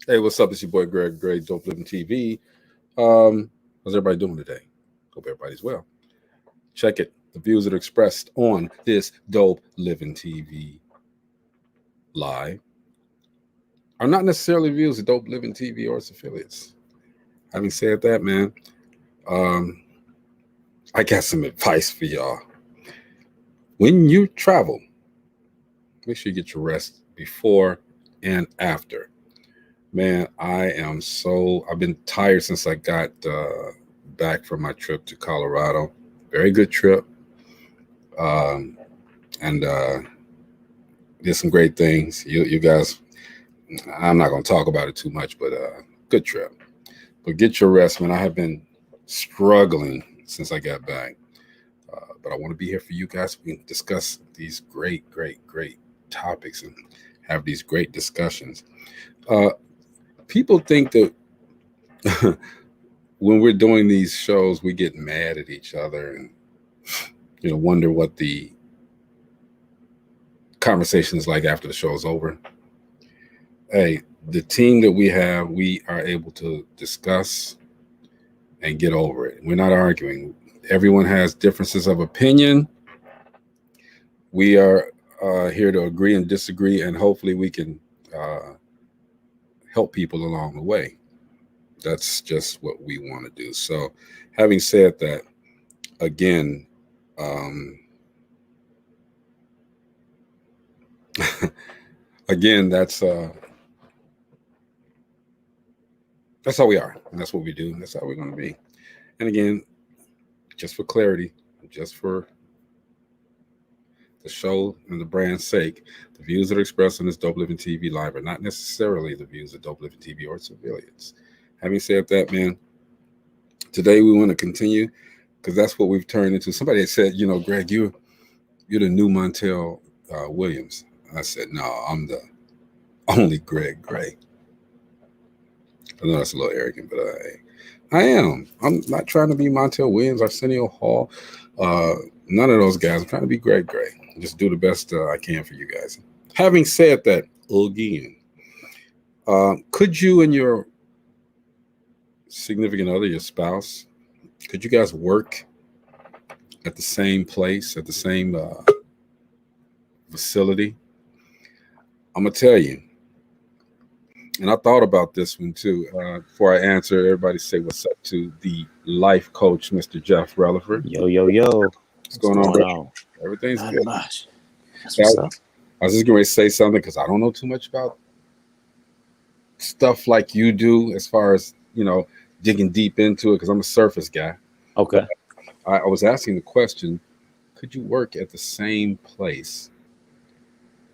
Hey, what's up? It's your boy Greg Gray, Dope Living TV. How's everybody doing today? Hope everybody's well. Check it. The views that are expressed on this Dope Living TV live are not necessarily views of Dope Living TV or its affiliates. Having said that, man, um, I got some advice for y'all. When you travel, make sure you get your rest before and after. Man, I've been tired since I got back from my trip to Colorado. Very good trip. And did some great things. You guys, I'm not going to talk about it too much, but good trip. But get your rest, man. I have been struggling since I got back. But I want to be here for you guys. We can discuss these great topics and have these great discussions. People think that when we're doing these shows, we get mad at each other and wonder what the conversation is like after the show is over. Hey, the team that we have, we are able to discuss and get over it. We're not arguing. Everyone has differences of opinion. We are here to agree and disagree, and hopefully we can help people along the way. That's just what we want to do. So, having said that, again, that's how we are, and that's what we do, and that's how we're going to be. And again, just for clarity, just for the show and the brand's sake, the views that are expressed on this Dope Living TV live are not necessarily the views of Dope Living TV or its affiliates. Having said that, man, today we want to continue because that's what we've turned into. Somebody had said, Greg, you're the new Montel Williams. I said, no, I'm the only Greg Gray. I know that's a little arrogant, but I am. I'm not trying to be Montel Williams, Arsenio Hall, none of those guys. I'm trying to be Greg Gray. Just do the best I can for you guys. Having said that, again, could you and your significant other, your spouse, could you guys work at the same place, at the same facility? I'm going to tell you, and I thought about this one too. Before I answer, everybody say what's up to the life coach, Mr. Jeff Relaford. Yo. What's going on, bro? Everything's Not good. much. That's what's up. I was just going to say something because I don't know too much about stuff like you do as far as, digging deep into it because I'm a surface guy. Okay. I was asking the question, could you work at the same place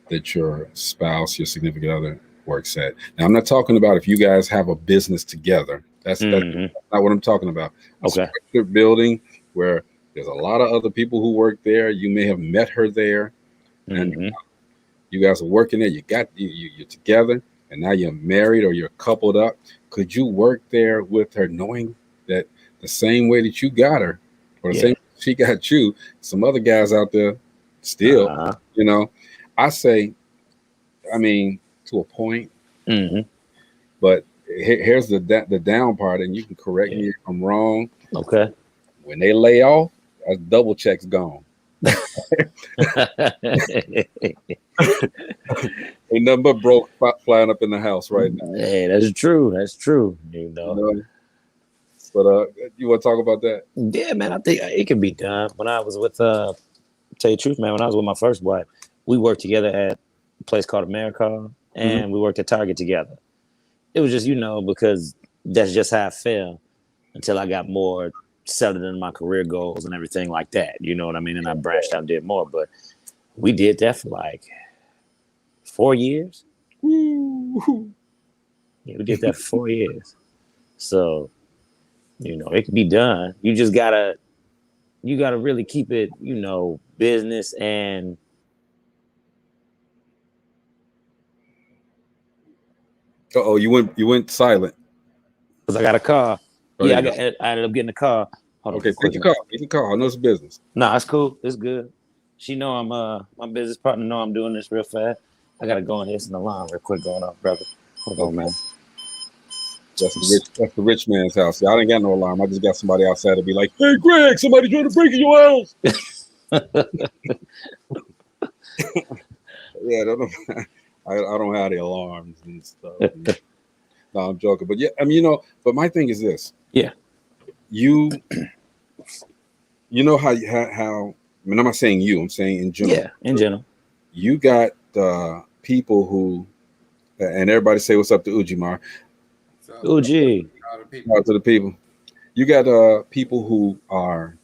that your spouse, your significant other works at? Now, I'm not talking about if you guys have a business together. That's not what I'm talking about. A structured building where there's a lot of other people who work there. You may have met her there, and you guys are working there. You're together, and now you're married or you're coupled up. Could you work there with her, knowing that the same way that you got her, or the same way she got you, some other guys out there still, I say, to a point. But here's the down part, and you can correct me if I'm wrong. Okay. When they lay off, that's double checks gone. Ain't nothing but broke flying up in the house right now. Hey, that's true. But you want to talk about that? Yeah, man. I think it can be done. When I was with, tell you the truth, man. When I was with my first wife, we worked together at a place called America, and we worked at Target together. It was just, because that's just how I felt until I got more settled in my career goals and everything like that. You know what I mean? And I branched out and did more. But we did that for like 4 years. Woo. Yeah, we did that for 4 years. So, it can be done. You just gotta really keep it, business and you went silent. Because I got a car. I ended up getting a car. Okay, take your car. Take your car. I know it's business. Nah, it's cool. It's good. She know I'm my business partner know I'm doing this real fast. I gotta go in here. It's an alarm real quick going off, brother. Hold on, man. That's the rich man's house. See, I didn't got no alarm. I just got somebody outside to be like, "Hey, Greg, somebody trying to break in your house." Yeah, I don't know. I don't have the alarms and stuff. No, I'm joking. But yeah, I mean, but my thing is this. Yeah. You know how I mean, I'm not saying you, I'm saying in general. Yeah, in general. You got people who, and everybody say what's up to Ujimar. So, Oh, gee. all the people. Out to the people. You got people who are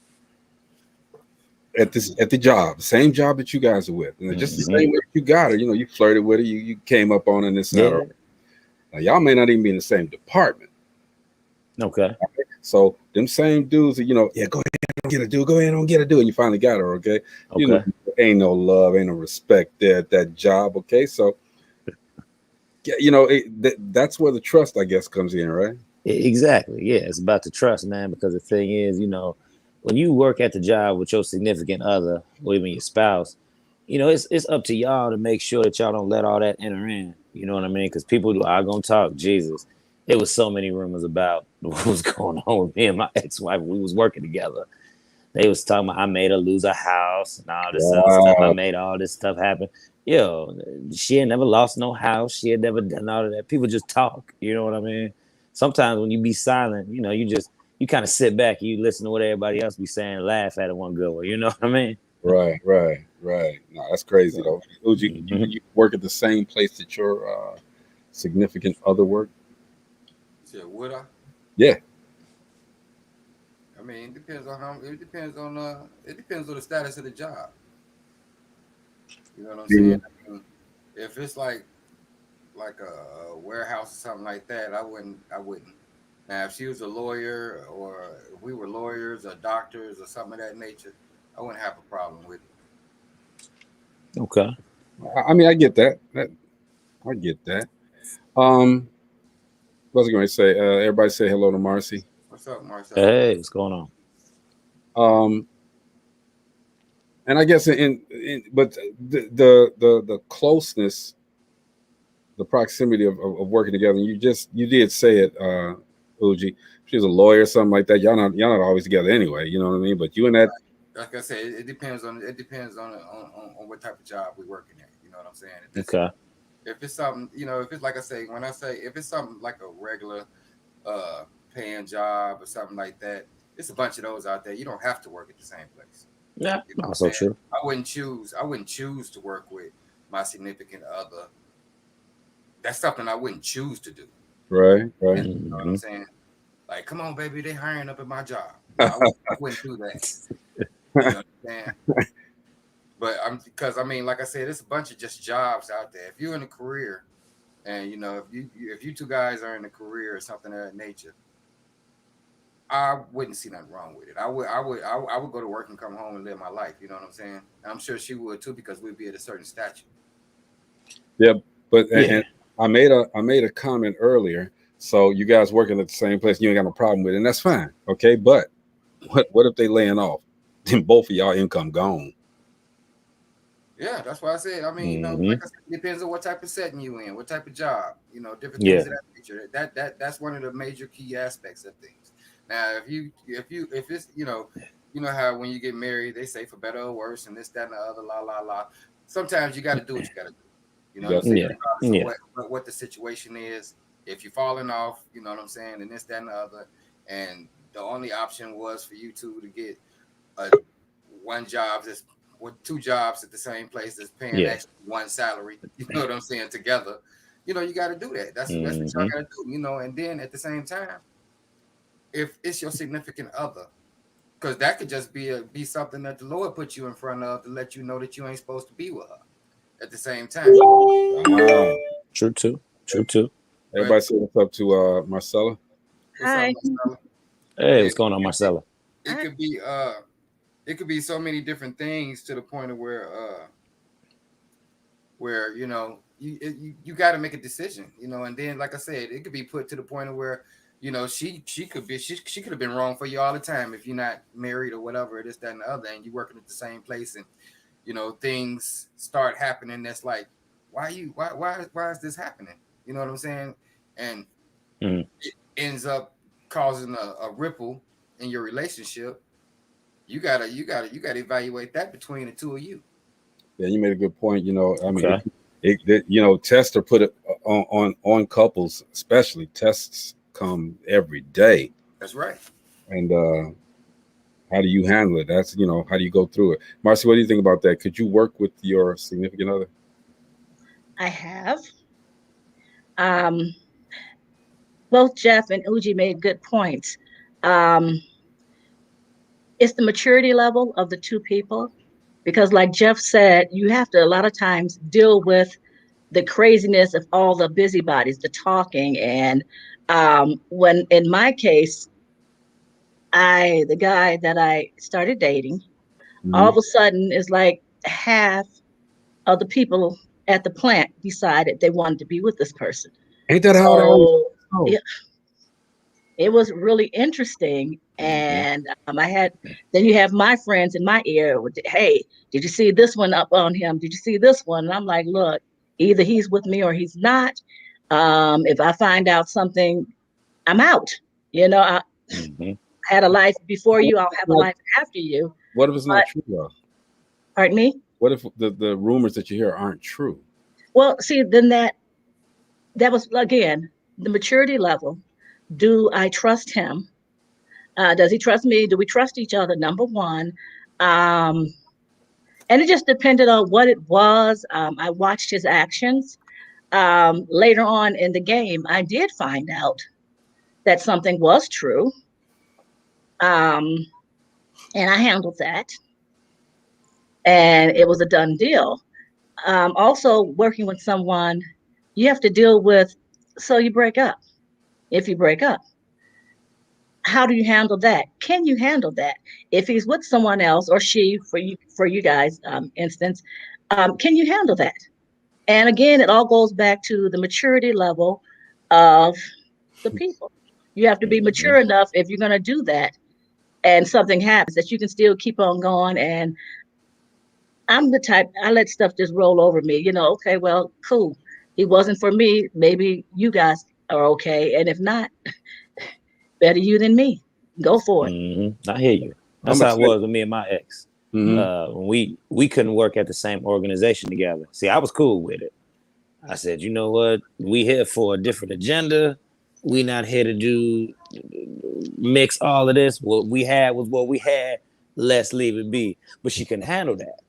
at the job, same job that you guys are with, and just the same way you got her. You flirted with her, you came up on her, and this and that. Now y'all may not even be in the same department. Okay. So them same dudes, yeah, go ahead and get a dude, go ahead and get a dude, and you finally got her, okay? Ain't no love, ain't no respect there at that job, okay? So, that's where the trust, I guess, comes in, right? Exactly. Yeah, it's about the trust, man. Because the thing is, when you work at the job with your significant other or even your spouse, it's up to y'all to make sure that y'all don't let all that enter in. You know what I mean? Because people are gonna talk. Jesus, there was so many rumors about what was going on with me and my ex-wife. We was working together. They was talking about I made her lose a house and all this other stuff. I made all this stuff happen. She had never lost no house. She had never done all of that. People just talk. You know what I mean? Sometimes when you be silent, you kind of sit back and you listen to what everybody else be saying, laugh at it one go. You know what I mean? Right. No, that's crazy though. Uji, you work at the same place that your significant other work? Yeah, would I? Yeah. I mean, it depends on it depends on the status of the job. You know what I'm saying? I mean, if it's like a warehouse or something like that, I wouldn't. Now, if she was a lawyer or if we were lawyers or doctors or something of that nature, I wouldn't have a problem with it. Okay. I mean, I get that. I get that. What was I going to say? Everybody say hello to Marcy. What's up, Marcel? Hey, what's going on? And I guess but the closeness, the proximity of working together. And you did say it, Uji. She's a lawyer, or something like that. Y'all not always together anyway. You know what I mean? But you and that. Like I said, it depends on what type of job we're working at. You know what I'm saying? okay. If it's something, if it's like I say, when I say if it's something like a regular paying job or something like that, it's a bunch of those out there. You don't have to work at the same place. Yeah, you know also true. I wouldn't choose to work with my significant other. That's something I wouldn't choose to do. Right. You know what I'm saying? Like, come on, baby, they hiring up at my job. I wouldn't do that. You know what I'm saying? But because I mean, like I said, there's a bunch of just jobs out there. If you're in a career, and if you two guys are in a career or something of that nature, I wouldn't see nothing wrong with it. I would go to work and come home and live my life. You know what I'm saying? And I'm sure she would too, because we'd be at a certain stature. Yeah, but and I made a comment earlier. So you guys working at the same place, you ain't got no problem with it, and that's fine. Okay, but what if they laying off? Then both of y'all income gone. Yeah, that's why I said. I mean, like I said, it depends on what type of setting you in, what type of job, different things of that nature. That's one of the major key aspects of things. Now, if it's how when you get married, they say for better or worse, and this, that, and the other, la la la. Sometimes you got to do what you got to do. You know what I'm saying? Regardless of what the situation is. If you're falling off, you know what I'm saying, and this, that, and the other, and the only option was for you two to get one job that's with two jobs at the same place that's paying actually one salary. You know what I'm saying? Together, you got to do that. That's what y'all got to do. And then at the same time, if it's your significant other, because that could just be something that the Lord put you in front of to let you know that you ain't supposed to be with her at the same time. True too. Everybody say what's up to Marcella. Hi. What's up, Marcella? Hey, what's going on, Marcella? It could be so many different things to the point of where you got to make a decision, and then like I said, it could be put to the point of where she could have been wrong for you all the time if you're not married or whatever, this, that, and the other, and you working at the same place, and things start happening that's like, why is this happening? You know what I'm saying? And ends up causing a ripple in your relationship, you gotta evaluate that between the two of you. Yeah, you made a good point. You know, I mean, Okay. you know, tests are put on couples, especially tests come every day, That's right. and how do you handle it? That's, you know, how do you go through it? Marcy, what do you think about that? Could you work with your significant other? I have. Um, Both Jeff and Uji made good points. Um, it's the maturity level of the two people, because, like Jeff said, you have to a lot of times deal with the craziness of all the busybodies, the talking, and when in my case, the guy that I started dating, all Mm-hmm. of a sudden is like half of the people at the plant decided they wanted to be with this person. Ain't that how it always? So Oh. it, it was really interesting. Mm-hmm. And then you have my friends in my ear with, hey, did you see this one up on him? Did you see this one? And I'm like, look, either he's with me or he's not. If I find out something, I'm out. You know, I Mm-hmm. had a life before you, I'll have a What life after you. if it's not But true though? pardon me? What if the rumors that you hear aren't true? Well, see, then that was again the maturity level. Do I trust him? Does he trust me? Do we trust each other? Number one. Um, and it just depended on what it was. I watched his actions. Later on in the game, I did find out that something was true. Um, and I handled that. And it was a done deal. Also, working with someone, you have to deal with, so you break up. If you break up, how do you handle that? Can you handle that? If he's with someone else, or she, for you guys instance, can you handle that? And again, it all goes back to the maturity level of the people. You have to be Mm-hmm. mature enough, if you're going to do that and something happens, that you can still keep on going. And I'm the type, I let stuff just roll over me. Okay, well, cool. He wasn't for me. Maybe you guys are okay. And if not, better you than me. Go for it. Mm-hmm. I hear you. I'm That's gonna how it tell was with me and my ex. you. Mm-hmm. When we couldn't work at the same organization together. See, I was cool with it. I said, you know what? We here for a different agenda. We not here to do mix all of this. What we had was what we had. Let's leave it be. But she couldn't handle that.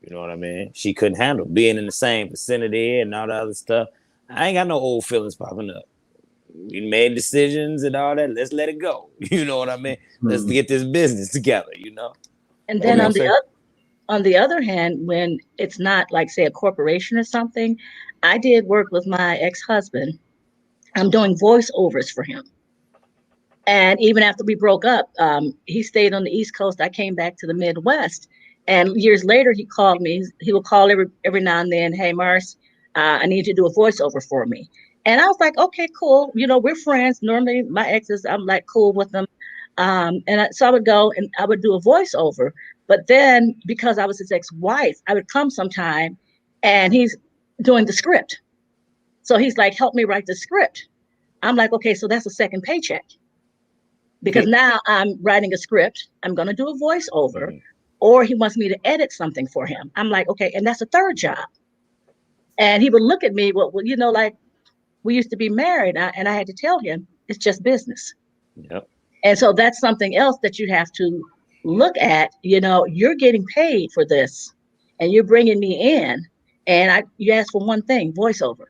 You know what I mean? She couldn't handle being in the same vicinity and all the other stuff. I ain't got no old feelings popping up. We made decisions and all that. Let's let it go. You know what I mean? Let's Mm-hmm. get this business together. You know. And What then were you gonna say? on the other hand, when it's not like, say, a corporation or something, I did work with my ex-husband. I'm doing voiceovers for him. And even after we broke up, he stayed on the East Coast. I came back to the Midwest. And years later, he called me. He would call every now and then. Hey, Mars, I need you to do a voiceover for me. And I was like, okay, cool. We're friends. Normally, my exes, I'm like cool with them. So I would go and I would do a voiceover. But then, because I was his ex-wife, I would come sometime and he's doing the script. So he's like, help me write the script. I'm like, okay, so that's a second paycheck, because now I'm writing a script. I'm going to do a voiceover, Mhm. or he wants me to edit something for him. I'm like, okay, and that's a third job. And he would look at me, well, like, we used to be married, and I had to tell him it's just business. Yep. And so that's something else that you have to look at. You're getting paid for this, and you're bringing me in, and you asked for one thing, voiceover.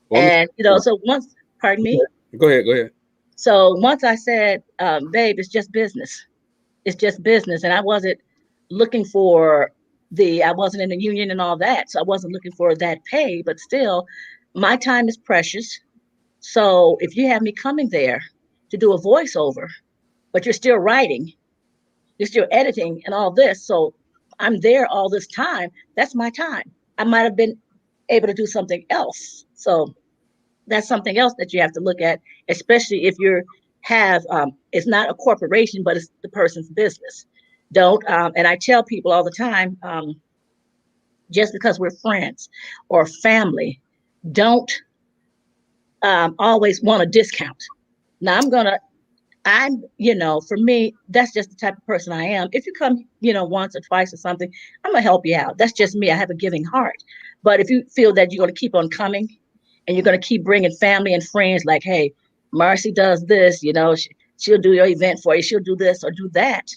Well, And so once, pardon me. go ahead. Go ahead. So once I said, babe, it's just business. It's just business. And I wasn't looking for I wasn't in a union and all that. So I wasn't looking for that pay, but still, my time is precious. So if you have me coming there to do a voiceover, but you're still writing, you're still editing and all this. So I'm there all this time. That's my time. I might have been able to do something else. So that's something else that you have to look at, especially if it's not a corporation, but it's the person's business. Don't And I tell people all the time, just because we're friends or family, don't always want a discount. Now for me, that's just the type of person I am. If you come, once or twice or something, I'm gonna help you out. That's just me. I have a giving heart. But if you feel that you're gonna keep on coming and you're gonna keep bringing family and friends, like, hey, Marcy does this, she'll do your event for you. She'll do this or do that.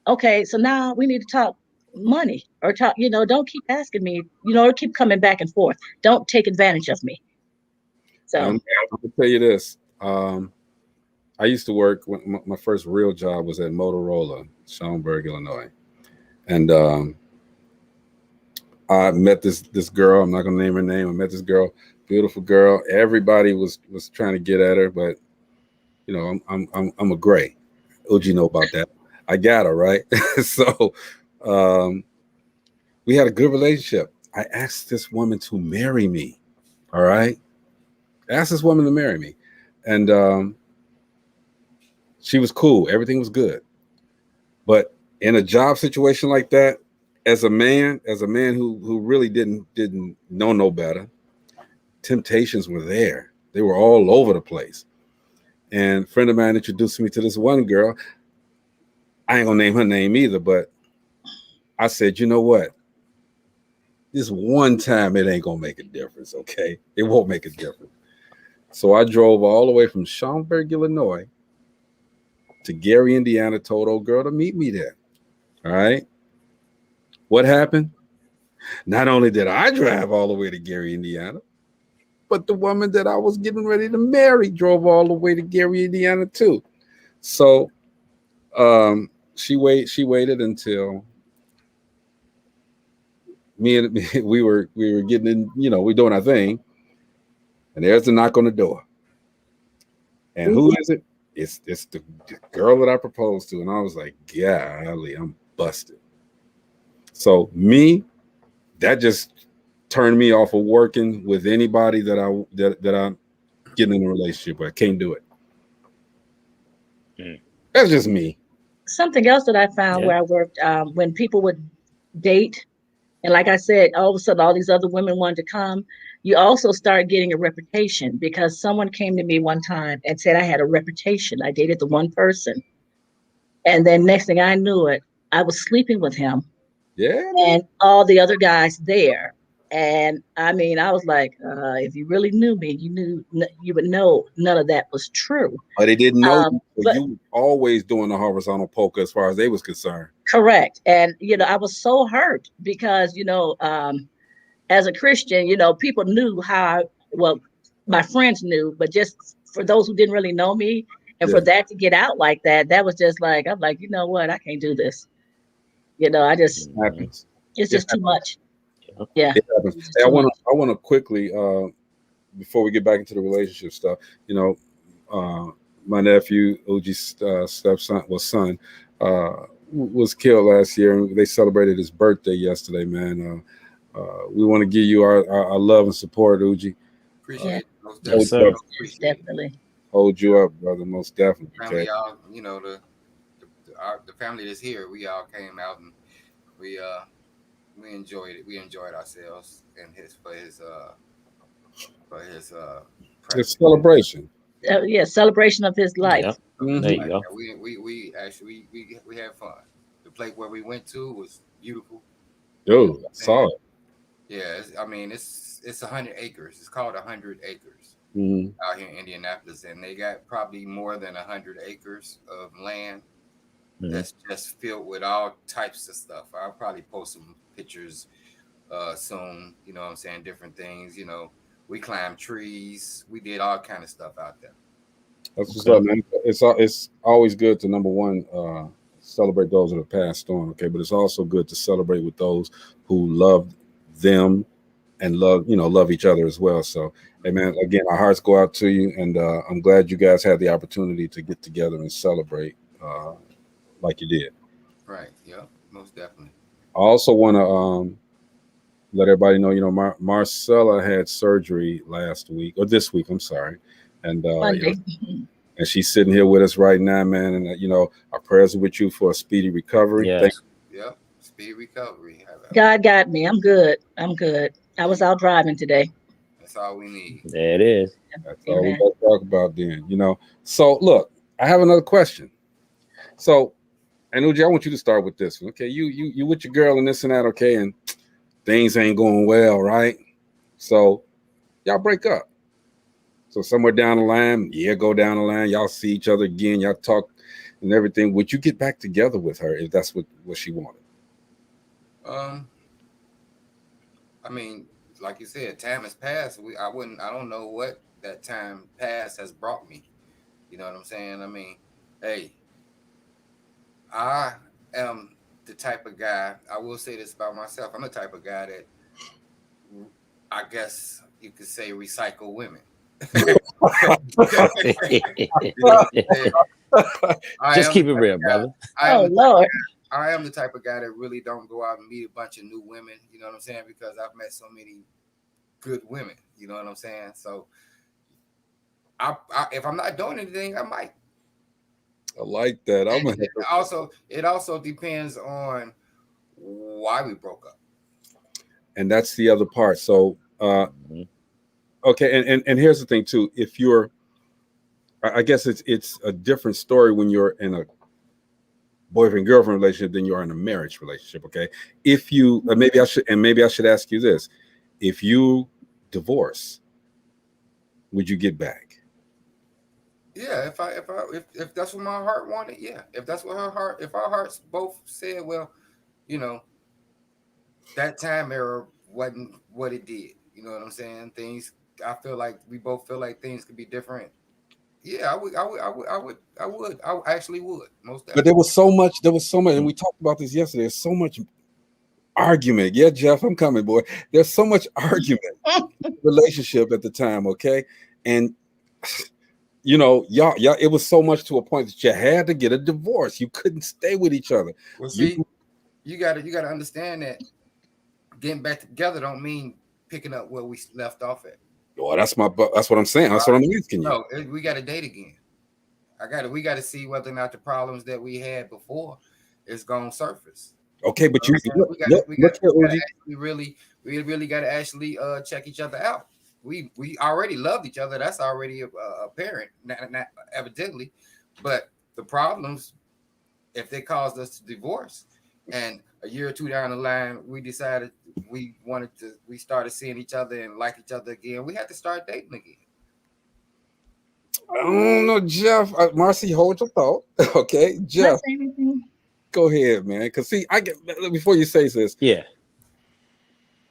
Okay, so now we need to talk money or talk, don't keep asking me, or keep coming back and forth. Don't take advantage of me. So I'm gonna tell you this. I used to work when my first real job was at Motorola, Schaumburg, Illinois. And I met this girl. I'm not gonna name her name. I met this girl, beautiful girl. Everybody was trying to get at her, but I'm a gray. OG know about that. I got her, right? So we had a good relationship. I asked this woman to marry me. All right. I asked this woman to marry me. And she was cool. Everything was good. But in a job situation like that, as a man who really didn't know no better, temptations were there. They were all over the place. And a friend of mine introduced me to this one girl. I ain't gonna name her name either, but I said, you know what? This one time it ain't gonna make a difference, okay? It won't make a difference. So I drove all the way from Schaumburg, Illinois to Gary, Indiana, told old girl to meet me there. All right. What happened? Not only did I drive all the way to Gary, Indiana, but the woman that I was getting ready to marry drove all the way to Gary, Indiana too. So she waited until we were getting in, we're doing our thing, and there's the knock on the door. And who is it? It's the girl that I proposed to, and I was like, golly, I'm busted. So that just turned me off of working with anybody that I'm getting in a relationship with. I can't do it. That's just me. Something else that I found where I worked, when people would date, and like I said, all of a sudden all these other women wanted to come, you also start getting a reputation, because someone came to me one time and said I had a reputation. I dated the one person. And then next thing I knew it, I was sleeping with him. Yeah. And all the other guys there. And I mean, I was like, if you really knew me, you would know none of that was true. But they didn't know but you were always doing the horizontal poker as far as they was concerned. Correct. And, I was so hurt because, as a Christian, people knew my friends knew, but just for those who didn't really know me, and for that to get out like that was just like, I'm like, you know what? I can't do this. It's just too much. Yeah. It happens. Hey, I want to quickly, before we get back into the relationship stuff, my nephew, OG's son, was killed last year, and they celebrated his birthday yesterday, man. We want to give you our love and support, OG. Appreciate it. Definitely. Hold you up, brother, most definitely. Family, y'all, the family that's here, we all came out and we enjoyed it. We enjoyed ourselves and his celebration. Celebration of his life. Yep. There you go. We actually we had fun. The place where we went to was beautiful. Dude, I saw it. Yeah, it's 100 acres. It's called 100 acres out here in Indianapolis, and they got probably more than 100 acres of land that's just filled with all types of stuff. I'll probably post some pictures soon. You know what I'm saying? Different things. We climbed trees. We did all kind of stuff out there. That's what's up, man. It's always good to, number one, celebrate those that have passed on, okay? But it's also good to celebrate with those who love them and love each other as well. So, hey, man, again, our hearts go out to you, and I'm glad you guys had the opportunity to get together and celebrate like you did. Right. Yeah, most definitely. I also want to let everybody know, Marcella had surgery this week, I'm sorry. And and she's sitting here with us right now, man. And our prayers are with you for a speedy recovery. Yes. Yep, speedy recovery. God got me. I'm good. I was out driving today. That's all we need. There it is. That's all we got to talk about then, you know. So look, I have another question. So, and Uji, I want you to start with this one. Okay, you with your girl and this and that, okay, and things ain't going well, right? So y'all break up. So somewhere down the line, go down the line, y'all see each other again, y'all talk and everything. Would you get back together with her if that's what she wanted? I mean, like you said, time has passed. I don't know what that time past has brought me. You know what I'm saying? I mean, hey, I am the type of guy, I will say this about myself. I'm the type of guy that I guess you could say recycle women. Just keep it real, brother. Lord. I am the type of guy that really don't go out and meet a bunch of new women, you know what I'm saying? Because I've met so many good women, you know what I'm saying? So I if I'm not doing anything, I might. I like that. It also depends on why we broke up. And that's the other part. So okay, and here's the thing too. If you're, I guess it's a different story when you're in a boyfriend-girlfriend relationship than you are in a marriage relationship. Okay, if you maybe I should ask you this: if you divorce, would you get back? Yeah, if that's what my heart wanted, yeah. If that's what if our hearts both said, well, you know, that time era wasn't what it did. You know what I'm saying? I feel like we both feel like things could be different. Yeah, I actually would, most definitely. But there was so much, and we talked about this yesterday. There's so much argument. Yeah, Jeff, I'm coming, boy. There's so much argument relationship at the time, okay? And you know, y'all, it was so much to a point that you had to get a divorce. You couldn't stay with each other. Well, see, you gotta understand that getting back together don't mean picking up where we left off at. Well, that's what I'm saying. That's what I'm asking you. No, we got to date again. We got to see whether or not the problems that we had before is going to surface. Okay, but we really got to actually check each other out. We already loved each other. That's already apparent, not evidently. But the problems, if they caused us to divorce, and a year or two down the line, we decided we started seeing each other and like each other again, we had to start dating again. I don't know, Jeff. Marcy, hold your thought. Okay, Jeff. Go ahead, man. Because see, before you say this, yeah,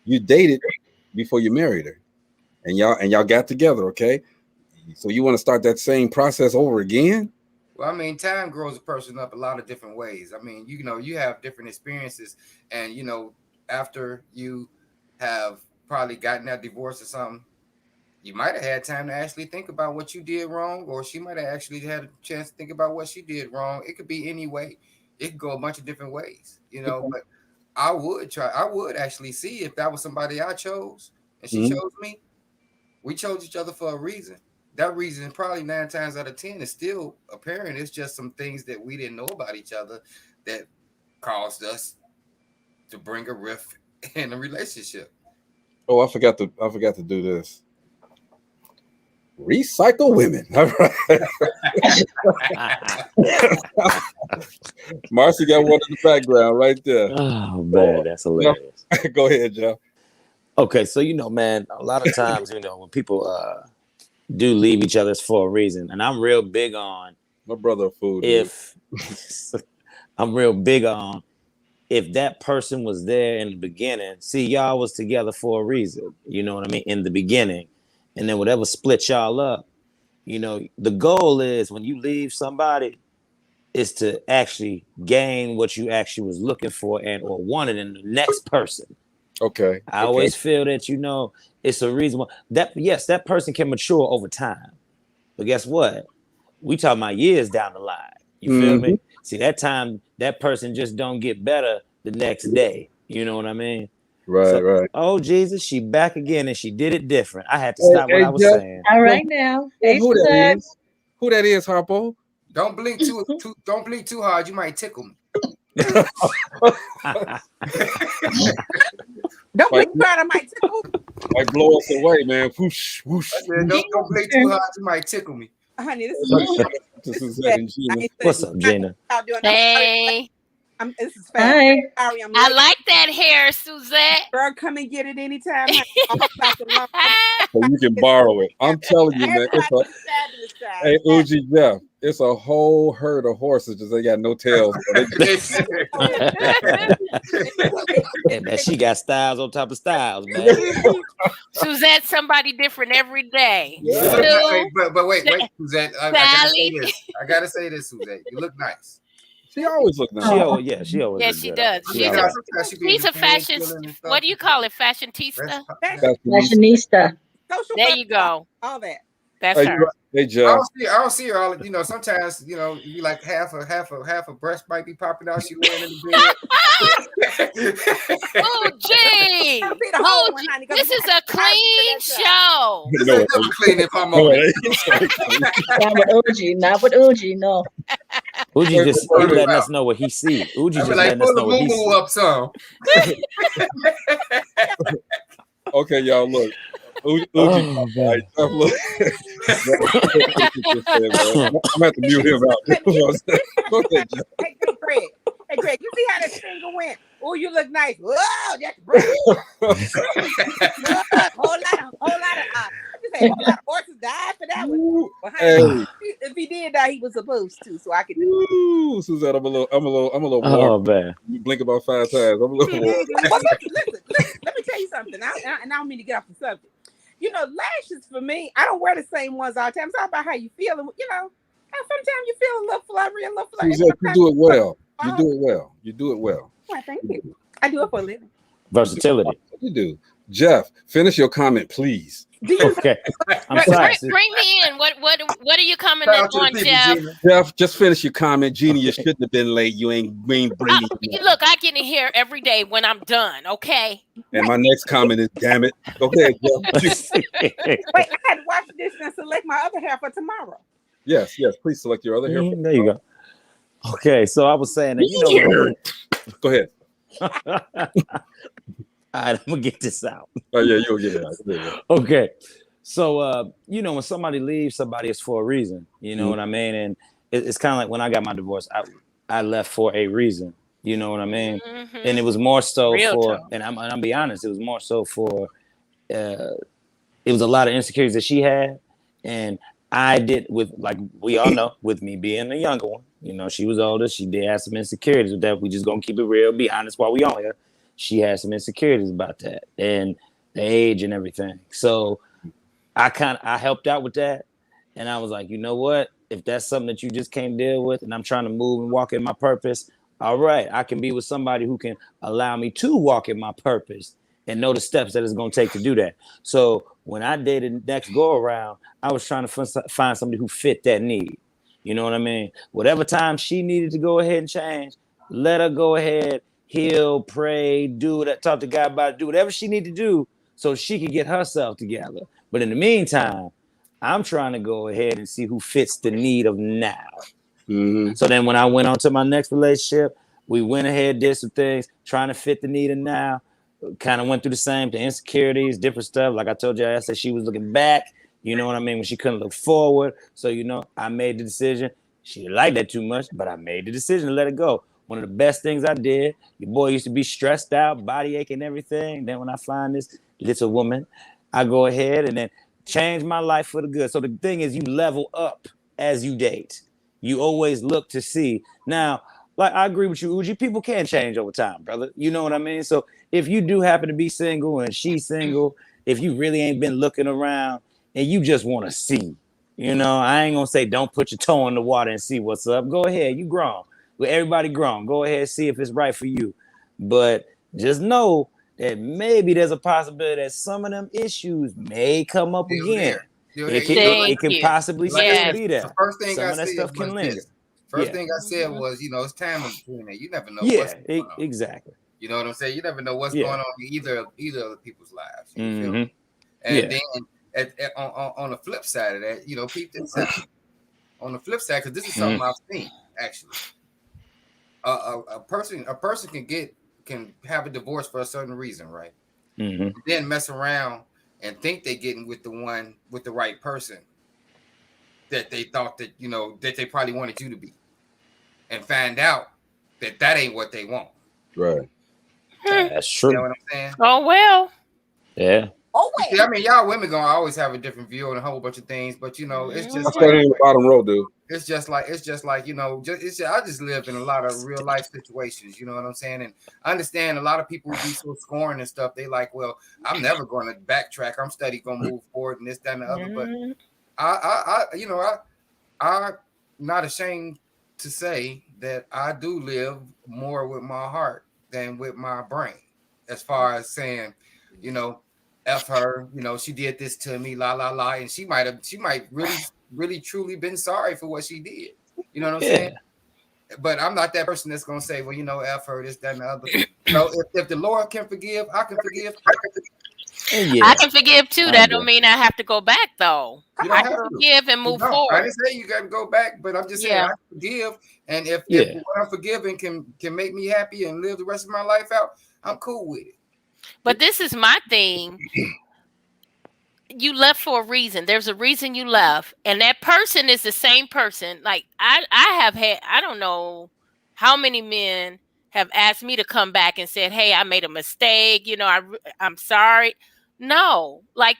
you dated before you married her, and y'all got together. Okay, so you want to start that same process over again? Well, I mean, time grows a person up a lot of different ways. I mean, you have different experiences, and after you have probably gotten that divorce or something, you might have had time to actually think about what you did wrong, or she might have actually had a chance to think about what she did wrong. It could be any way. It could go a bunch of different ways, but I would actually see if that was somebody I chose and she chose me. We chose each other for a reason. That reason, probably 9 times out of 10, is still apparent. It's just some things that we didn't know about each other that caused us to bring a rift in a relationship. Oh, I forgot to do this. Recycle women. All right. Marcy got one in the background right there. Oh man, that's hilarious. Go ahead, Joe. Okay, so man, a lot of times, when people do leave each other for a reason, and I'm real big on my brother food. I'm real big on if that person was there in the beginning. See, y'all was together for a reason. You know what I mean? In the beginning. And then whatever split y'all up, the goal is when you leave somebody is to actually gain what you actually was looking for and or wanted in the next person. Okay. I always feel that, it's a reason that person can mature over time. But guess what? We talking about years down the line. You feel me? See, that time, that person just don't get better the next day. You know what I mean? Right, right. Oh, Jesus, she back again and she did it different. I had to stop what I was saying. All right now. Who that is, Harpo? Don't blink too hard. You might tickle me. Don't blink hard, I might tickle. Like blow us away, man. Whoosh, whoosh. Don't play too hard. You might tickle me. Honey, This is Gina. What's up, Gina? Hey. This is fast. Hi. Sorry, I'm I late. like that hair, Suzette. Girl, come and get it anytime. Honey. Almost out the lump. So you can borrow it. I'm telling you, man. Everybody was fabulous, guys. Hey, Uji Jeff, it's a whole herd of horses. Just they got no tails. Yeah, man, she got styles on top of styles, man. Suzette, somebody different every day. But wait, Suzette. I gotta say this, Suzette. You look nice. She always looks nice. She always. Yeah, looks she good. does. She's a fashion. What do you call it? Fashionista. Fashionista. There you go. All that. That's her. Hey, Jeff. I don't see her all. Sometimes you be like half a breast might be popping out. She laying in the bed. Oh, gee. This is a clean show. This ain't never clean if I'm on it. Not with Uji, no. Uji just letting us know what he sees. Uji just letting us know what he sees. Up some. Okay, y'all, look. Uji, right, look. I'm gonna have to mute him out. Go ahead, Jeff. Hey, Greg, you see how that single went? Oh, you look nice. Whoa, that's great. whole lot of horses died for that one. Well, honey, if he did die, he was supposed to, so I could do it. Ooh, Suzette, I'm a little Oh warm. man. You blink about 5 times. I'm a little warm. Well, listen, let me tell you something. And I don't mean to get off the subject. Lashes for me, I don't wear the same ones all the time. It's all about how you feel. And, sometimes you feel a little fluttery, a little fluttery. Suzette, you do it well. You do it well. Well, thank you. I do it for a living. Versatility. You do. Jeff, finish your comment, please. Okay. I'm sorry. Bring me in. What are you commenting on, Jeff? Jeff, just finish your comment. Gina, you shouldn't have been late. You ain't bringing Look, I get in here every day when I'm done, okay? And my next comment is, damn it. Okay, Jeff. Wait, I had to wash this and select my other hair for tomorroame. Yes, please select your other hair. There you go. Okay, so I was saying that, Go ahead. All right, I'm gonna get this out. Oh yeah, you'll get it out. Okay, so when somebody leaves, somebody is for a reason. You know what I mean? And it's kind of like when I got my divorce, I left for a reason. You know what I mean? Mm-hmm. And it was more so and I'm be honest, it was more so for. It was a lot of insecurities that she had, and I did with, like we all know, with me being the younger one. She was older. She did have some insecurities with that. We just gonna keep it real, be honest while we on here. She had some insecurities about that and the age and everything. So I helped out with that. And I was like, you know what? If that's something that you just can't deal with and I'm trying to move and walk in my purpose, all right, I can be with somebody who can allow me to walk in my purpose and know the steps that it's going to take to do that. So when I dated next go around, I was trying to find somebody who fit that need. You know what I mean? Whatever time she needed to go ahead and change, let her go ahead, heal, pray, do that, talk to God about it, do whatever she need to do so she can get herself together. But in the meantime, I'm trying to go ahead and see who fits the need of now. Mm-hmm. So then when I went on to my next relationship, we went ahead, did some things, trying to fit the need of now, kind of went through the insecurities, different stuff. Like I told you, I said she was looking back, you know what I mean, when she couldn't look forward. So, I made the decision. She didn't like that too much, but I made the decision to let it go. One of the best things I did, your boy used to be stressed out, body ache and everything. Then when I find this little woman, I go ahead and then change my life for the good. So the thing is, you level up as you date. You always look to see. Now, like I agree with you, Uji, people can change over time, brother. You know what I mean? So if you do happen to be single and she's single, if you really ain't been looking around and you just want to see, I ain't going to say don't put your toe in the water and see what's up. Go ahead. You grown. With everybody grown, go ahead and see if it's right for you. But just know that maybe there's a possibility that some of them issues may come up again. It can possibly still be there. The first thing some I of that said stuff can linger. First thing I said was, it's time in between there. You never know what's going on. Exactly. You know what I'm saying? You never know what's going on in either of the people's lives. You feel me? And then on the flip side of that, peep this out. On the flip side, because this is something I've seen actually. A person can have a divorce for a certain reason, right? Mm-hmm. Then mess around and think they're getting with the right person that they thought that, that they probably wanted you to be, and find out that ain't what they want. Right. That's true. You know what I'm saying? Oh, well. Yeah. Oh, wait. See, I mean, y'all women gonna always have a different view on a whole bunch of things, but it's just That's like the bottom row, dude. It's just like I just live in a lot of real life situations. You know what I'm saying? And I understand a lot of people be so scorned and stuff. They like, well, I'm never going to backtrack. I'm steady going to move forward and this, that, and the other. But I'm not ashamed to say that I do live more with my heart than with my brain, as far as saying, F her, she did this to me, la la la, and she might really truly been sorry for what she did. You know what I'm saying? But I'm not that person that's gonna say, well, F her, this, that, and the other. If the Lord can forgive, I can forgive. I can forgive too. That don't mean I have to go back though. I can forgive and move forward. I didn't say you got to go back, but I'm just saying I forgive, and if what I'm forgiving can make me happy and live the rest of my life out, I'm cool with it. But this is my thing. You left for a reason. There's a reason you left, and that person is the same person. Like I have had, I don't know how many men have asked me to come back and said, "Hey, I made a mistake. I'm sorry." No, like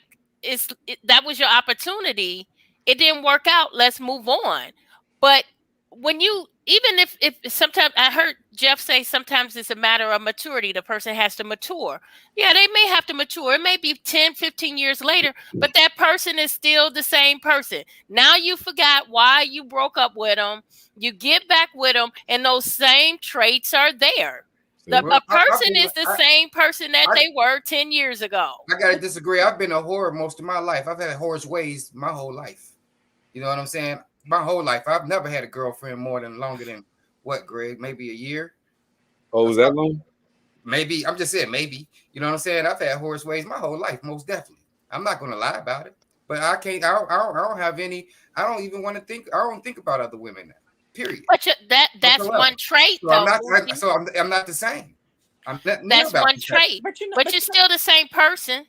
that was your opportunity. It didn't work out. Let's move on. But when even if sometimes I heard Jeff say sometimes it's a matter of maturity. The person has to mature. Yeah, they may have to mature. It may be 10, 15 years later, but that person is still the same person. Now you forgot why you broke up with them. You get back with them, and those same traits are there. A person is the same person that they were 10 years ago. I got to disagree. I've been a whore most of my life. I've had whorish ways my whole life. You know what I'm saying? My whole life. I've never had a girlfriend longer than what, Greg? Maybe a year. Oh, was that long? Maybe. I'm just saying maybe. You know what I'm saying? I've had whorish ways my whole life, most definitely. I'm not going to lie about it. But I can't. I don't have any. I don't even want to think. I don't think about other women now. Period. But that's one trait, though. I'm not the same. That's one trait. But you're still the same person.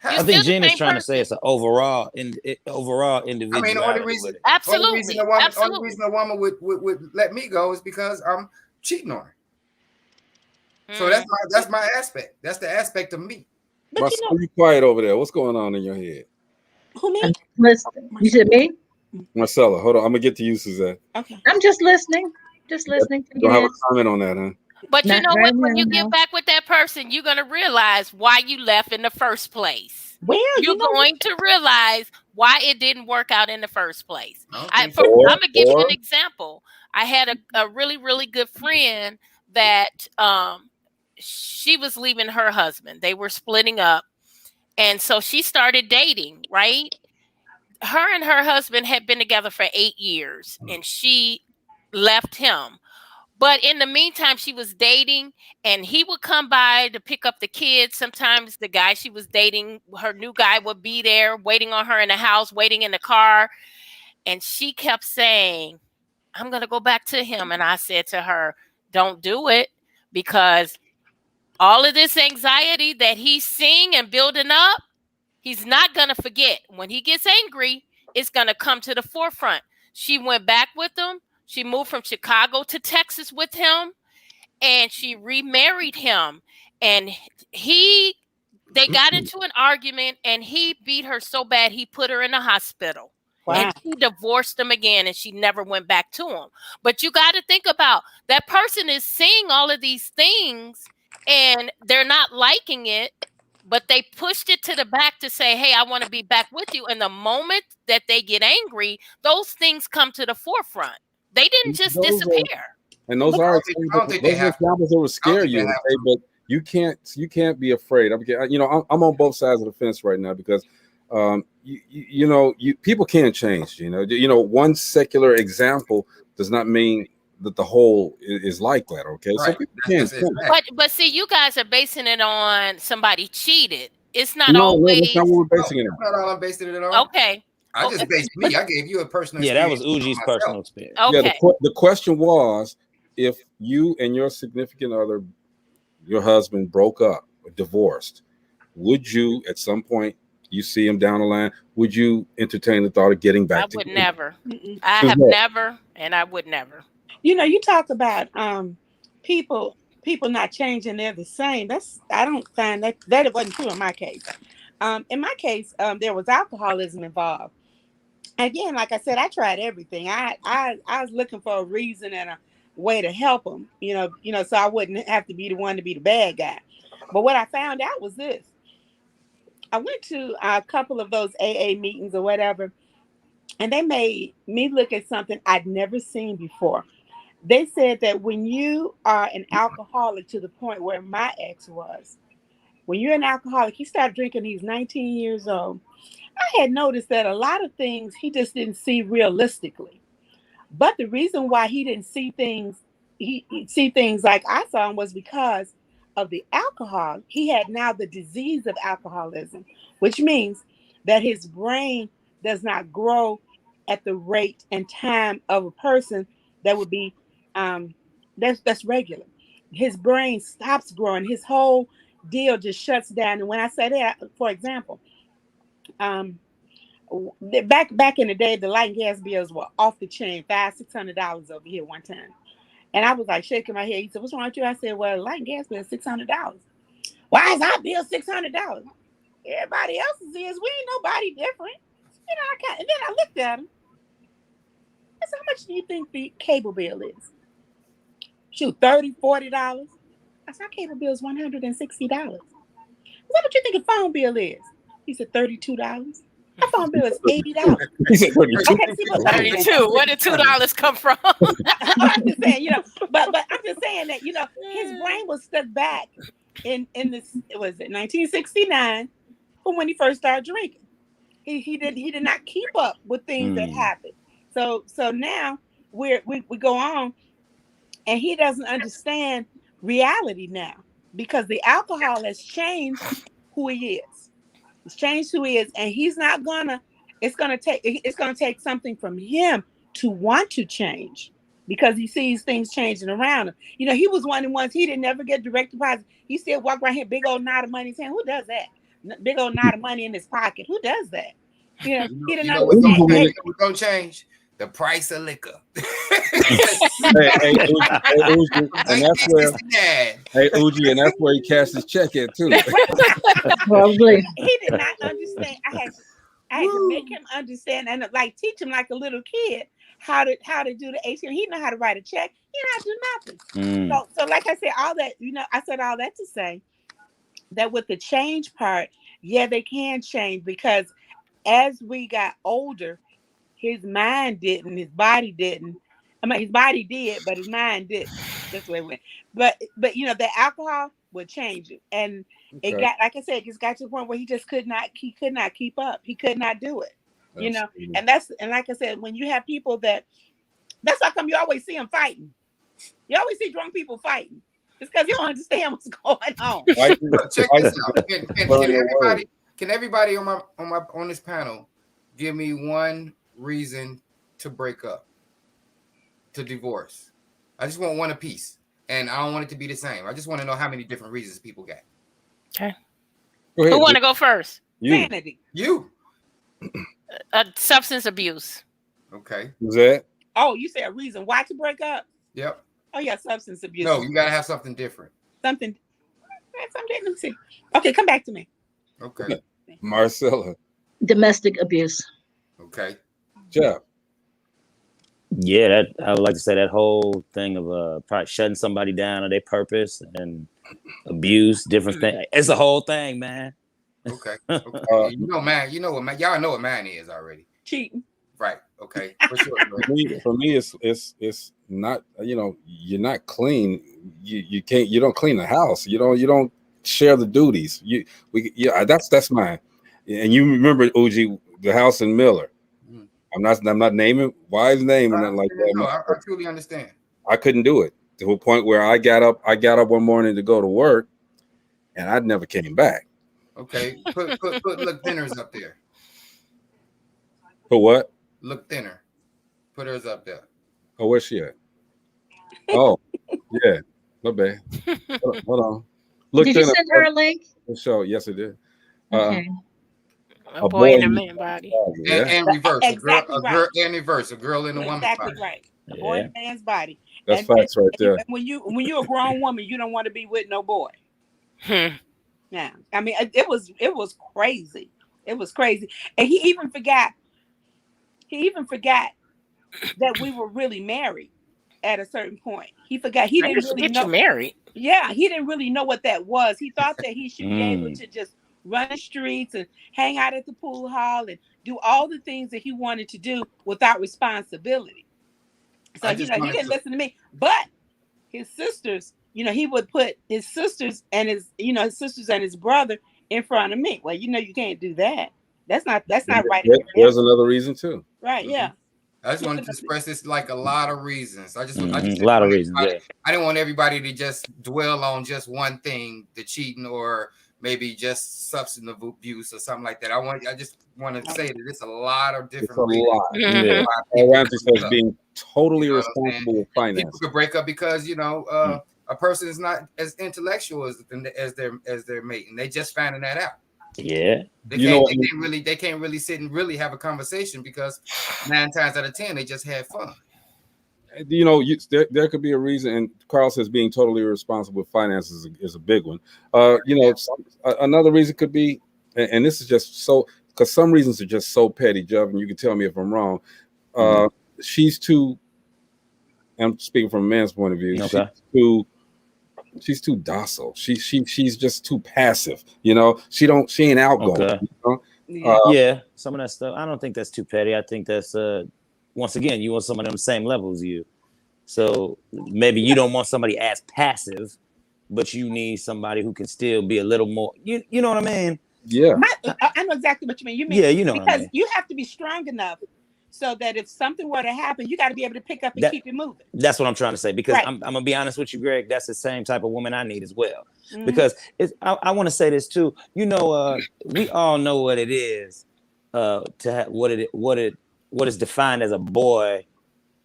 I think Gina's trying to say it's an overall individual. I mean, the only reason a woman would let me go is because I'm cheating on her. So that's my aspect. That's the aspect of me. But you quiet over there. What's going on in your head? Who, me? You said me? Marcella, hold on. I'm gonna get to you, Suzette. Okay. I'm just listening. Just listening. You don't have a comment on that, huh? But you know what? When you get back with that person, you're gonna realize why you left in the first place. You're going to realize why it didn't work out in the first place. I'm gonna give you an example. I had a really, really good friend that she was leaving her husband. They were splitting up, and so she started dating, right? Her and her husband had been together for 8 years, and she left him. But in the meantime, she was dating, and he would come by to pick up the kids. Sometimes the guy she was dating, her new guy, would be there waiting on her in the house, waiting in the car. And she kept saying, I'm going to go back to him. And I said to her, don't do it, because all of this anxiety that he's seeing and building up, he's not going to forget. When he gets angry, it's going to come to the forefront. She went back with him. She moved from Chicago to Texas with him, and she remarried him. And they got into an argument, and he beat her so bad he put her in the hospital. Wow. And she divorced him again, and she never went back to him. But you got to think about that person is seeing all of these things, and they're not liking it. But they pushed it to the back to say, hey, I want to be back with you. And the moment that they get angry, those things come to the forefront. They didn't just disappear. And those are examples that would scare you. Okay? But you can't be afraid. I'm on both sides of the fence right now because people can't change. One secular example does not mean that the whole is like that, okay? Right. So people can't. But see, you guys are basing it on somebody cheated. It's not always. That's not what we're basing it on. Not all I'm basing it on. Okay. I just based me. I gave you a personal experience. That was Uji's personal experience. Okay. Yeah, the question was, if you and your significant other, your husband, broke up or divorced, would you at some point you see him down the line, would you entertain the thought of getting back? I would never. Mm-mm. I have never, and I would never. You know, you talk about people not changing, they're the same. I don't find that it wasn't true in my case. In my case, there was alcoholism involved. Again, like I said, I tried everything. I was looking for a reason and a way to help them, so I wouldn't have to be the one to be the bad guy. But what I found out was this. I went to a couple of those AA meetings or whatever, and they made me look at something I'd never seen before. They said that when you are an alcoholic, to the point where my ex was, when you're an alcoholic, he started drinking, he's 19 years old. I had noticed that a lot of things he just didn't see realistically. But the reason why he didn't see things, he'd see things like I saw him, was because of the alcohol. He had now the disease of alcoholism, which means that his brain does not grow at the rate and time of a person that would be that's regular. His brain stops growing. His whole deal just shuts down. And when I say that, for example, back in the day, the light and gas bills were off the chain, $500-$600 over here one time. And I was like shaking my head. He said, "What's wrong with you?" I said, "Well, the light and gas bill is $600. Why is our bill $600? Everybody else's is. We ain't nobody different." And then I looked at him. I said, "How much do you think the cable bill is?" Shoot, $30, $40. I said, "Our cable bill is $160. What would you think a phone bill is?" He said, $32. My phone bill is $80. He said 32. Okay, see, but 32. Where did $2 come from? I'm just saying, but I'm just saying that, his brain was stuck back in this, was it 1969, from when he first started drinking. He did not keep up with things that happened. So now we go on, and he doesn't understand reality now, because the alcohol has changed who he is. It's changed who he is, and he's not gonna. It's gonna take something from him to want to change, because he sees things changing around him. He was one of the ones, he didn't ever get direct deposit. He still walk around here, big old knot of money in his hand. Who does that? Big old knot of money in his pocket. Who does that? He didn't understand. What's gonna change? The price of liquor. Hey, Uji, and that's where he cashed his check at too. Probably. He did not understand. I had to make him understand, and teach him like a little kid how to do the ATM. He know how to write a check. He know how to do nothing. So like I said, all that, I said all that to say that with the change part, yeah, they can change, because as we got older, his mind didn't, his body didn't. I mean, his body did, but his mind didn't. That's the way it went. But the alcohol would change it, and it got, like I said, it got to the point where he just could not keep up. He could not do it. And like I said, when you have people that's how come you always see them fighting. You always see drunk people fighting. It's because you don't understand what's going on. Check this out. Can everybody on this panel give me one reason to break up, to divorce? I just want one apiece, and I don't want it to be the same. I just want to know how many different reasons people got. Okay. Who want to go first? Sanity. You. Substance abuse. Okay. Who's that? Oh, you said a reason why to break up? Yep. Oh yeah, substance abuse. No, you gotta have something different. Something. Let me see. Okay, come back to me. Okay. Marcella. Domestic abuse. Okay. Jeff. Yeah, I would like to say that whole thing of probably shutting somebody down on their purpose and abuse, different things. It's the whole thing, man. Okay. Man, y'all know what man is already. Cheating. Right. Okay. For sure. For me, it's not. You're not clean. You can't. You don't clean the house. You don't share the duties. That's mine. And you remember, OG, the house in Miller. I'm not naming wise name and nothing like that. No, I truly understand. I couldn't do it to a point where I got up one morning to go to work, and I never came back. Okay, put look thinners up there. Put what? Look thinner. Put hers up there. Oh, where's she at? Oh, yeah. My bad. Hold on. Look, did you send her a link? Show. Yes, it did. Okay. A boy in a man body. Yeah. And reverse. Exactly a girl and reverse. A girl in a woman's exactly body. right. A boy in a man's body. That's facts right there. And when you're a grown woman, you don't want to be with no boy. Yeah, I mean, it was crazy. It was crazy, and he even forgot that we were really married at a certain point. He forgot. He didn't really know. You married. Yeah, he didn't really know what that was. He thought that he should be able to just run the streets and hang out at the pool hall and do all the things that he wanted to do without responsibility. So he didn't listen to me. But his sisters, he would put his sisters and his brother in front of me. Well, you can't do that. That's not right. There's another reason too. Right, yeah. I just wanted to express this like a lot of reasons. I just a lot of reasons. Yeah. I didn't want everybody to just dwell on just one thing, the cheating or maybe just substance abuse or something like that. I just want to say that it's a lot of different reasons. Yeah. Ramsey says being totally responsible with finance. People could break up because a person is not as intellectual as their mate, and they just finding that out. Yeah, they can't really sit and really have a conversation because 9 times out of 10 they just had fun. There could be a reason, and Carl says being totally irresponsible with finances is a big one. Another reason could be, and this is just so, because some reasons are just so petty, Jeff, and you can tell me if I'm wrong. She's too. I'm speaking from a man's point of view. Okay. She's too docile. She's just too passive. She ain't outgoing. Okay. Some of that stuff. I don't think that's too petty. I think that's once again, you want someone on the same level as you. So maybe you don't want somebody as passive, but you need somebody who can still be a little more. You know what I mean? Yeah. I know exactly what you mean. You mean because what I mean. You have to be strong enough so that if something were to happen, you got to be able to pick up and keep it moving. That's what I'm trying to say. Because right. I'm gonna be honest with you, Greg. That's the same type of woman I need as well. Mm-hmm. Because I want to say this too. We all know what it is to have what is defined as a boy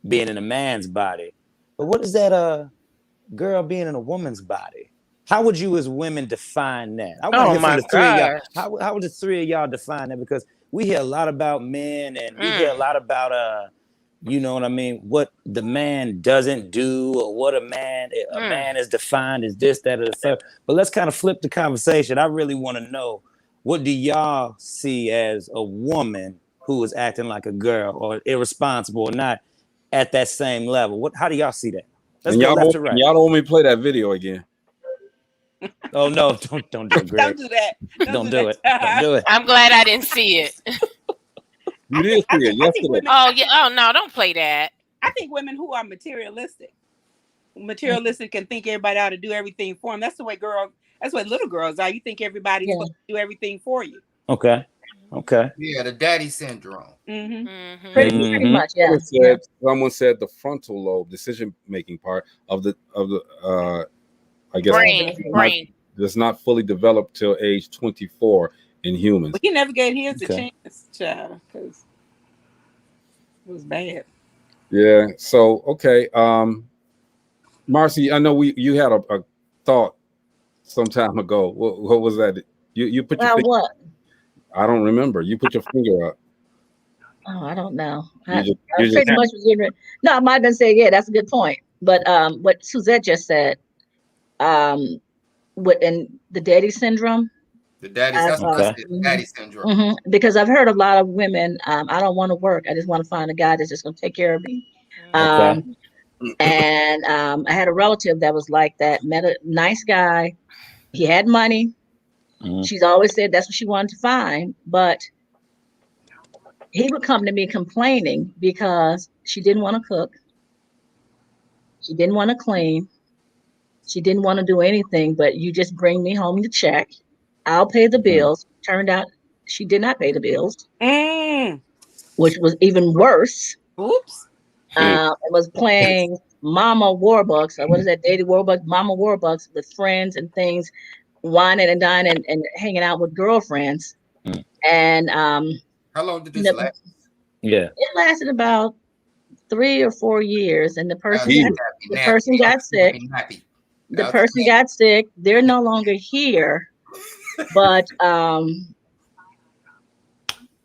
being in a man's body. But what is that girl being in a woman's body? How would you as women define that? I want to hear from the three of y'all. How would the three of y'all define that? Because we hear a lot about men and we hear a lot about you know what I mean, what the man doesn't do or what a man is defined as this, that, or the third. But let's kind of flip the conversation. I really want to know, what do y'all see as a woman who is acting like a girl or irresponsible or not at that same level? How do y'all see that? Let's go left to right. Y'all don't want me to play that video again. Oh no, don't do it, Greg. Don't do that. Don't do it. Don't do it. I'm glad I didn't see it. You did see it yesterday. Oh no, don't play that. I think women who are materialistic and think everybody ought to do everything for them. That's the way little girls are. You think everybody's supposed to do everything for you. Okay. Yeah, the daddy syndrome. Mm-hmm. Mm-hmm. Pretty much, yeah. Someone said the frontal lobe, decision-making part of the I guess brain does not fully develop till age 24 in humans. But he never gave his a chance, child, because it was bad. Yeah. So okay, Marcy, I know you had a thought some time ago. What was that? You put your finger, what? I don't remember. You put your finger up. Oh, I don't know. You pretty much was getting. No, I might have been saying, yeah, that's a good point. But what Suzette just said, in the daddy syndrome. The daddy syndrome. Mm-hmm, because I've heard a lot of women. I don't want to work. I just want to find a guy that's just going to take care of me. And I had a relative that was like that. Met a nice guy. He had money. She's always said that's what she wanted to find, but he would come to me complaining because she didn't want to cook. She didn't want to clean. She didn't want to do anything, but you just bring me home the check. I'll pay the bills. Turned out she did not pay the bills, which was even worse. Oops. It was playing Mama Warbucks. What is that? Daddy Warbucks, Mama Warbucks with friends and things, whining and dining and hanging out with girlfriends. And how long did this last? Yeah, it lasted about 3 or 4 years, and the person got sick. The person got sick. They're no longer here, but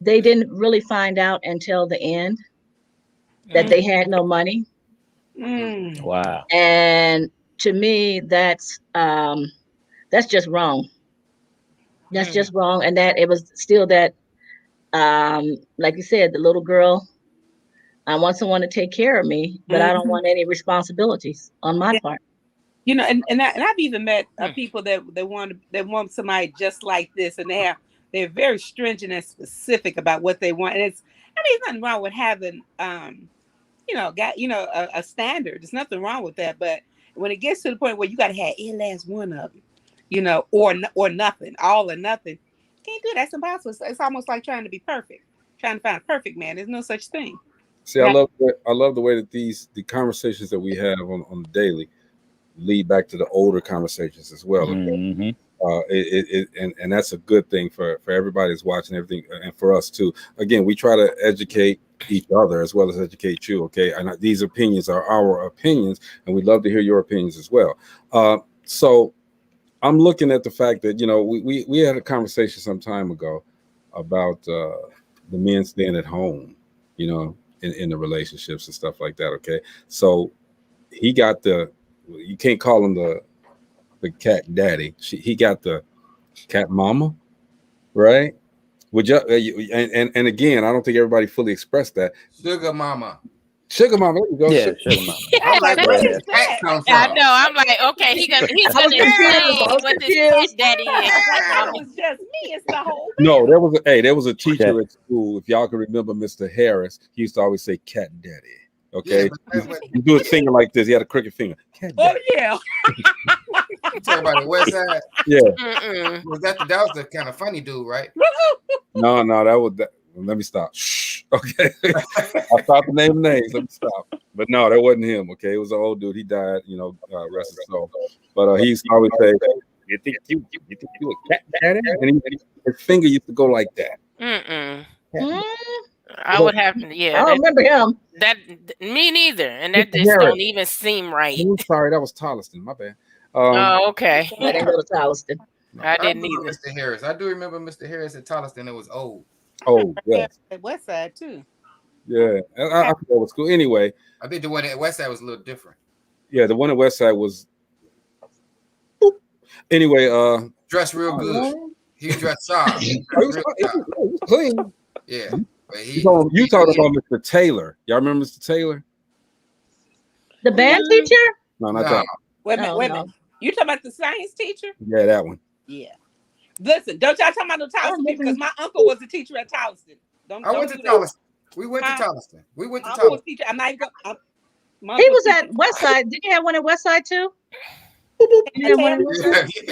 they didn't really find out until the end that they had no money. Wow. And to me, that's just wrong. That's just wrong. And that it was still that, like you said, the little girl, I want someone to take care of me, but I don't want any responsibilities on my part. You know, and I've even met people that want somebody just like this, and they're very stringent and specific about what they want. And there's nothing wrong with having a standard. There's nothing wrong with that. But when it gets to the point where you got to have every last one of them, or nothing, all or nothing, can't do that. That's impossible. It's almost like trying to be perfect, trying to find a perfect man. There's no such thing. See, I love the way that the conversations that we have on the daily lead back to the older conversations as well. And that's a good thing for everybody that's watching everything, and for us too. Again, we try to educate each other as well as educate you. Okay, and these opinions are our opinions, and we'd love to hear your opinions as well. So I'm looking at the fact that we had a conversation some time ago about the men staying at home, in the relationships and stuff like that. Okay, so he got you can't call him the cat daddy. He got the cat mama, right? Would you? And again, I don't think everybody fully expressed that. Sugar mama. Sugar mama. There you go. Yeah, sugar mama. I'm like, where does cat come from? I know. I'm like, okay, he's gonna explain what this cat daddy is. It was just me. It's the whole. No, there was a teacher at school. If y'all can remember, Mr. Harris, he used to always say cat daddy. Okay, you do a finger like this. He had a crooked finger. Cat daddy. Oh yeah. You talking about the West Side? Yeah. That was the kind of funny dude, right? No, that was that. Let me stop. Shh. Okay. I stopped the name names. Let me stop. But no, that wasn't him. Okay, it was an old dude. He died. Rest his soul. But he used to always say, "You think you a cat daddy?" And his finger used to go like that. I would have to. Yeah, I don't remember him. That me neither, and that just don't even seem right. I'm sorry, that was Tolliston. My bad. Okay. I didn't go to Tolliston. I didn't either. Mr. Harris. I do remember Mr. Harris at Tolliston. It was old. Oh, yeah. At West Side too. Yeah, I forgot what school. Anyway, I think the one at West Side was a little different. Yeah, the one at West Side was. Anyway, dressed real good. He dressed sharp. He was clean. Yeah. You talking about Mr. Taylor? Y'all remember Mr. Taylor? The band teacher? No, not that. Wait a minute. You talking about the science teacher? Yeah, that one. Yeah. Listen, don't y'all talk about no Towson because my uncle was a teacher at Towson. I went to Towson. We went to Towson. We went to Towson. I'm not even he was at West Side. Did you have one at West Side too? Yeah,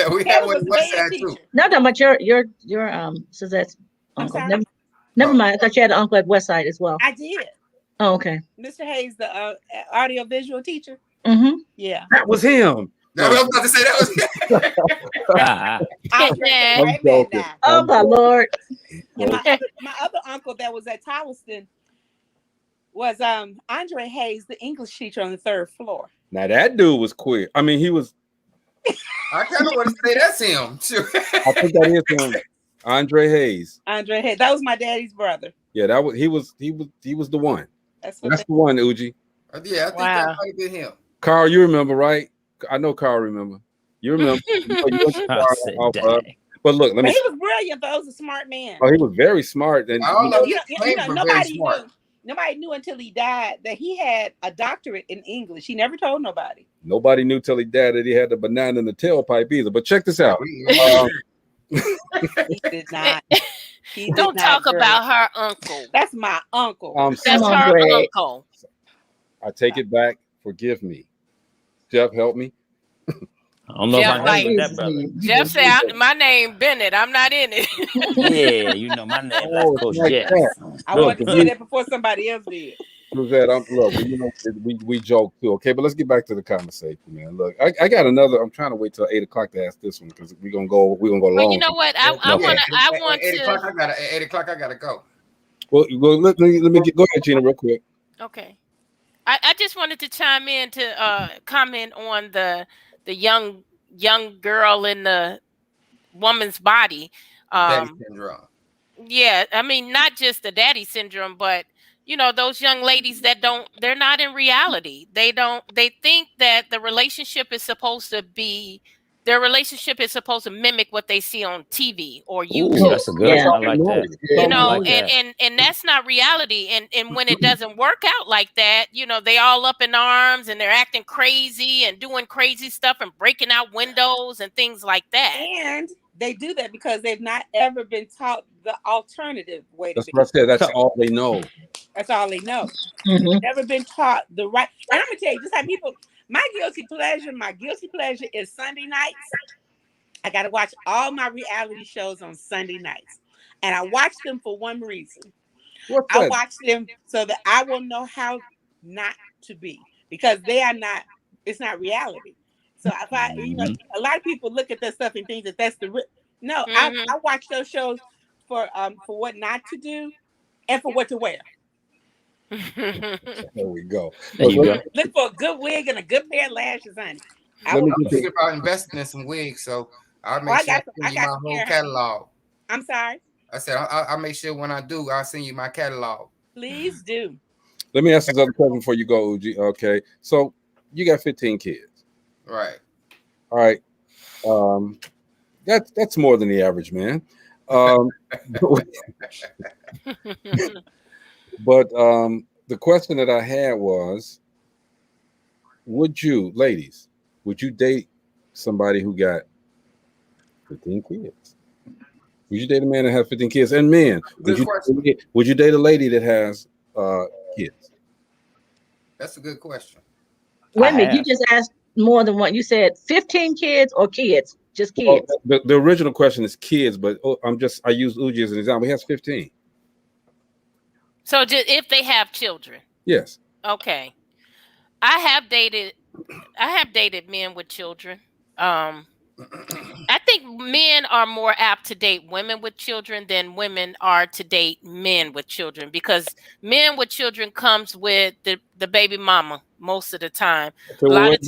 we had one at West Side too. No, talking about your Suzette's uncle. Never mind. I thought you had an uncle at West Side as well. I did. Oh, okay. Mr. Hayes, the audio visual teacher. Mm-hmm. Yeah. That was him. No, I was about to say that was him. Oh my Lord. And my other uncle that was at Towson was Andre Hayes, the English teacher on the 3rd floor. Now that dude was queer. I mean, he was. I kind of want to say that's him. I think that is him. Andre Hayes. Andre Hayes. That was my daddy's brother. Yeah, that was he was the one. That's the one, Uji. Yeah, I think that might have been him. Carl, you remember, right? I know Carl remember. You remember. But look, let me. He was brilliant, though. He was a smart man. Oh, he was very smart. And nobody knew until he died that he had a doctorate in English. He never told nobody. Nobody knew till he died that he had the banana in the tailpipe either. But check this out. He did not. Don't talk about her uncle. That's my uncle. That's her uncle. I take it back. Forgive me. Jeff, help me. I don't know if I know that, brother. Jeff said, my name Bennett. I'm not in it. Yeah, you know my name. Coach Jeff. I wanted to say that before somebody else did. We joke too, okay? But let's get back to the conversation, man. Look, I got another. I'm trying to wait till 8 o'clock to ask this one because we're gonna go long. Well, you know what? I want to. 8 o'clock. At 8 o'clock. I gotta go. Well, let me go ahead, Gina, real quick. Okay. I just wanted to chime in to comment on the young girl in the woman's body. Daddy syndrome. Yeah, I mean, not just the daddy syndrome, but those young ladies that they're not in reality. They think that their relationship is supposed to mimic what they see on TV or YouTube. Ooh, that's a good one. I like that. And that's not reality. And when it doesn't work out like that, they all up in arms and they're acting crazy and doing crazy stuff and breaking out windows and things like that. And they do that because they've not ever been taught the alternative way to be. That's what I said. That's all they know. That's all they know. Mm-hmm. Never been taught the right. And I'm gonna tell you, just like people, my guilty pleasure is Sunday nights. I gotta watch all my reality shows on Sunday nights, and I watch them for one reason. I watch them so that I will know how not to be, because they are not. It's not reality. So if I, a lot of people look at that stuff and think that that's the no. I watch those shows for what not to do and for what to wear. There we go. Look for a good wig and a good pair of lashes, honey. I'm thinking about investing in some wigs, so I'll make sure I send you my whole catalog. I'm sorry? I said I'll make sure when I do, I'll send you my catalog. Please do. Let me ask this other question before you go, Uji. Okay, so you got 15 kids. Right. All right. That's more than the average man. But the question that I had was, would you date somebody who got 15 kids? Would you date a man that has 15 kids? And men, would you date a lady that has kids? That's a good question. Wait a minute, you just asked more than one. You said 15 kids or kids? Just kids. Well, the original question is kids, but I use Uji as an example. He has 15. So just if they have children. Yes. Okay. I have dated men with children. I think men are more apt to date women with children than women are to date men with children, because men with children comes with the baby mama most of the time. So a lot of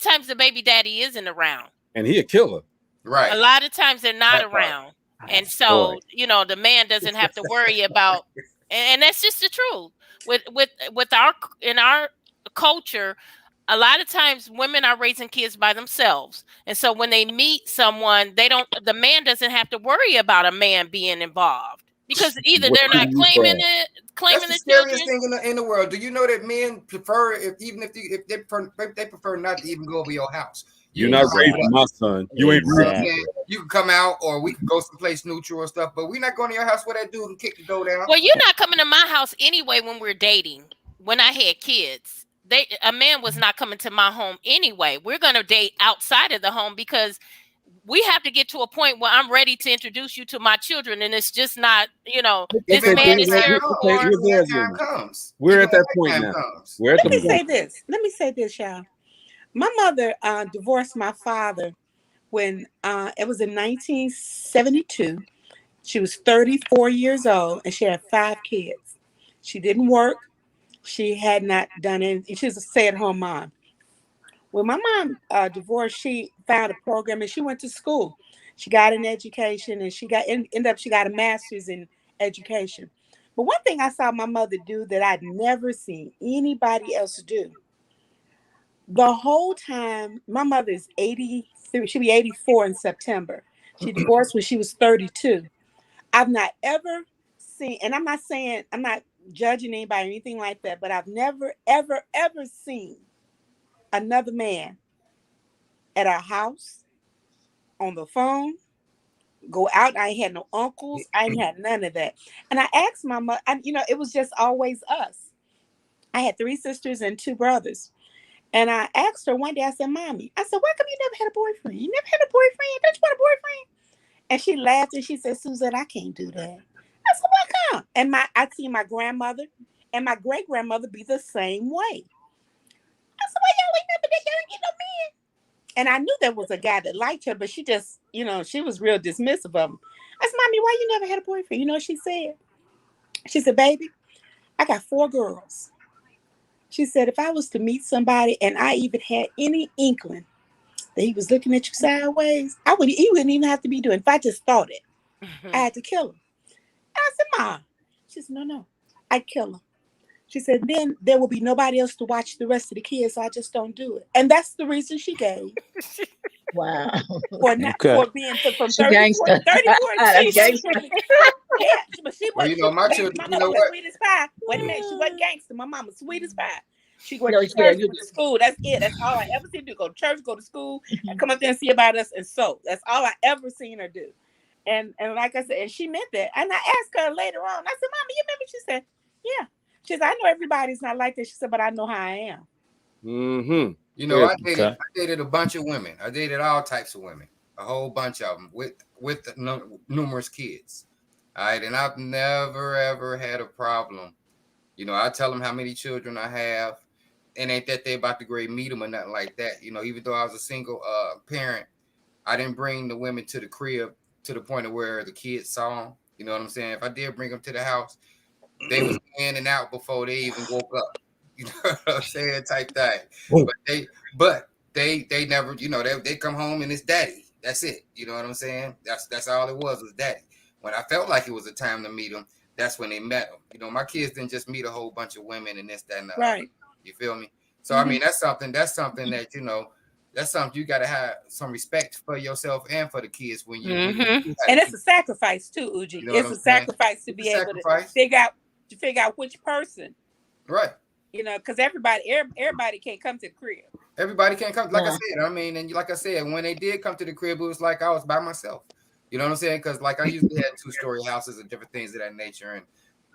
times the baby daddy isn't around. And he a killer. Right. A lot of times they're not around. And so, the man doesn't have to worry about, and that's just the truth. In our culture, a lot of times women are raising kids by themselves. And so when they meet someone, the man doesn't have to worry about a man being involved, because either they're not claiming That's the scariest thing in the world. Do you know that men prefer, if they prefer not to even go over your house? You're not raising my son. You ain't raising. You can come out, or we can go someplace neutral and stuff, but we're not going to your house where that dude can kick the door down. Well, you're not coming to my house anyway when we're dating. When I had kids, a man was not coming to my home anyway. We're going to date outside of the home, because we have to get to a point where I'm ready to introduce you to my children, and it's just not, this man is here for. We're at that point now. Let me say this, y'all. My mother divorced my father when it was in 1972. She was 34 years old and she had 5 kids. She didn't work. She had not done anything. She was a stay-at-home mom. When my mom divorced, she found a program and she went to school. She got an education and she got a master's in education. But one thing I saw my mother do that I'd never seen anybody else do. The whole time, my mother is 83. She'll be 84 in September. She divorced when she was 32. I've not ever seen, and I'm not judging anybody or anything like that, but I've never, ever, ever seen another man at our house, on the phone, go out. I ain't had no uncles. I ain't had none of that. And I asked my mother, it was just always us. I had 3 sisters and 2 brothers. And I asked her one day, I said, Mommy, why come you never had a boyfriend? You never had a boyfriend? Don't you want a boyfriend? And she laughed and she said, Suzette, I can't do that. I said, why come? And I see my grandmother and my great-grandmother be the same way. I said, why y'all ain't get no man? And I knew there was a guy that liked her, but she just, she was real dismissive of him. I said, Mommy, why you never had a boyfriend? You know what she said? She said, baby, I got 4 girls. She said, if I was to meet somebody and I even had any inkling that he was looking at you sideways, he wouldn't even have to be doing. If I just thought it, I had to kill him. I said, Ma. She said, no, I'd kill him. She said, then there will be nobody else to watch the rest of the kids, so I just don't do it. And that's the reason she gave. Wow. For being from 34 to yeah, but she was. Well, my children. My mama was sweet as pie. Wait a minute, she wasn't gangster. My mama was sweet as pie. She went to church, went to school. That's it. That's all I ever seen her do. Go to church, go to school, and come up there and see about us and sew. That's all I ever seen her do. And like I said, and she meant that. And I asked her later on. I said, Mama, you remember? She said, yeah. She said, I know everybody's not like that. She said, but I know how I am. Mm-hmm. I dated a bunch of women. I dated all types of women, a whole bunch of them with numerous kids. All right, and I've never ever had a problem. I tell them how many children I have, and ain't that they about to grade meet them or nothing like that. Even though I was a single parent, I didn't bring the women to the crib to the point of where the kids saw them. You know what I'm saying? If I did bring them to the house, they was in and out before they even woke up. You know what I'm saying? Type thing. But they never, they come home and it's daddy. That's it. You know what I'm saying? That's all it was daddy. When I felt like it was a time to meet them, that's when they met them. My kids didn't just meet a whole bunch of women and this, that, and that. Right. You feel me? So I mean, that's something that that's something you got to have some respect for yourself and for the kids when you. And it's a sacrifice too, Uji. It's a sacrifice to be able to figure out which person. Right. Because everybody can't come to the crib. Everybody can't come. Like I said, I mean, and like I said, when they did come to the crib, it was like I was by myself. You know what I'm saying? Because like I usually had 2-story houses and different things of that nature. And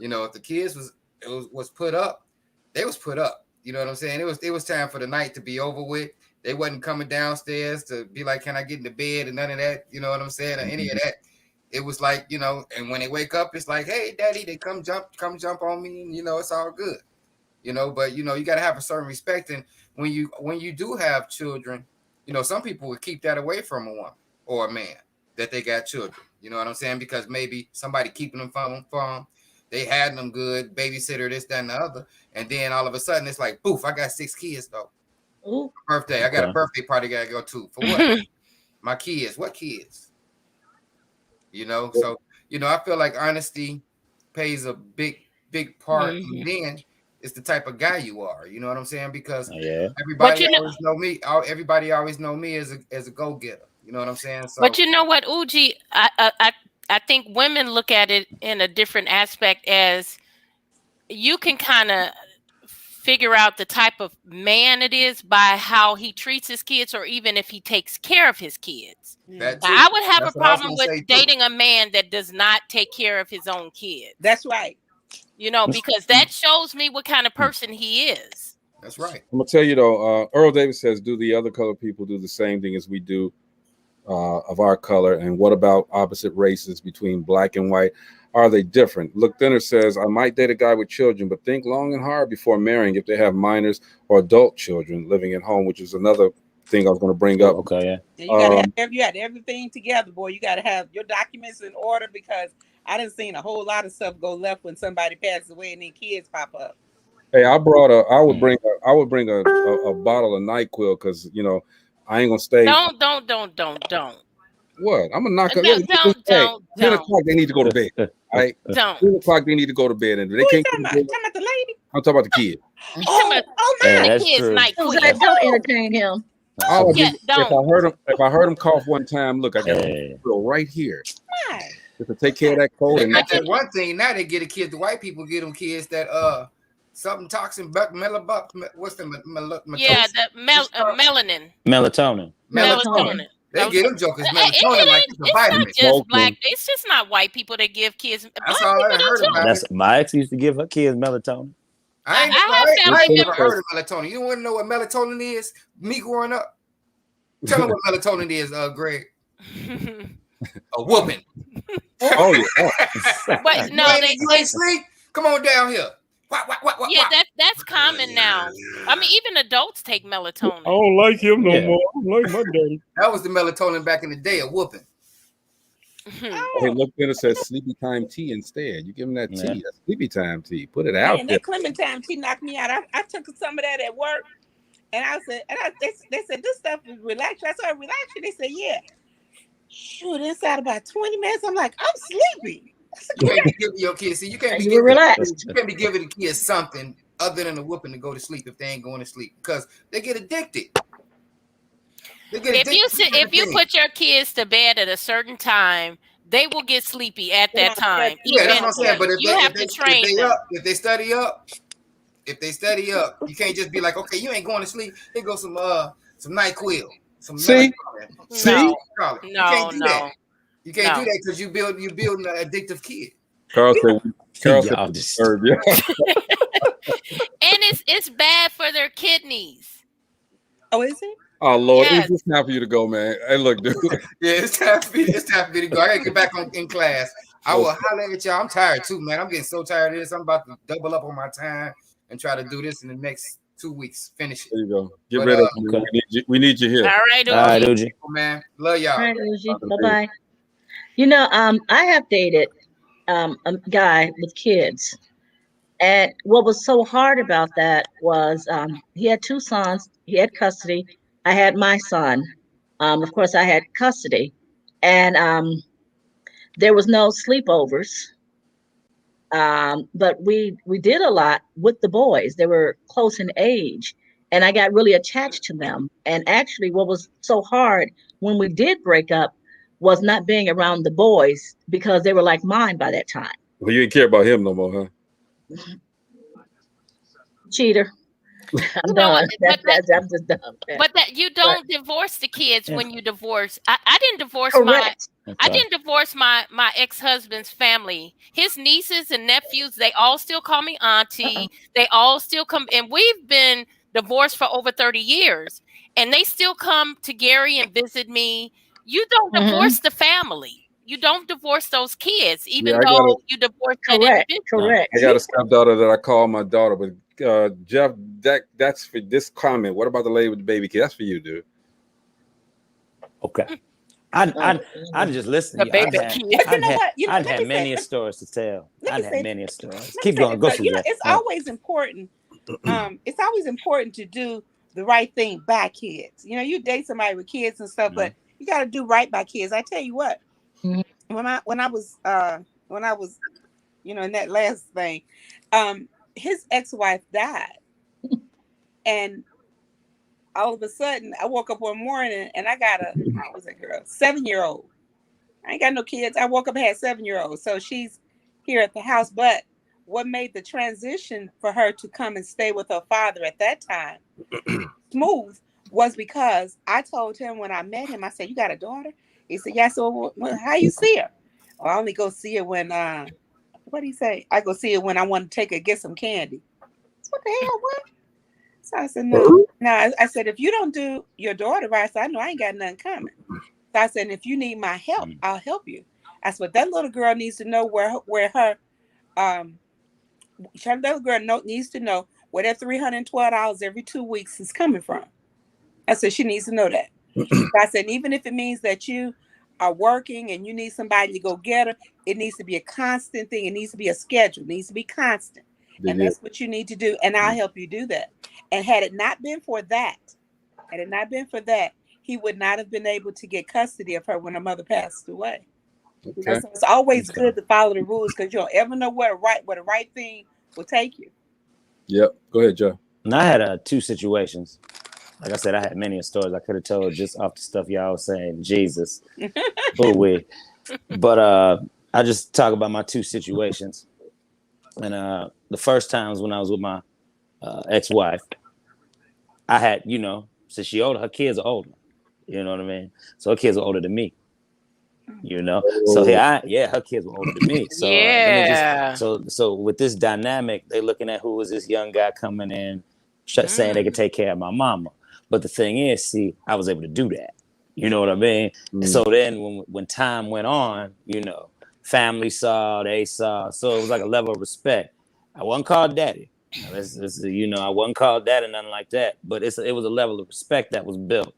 if the kids was put up, they was put up. You know what I'm saying? It was time for the night to be over with. They wasn't coming downstairs to be like, can I get into bed and none of that? You know what I'm saying? Or any of that. It was like, and when they wake up, it's like, hey, daddy, they come jump on me, and it's all good. But you got to have a certain respect. And when you do have children, some people would keep that away from a woman or a man that they got children. You know what I'm saying? Because maybe somebody keeping them from them, they had them good, babysitter, this, that, and the other. And then all of a sudden it's like, poof, I got 6 kids though. Ooh. Birthday. I got a birthday party I gotta go to. For what? My kids. What kids? So I feel like honesty plays a big part. And then it's the type of guy you are. You know what I'm saying? Because everybody always know me. Everybody always know me as a go-getter. You know what I'm saying? So, but you know what, Uji, I think women look at it in a different aspect, as you can kind of figure out the type of man it is by how he treats his kids, or even if he takes care of his kids. I would have a problem with dating a man that does not take care of his own kids. That's right. Because that shows me what kind of person he is. That's right. I'm gonna tell you though, Earl Davis says, do the other color people do the same thing as we do of our color? And what about opposite races between black and white? Are they different? Look Thinner says, I might date a guy with children, but think long and hard before marrying if they have minors or adult children living at home, which is another thing I was going to bring up. Okay, yeah. You gotta have everything together, boy. You got to have your documents in order, because I done seen a whole lot of stuff go left when somebody passes away and then kids pop up. Hey, I would bring a bottle of NyQuil, because I ain't gonna stay. Don't. What? I'm gonna knock up. Don't. 10 o'clock, they need to go to bed. Right? Don't. 10 o'clock, they need to go to bed, and they can't. Talking about the lady? I'm talking about the kid. The kid's NyQuil. Don't entertain him. Don't. If I heard him cough one time, look, I got NyQuil right here. Just to take care of that cold. And that one thing now, they get a kid. The white people get them kids that something toxin, what's the melanin. Melatonin. They get them jokers melatonin like it's a vitamin. It's not just black. It's just not white people that give kids. That's all I heard about. My ex used to give her kids melatonin. I ain't never heard of melatonin. You want to know what melatonin is? Me growing up. Tell me what melatonin is, Greg. A whooping. Oh yeah. But no, you ain't sleep. Come on down here. What? Yeah, that's common now. I mean, even adults take melatonin. I don't like him no more. I don't like my daddy. That was the melatonin back in the day, a whooping. Hey, look, it says sleepy time tea instead. You give them that tea, that sleepy time tea. Put it out there. That Clementine tea knocked me out. I took some of that at work, and I said, they said this stuff is relax. I said, relax you. They said, yeah. Shoot, inside about 20 minutes, I'm like, I'm sleepy. You can't be giving your kids. See, you can't be giving the kids something other than a whooping to go to sleep if they ain't going to sleep because they get addicted. If you put your kids to bed at a certain time, they will get sleepy at that time. Yeah, that's what I'm saying. But if they study up, you can't just be like, okay, you ain't going to sleep. Here goes some NyQuil. See? No. You can't do that. You can't do that because you build an addictive kid. Carl said and it's bad for their kidneys. Oh, is it? Oh Lord, yes. It's time for you to go, man. Hey, look, dude. Yeah, it's time for me to go. I gotta get back in class. I will holler at y'all. I'm tired too, man. I'm getting so tired of this. I'm about to double up on my time and try to do this in the next 2 weeks. Finish it. There you go. Get rid of it. We need you here. All right, Uji. Man. Love y'all. All right, Uji. Bye-bye. You know, I have dated a guy with kids. And what was so hard about that was he had 2 sons. He had custody. I had my son. Of course, I had custody. And there was no sleepovers. But we did a lot with the boys. They were close in age. And I got really attached to them. And actually, what was so hard when we did break up was not being around the boys because they were like mine by that time. Well, you didn't care about him no more, huh? Cheater. I'm done. I'm just done. But that you don't divorce the kids when you divorce. I didn't divorce my ex-husband's family. His nieces and nephews, they all still call me auntie. They all still come, and we've been divorced for over 30 years, and they still come to Gary and visit me. You don't divorce the family. You don't divorce those kids, even though you divorce that individual. Correct. I got a stepdaughter that I call my daughter, but Jeff, that's for this comment. What about the lady with the baby kid? That's for you, dude. Okay. I'm just listening. I've had many stories to tell. I've had many stories. Keep going. Go through that. It's always important. It's always important to do the right thing by kids. You know, you date somebody with kids and stuff, but you got to do right by kids. I tell you what. When I was in that last thing, his ex-wife died, and all of a sudden I woke up one morning and I got a 7-year-old. I ain't got no kids. I woke up and had 7-year-olds, so she's here at the house. But what made the transition for her to come and stay with her father at that time smooth was because I told him when I met him, I said, "You got a daughter?" He said, "Yeah." So how you see her? Well, I only go see her when what do you say? I go see her when I want to take her get some candy. What the hell? What? So I said, no. I said, if you don't do your daughter right, I said, I know I ain't got nothing coming. So I said, if you need my help, I'll help you. I said, that little girl needs to know where her little girl needs to know where that $312 every 2 weeks is coming from. I said, she needs to know that. I said, even if it means that you are working and you need somebody to go get her, it needs to be a constant thing. It needs to be a schedule. It needs to be constant. And that's what you need to do. And I'll help you do that. And had it not been for that, he would not have been able to get custody of her when her mother passed away. Okay. So it's always good to follow the rules because you don't ever know where the right thing will take you. Yep. Go ahead, Joe. And I had 2 situations. Like I said, I had many stories I could have told just off the stuff y'all was saying. Jesus. But I just talk about my 2 situations. And the first time was when I was with my ex-wife. I had, since she older, her kids are older. You know what I mean? So her kids are older than me. So her kids were older than me. So so with this dynamic, they looking at who was this young guy coming in, saying they could take care of my mama. But the thing is, see, I was able to do that. You know what I mean? Mm. So then when time went on, family saw, they saw. So it was like a level of respect. I wasn't called daddy. I wasn't called daddy, nothing like that. But it was a level of respect that was built.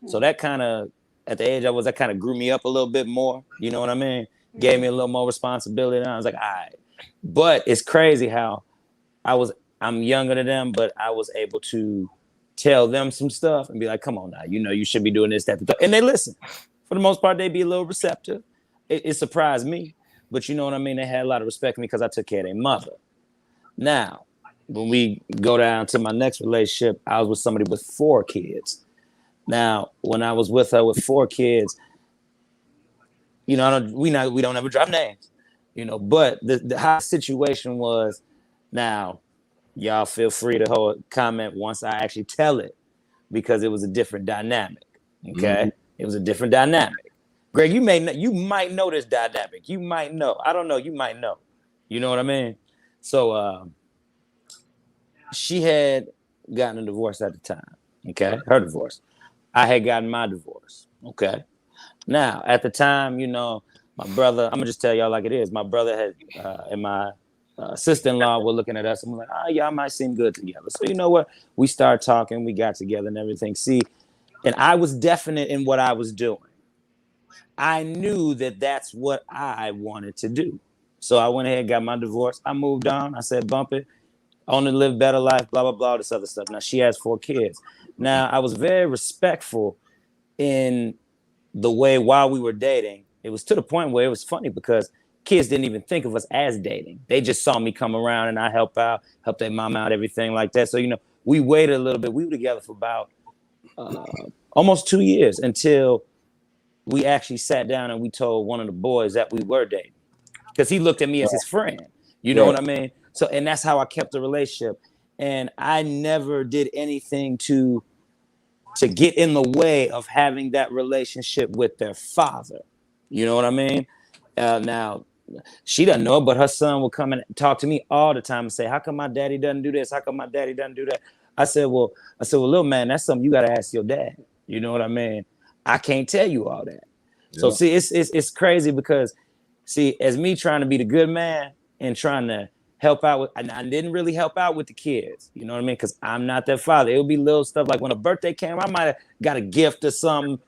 So that kind of, at the age I was, that kind of grew me up a little bit more. You know what I mean? Gave me a little more responsibility. And I was like, all right. But it's crazy how I'm younger than them, but I was able to tell them some stuff and be like, come on now, you should be doing this, that, and they listen. for the most part, they'd be a little receptive. It surprised me, but you know what I mean? They had a lot of respect for me because I took care of their mother. Now, when we go down to my next relationship, I was with somebody with 4 kids. Now, when I was with her with 4 kids, you know, we don't ever drop names, you know, but the how the situation was, now, y'all feel free to hold comment once I actually tell it, because it was a different dynamic. Okay, it was a different dynamic. Greg, you might know this dynamic. You might know. I don't know. You might know. You know what I mean? So she had gotten a divorce at the time. Okay, her divorce. I had gotten my divorce. Okay. Now, at the time, you know, my brother, I'm gonna just tell y'all like it is. My brother had and my sister-in-law were looking at us and we're like, oh, y'all might seem good together. So you know what? We started talking, we got together and everything. See, and I was definite in what I was doing. I knew that that's what I wanted to do. So I went ahead and got my divorce. I moved on. I said, bump it. I want to live better life, blah, blah, blah, this other stuff. Now, she has 4 kids. Now, I was very respectful in the way while we were dating. It was to the point where it was funny because kids didn't even think of us as dating. They just saw me come around and I help their mom out, everything like that. So, you know, we waited a little bit. We were together for about almost 2 years until we actually sat down and we told one of the boys that we were dating, because he looked at me as his friend. You know what I mean? So, and that's how I kept the relationship. And I never did anything to get in the way of having that relationship with their father. You know what I mean? Now, she doesn't know, but her son will come and talk to me all the time and say, how come my daddy doesn't do this? How come my daddy doesn't do that? I said, well, little man, that's something you got to ask your dad. You know what I mean? I can't tell you all that. Yeah. So see, it's crazy because, see, as me trying to be the good man and trying to help out with, I didn't really help out with the kids. You know what I mean? Because I'm not their father. It would be little stuff like when a birthday came, I might have got a gift or something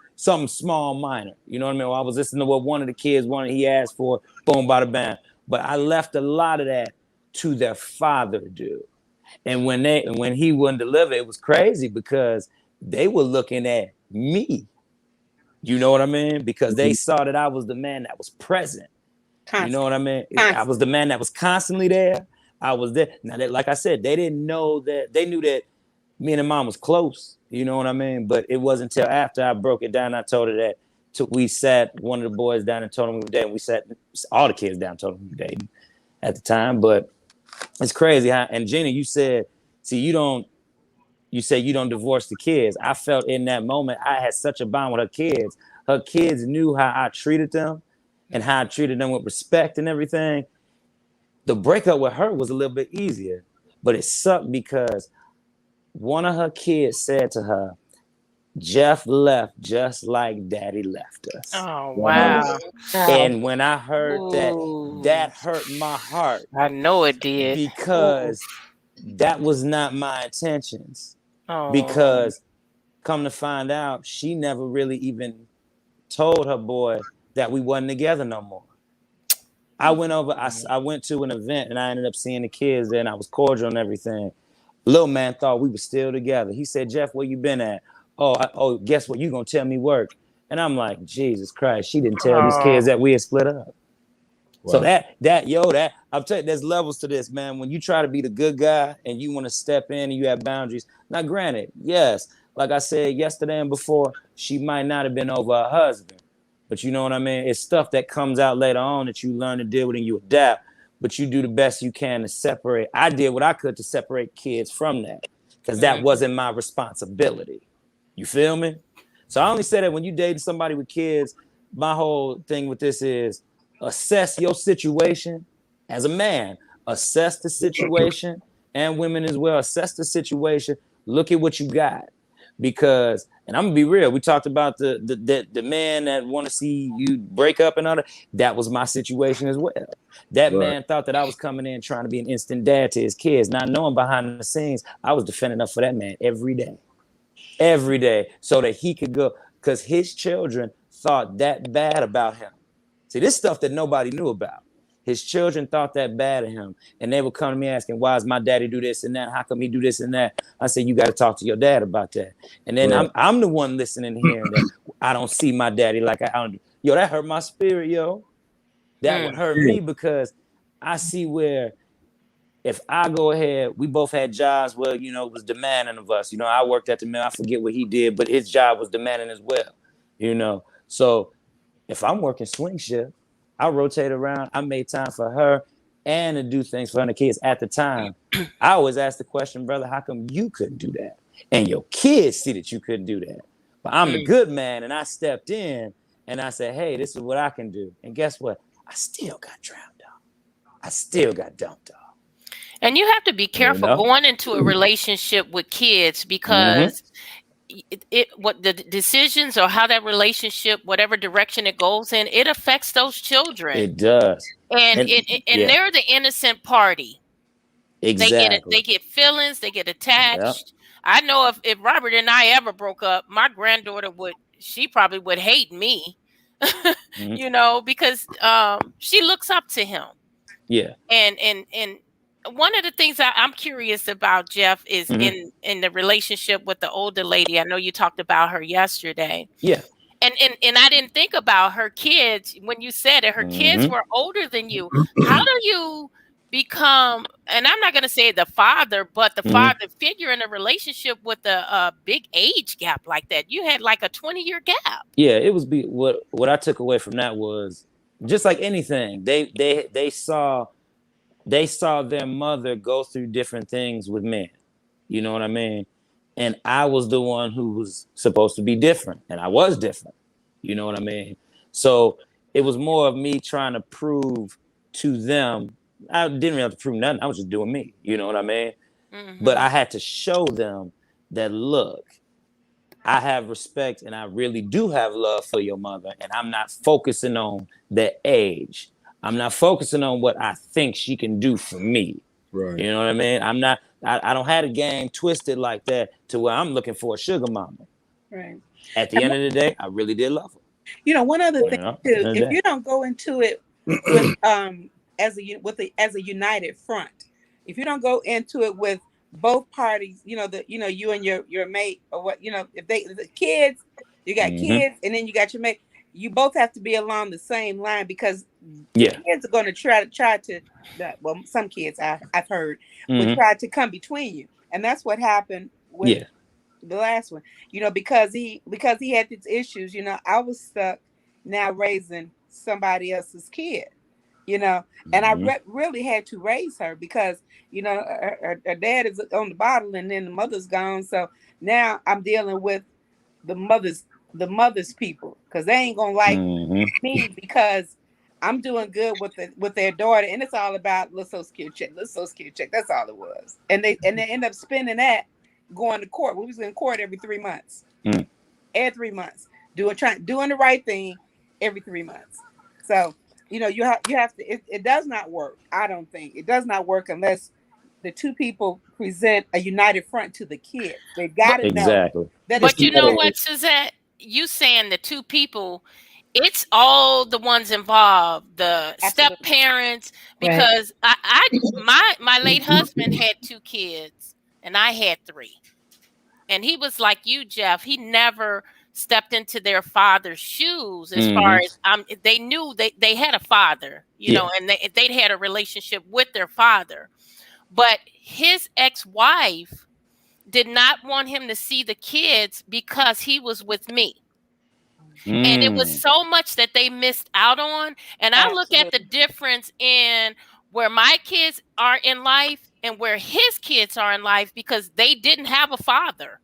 small, minor. You know what I mean? Or I was listening to what one of the kids wanted, he asked for, boom, bada bam. But I left a lot of that to their father to do. And when he wouldn't deliver, it was crazy because they were looking at me. You know what I mean? Because they saw that I was the man that was present. You know what I mean? I was the man that was constantly there. I was there. Now, like I said, they didn't know that. They knew that me and the mom was close. You know what I mean? But it wasn't until after I broke it down, I told her that. We sat one of the boys down and told him we were dating. We sat all the kids down and told them we were dating at the time. But it's crazy how. And Gina, you said, see, you say you don't divorce the kids. I felt in that moment I had such a bond with her kids. Her kids knew how I treated them and how I treated them with respect and everything. The breakup with her was a little bit easier, but it sucked because one of her kids said to her, Jeff left just like daddy left us. Oh, wow. And when I heard that hurt my heart. I know it did. Because that was not my intentions. Oh. Because come to find out, she never really even told her boy that we wasn't together no more. I went to an event and I ended up seeing the kids there and I was cordial and everything. Little man thought we were still together. He said, Jeff, where you been at? Oh, guess what? You gonna tell me work. And I'm like, Jesus Christ, she didn't tell these kids that we had split up. Wow. So that I'll tell you, there's levels to this, man. When you try to be the good guy and you want to step in and you have boundaries. Now, granted, yes, like I said yesterday and before, she might not have been over her husband. But you know what I mean? It's stuff that comes out later on that you learn to deal with and you adapt. But you do the best you can to separate. I did what I could to separate kids from that because that wasn't my responsibility. You feel me? So I only say that when you dating somebody with kids, my whole thing with this is assess your situation as a man. Assess the situation, and women as well. Assess the situation. Look at what you got. Because, and I'm gonna be real, we talked about the man that want to see you break up and all that. That was my situation as well. That man thought that I was coming in trying to be an instant dad to his kids, not knowing behind the scenes I was defending up for that man every day, so that he could go, because his children thought that bad about him. See, this stuff that nobody knew about. his children thought that bad of him, and they would come to me asking, why does my daddy do this and that? How come he do this and that? I said, you got to talk to your dad about that. And then I'm the one listening here that I don't see my daddy like I don't. Yo, that hurt my spirit, yo. That would hurt me because I see where if I go ahead, we both had jobs where, it was demanding of us. I worked at the mill. I forget what he did, but his job was demanding as well, So if I'm working swing shift, I rotate around. I made time for her and to do things for her and the kids at the time. I always ask the question, brother, how come you couldn't do that? And your kids see that you couldn't do that. But I'm the good man, and I stepped in and I said, hey, this is what I can do. And guess what? I still got drowned out. I still got dumped off. And you have to be careful going into a relationship with kids because what the decisions or how that relationship, whatever direction it goes in, it affects those children. It does. And they're the innocent party. Exactly. They get feelings, they get attached. Yep. I know if Robert and I ever broke up, my granddaughter she probably would hate me, because she looks up to him. Yeah. And one of the things I'm curious about, Jeff, is in the relationship with the older lady. I know you talked about her yesterday. Yeah. And I didn't think about her kids when you said it. Her kids were older than you. How do you become, and I'm not going to say the father, but the father figure in a relationship with a big age gap like that? You had like a 20-year gap. Yeah, it was what I took away from that was just like anything. They saw their mother go through different things with men. You know what I mean? And I was the one who was supposed to be different. And I was different. You know what I mean? So it was more of me trying to prove to them. I didn't really have to prove nothing. I was just doing me. You know what I mean? But I had to show them that, look, I have respect and I really do have love for your mother. And I'm not focusing on the age. I'm not focusing on what I think she can do for me. Right. You know what I mean? I don't have the game twisted like that to where I'm looking for a sugar mama. Right. At the end of the day, I really did love her. One other thing too, if you don't go into it with as a united front, if you don't go into it with both parties, you and your mate or what, if the kids, you got kids and then you got your mate, you both have to be along the same line because kids are going to try to some kids I've heard would try to come between you, and that's what happened with the last one. Because he had these issues. I was stuck now raising somebody else's kid. And I really had to raise her because her dad is on the bottle and then the mother's gone. So now I'm dealing with the mother's people because they ain't gonna like me because I'm doing good with their daughter, and it's all about let's social security check. That's all it was, and they end up spending that going to court. We was in court every 3 months, every 3 months, doing the right thing every 3 months. So you have to. It does not work. I don't think it does not work unless the two people present a united front to the kids. They got to know that. But you know what, Suzette? You saying the two people, it's all the ones involved, the step parents, because my late husband had 2 kids and I had 3. And he was like you, Jeff. He never stepped into their father's shoes as far as they knew they had a father, and they'd had a relationship with their father. But his ex-wife did not want him to see the kids because he was with me. And it was so much that they missed out on. And I look at the difference in where my kids are in life and where his kids are in life because they didn't have a father.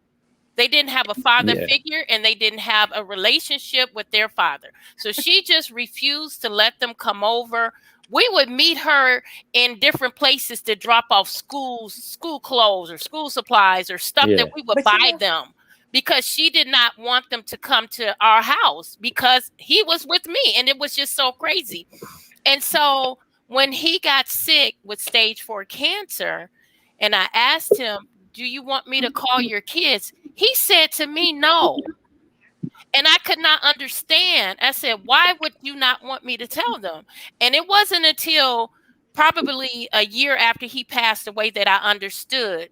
They didn't have a father figure and they didn't have a relationship with their father. So she just refused to let them come over. We would meet her in different places to drop off school clothes or school supplies or stuff that we would buy them because she did not want them to come to our house because he was with me. And it was just so crazy. And so when he got sick with stage 4 cancer and I asked him, do you want me to call your kids? He said to me, no. And I could not understand. I said, why would you not want me to tell them? And it wasn't until probably a year after he passed away that I understood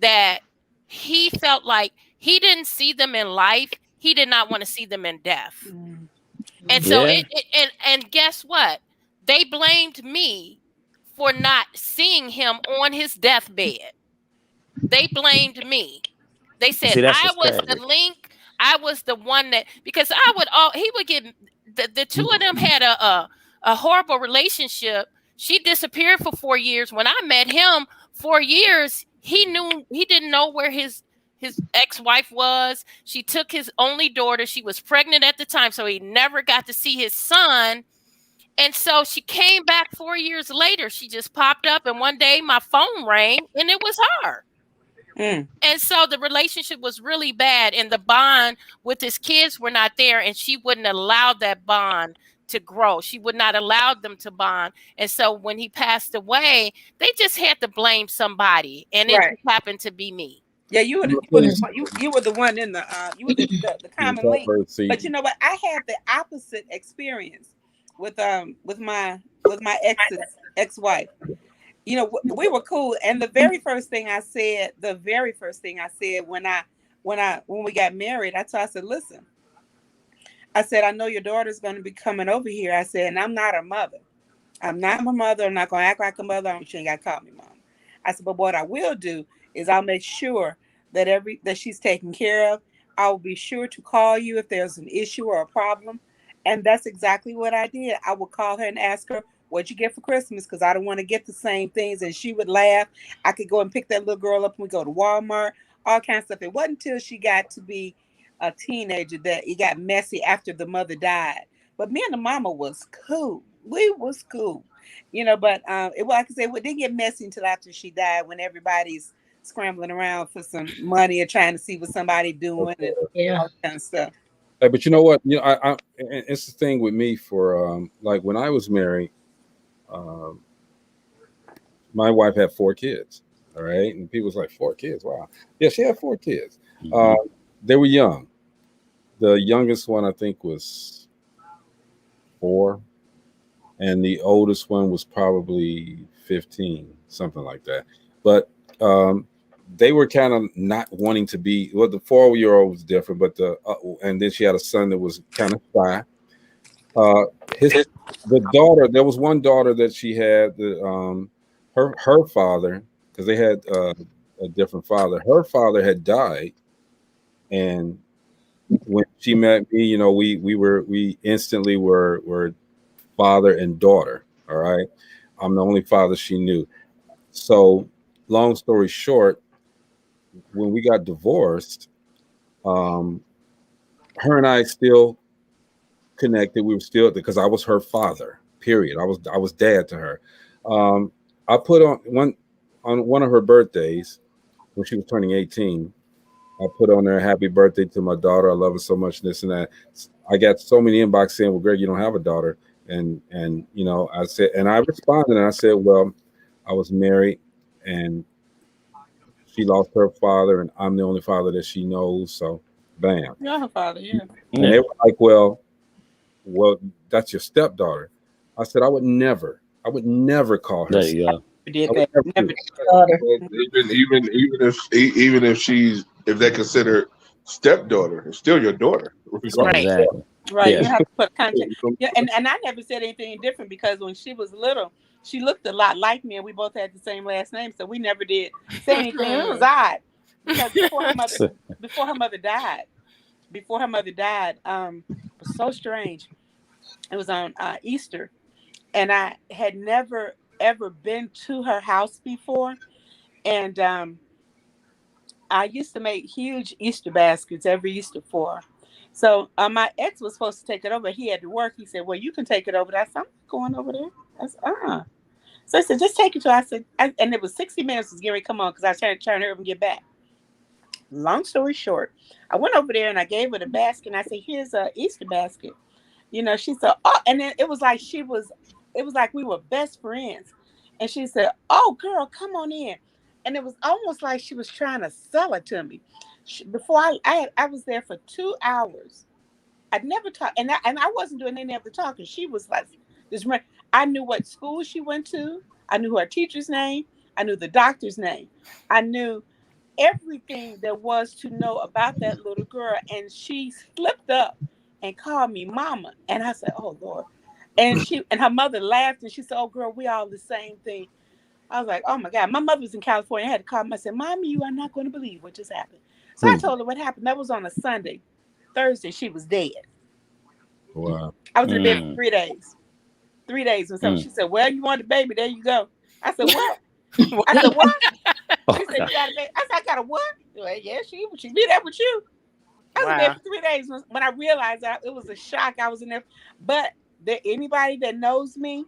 that he felt like he didn't see them in life. He did not want to see them in death. Mm. And so and guess what? They blamed me for not seeing him on his deathbed. They blamed me. They said I was the link. I was the one that, because he would get, the two of them had a horrible relationship. She disappeared for 4 years. When I met him, 4 years, he didn't know where his ex-wife was. She took his only daughter. She was pregnant at the time, so he never got to see his son. And so she came back 4 years later. She just popped up, and one day my phone rang, and it was her. Mm. And so the relationship was really bad, and the bond with his kids were not there, and she wouldn't allow that bond to grow. She would not allow them to bond. And so when he passed away, they just had to blame somebody, and it happened to be me. Yeah, you were the one in you were the common link. But you know what? I had the opposite experience with my ex-wife. You know, we were cool, and the very first thing I said when we got married, I said, listen, I said, I know your daughter's going to be coming over here. I said, and I'm not her mother. I'm not my mother. I'm not going to act like a mother. She ain't got to call me mom. I said, but what I will do is I'll make sure that she's taken care of. I'll be sure to call you if there's an issue or a problem. And that's exactly what I did. I would call her and ask her, what'd you get for Christmas? Because I don't want to get the same things. And she would laugh. I could go and pick that little girl up and we go to Walmart, all kinds of stuff. It wasn't until she got to be a teenager that it got messy after the mother died. But me and the mama was cool. We was cool. You know, but like I said, it didn't get messy until after she died, when everybody's scrambling around for some money or trying to see what somebody doing and all that kind of stuff. Hey, but you know what? You know, I it's the thing with me for like when I was married, my wife had 4 kids. All right, and people was like, 4 kids? Wow. Yeah, she had 4 kids. Mm-hmm. They were young. The youngest one I think was 4, and the oldest one was probably 15, something like that. But they were kind of not wanting to be. Well, the 4-year-old was different, but and then she had a son that was kind of shy. The daughter, there was one daughter that she had. Her father, because they had a different father. Her father had died, and when she met me, you know, we instantly were father and daughter. All right, I'm the only father she knew. So, long story short, when we got divorced, her and I still connected. We were still, because I was her father. Period. I was dad to her. I put on one of her birthdays when she was turning 18. I put on there, happy birthday to my daughter. I love her so much, this and that. I got so many inbox saying, well, Greg, you don't have a daughter. And you know, I said, and I responded and I said, well, I was married and she lost her father and I'm the only father that she knows. So bam. You're her father, yeah. And they were like, well, that's your stepdaughter. I said, I would never call her. There you go. Even if they consider stepdaughter, it's still your daughter. Right. Exactly. Right. Yeah. You have to put contact. Yeah, and I never said anything different because when she was little, she looked a lot like me, and we both had the same last name, so we never did say anything. It was odd because before her mother died, it was so strange. It was on Easter, and I had never ever been to her house before, and I used to make huge Easter baskets every Easter for her. So my ex was supposed to take it over. He had to work. He said, well, you can take it over there. I said, I'm not going over there. I said, So I said, just take it to her. I said, and it was 60 minutes was getting ready to come on because I was trying to hurry up and get back. Long story short, I went over there and I gave her the basket. And I said, here's a Easter basket. You know, she said, oh, and then it was like we were best friends. And she said, oh, girl, come on in. And it was almost like she was trying to sell it to me. Before I was there for 2 hours I'd never talked, and I wasn't doing any of the talking. She was like this. I knew what school she went to. I knew her teacher's name. I knew the doctor's name. I knew everything there was to know about that little girl. And she slipped up and called me mama. And I said, oh Lord. And her mother laughed and she said, oh girl, we all the same thing. I was like, oh my God. My mother was in California. I had to call her. I said, Mommy, you are not going to believe what just happened. So I told her what happened. That was on a Sunday. Thursday, she was dead. Wow. I was in bed for 3 days. 3 days or so. She said, well, you want the baby? There you go. I said, what? I said, what? She said, you got a baby. I said, I got a what? Well, yeah, she be there with you. I was in there for 3 days. When I realized that, it was a shock. I was in there. But anybody that knows me,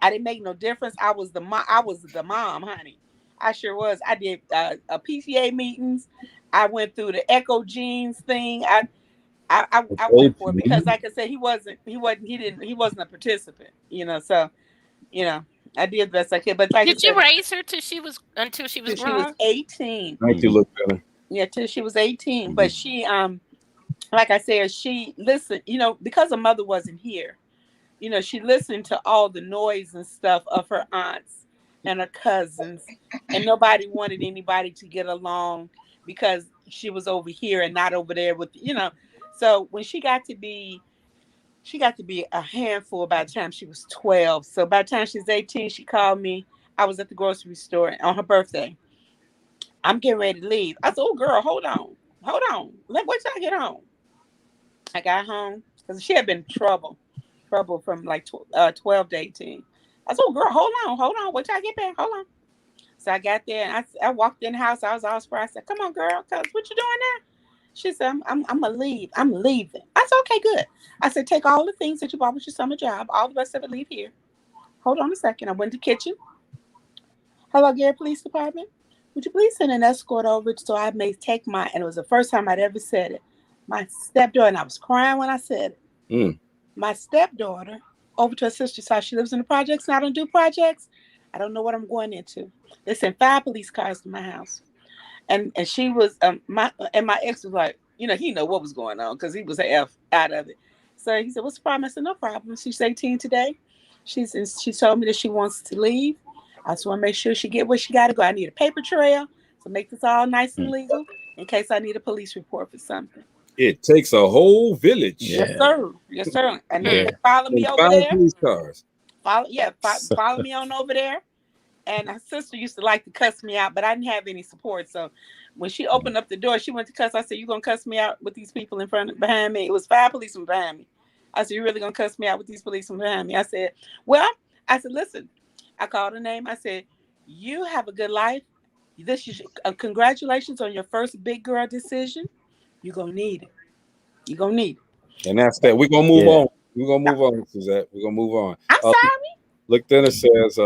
I didn't make no difference. I was the mom, honey. I sure was. I did a PTA meetings. I went through the Echo Genes thing. I went for it because, like I said, he wasn't a participant, So, I did the best I could. But like did you raise her until she was grown? She was 18. Make you look better. Yeah, till she was 18. But she like I said, she listened, because her mother wasn't here. She listened to all the noise and stuff of her aunts and her cousins, and nobody wanted anybody to get along because she was over here and not over there with, So when she got to be a handful by the time she was 12. So by the time she was 18, she called me. I was at the grocery store on her birthday. I'm getting ready to leave. I said, oh girl, hold on. Wait till I get home. I got home because she had been in trouble from like 12 to 18. I said, oh girl, hold on. Wait till I get back. Hold on. So I got there and I walked in the house. I was all surprised. I said, come on, girl, cause what you doing now? She said, I'm gonna leave. I'm leaving. I said, okay, good. I said, take all the things that you bought with your summer job, all the rest of it, leave here. Hold on a second. I went to the kitchen. Hello, Gary Police Department. Would you please send an escort over so I may take and it was the first time I'd ever said it, my stepdaughter, and I was crying when I said it. My stepdaughter over to her sister's house. She lives in the projects and I don't do projects. I don't know what I'm going into. They sent 5 police cars to my house. And she was my ex was like, he know what was going on because he was F out of it. So he said, what's the problem? I said, no problem. She's 18 today. She told me that she wants to leave. I just want to make sure she get where she got to go. I need a paper trail to make this all nice and legal in case I need a police report for something. It takes a whole village. Yes, sir. Yes, sir. And they follow me over there. Police cars. Follow me on over there. And her sister used to like to cuss me out, but I didn't have any support. So when she opened up the door, she went to cuss. I said, you going to cuss me out with these people behind me? It was 5 policemen behind me. I said, you really going to cuss me out with these policemen behind me? I said, listen, I called her name. I said, you have a good life. This is congratulations on your first big girl decision. You're going to need it. And that's that. We're going to move on. We're going to move on, Suzette. We're going to move on. I'm sorry. Look, then it says,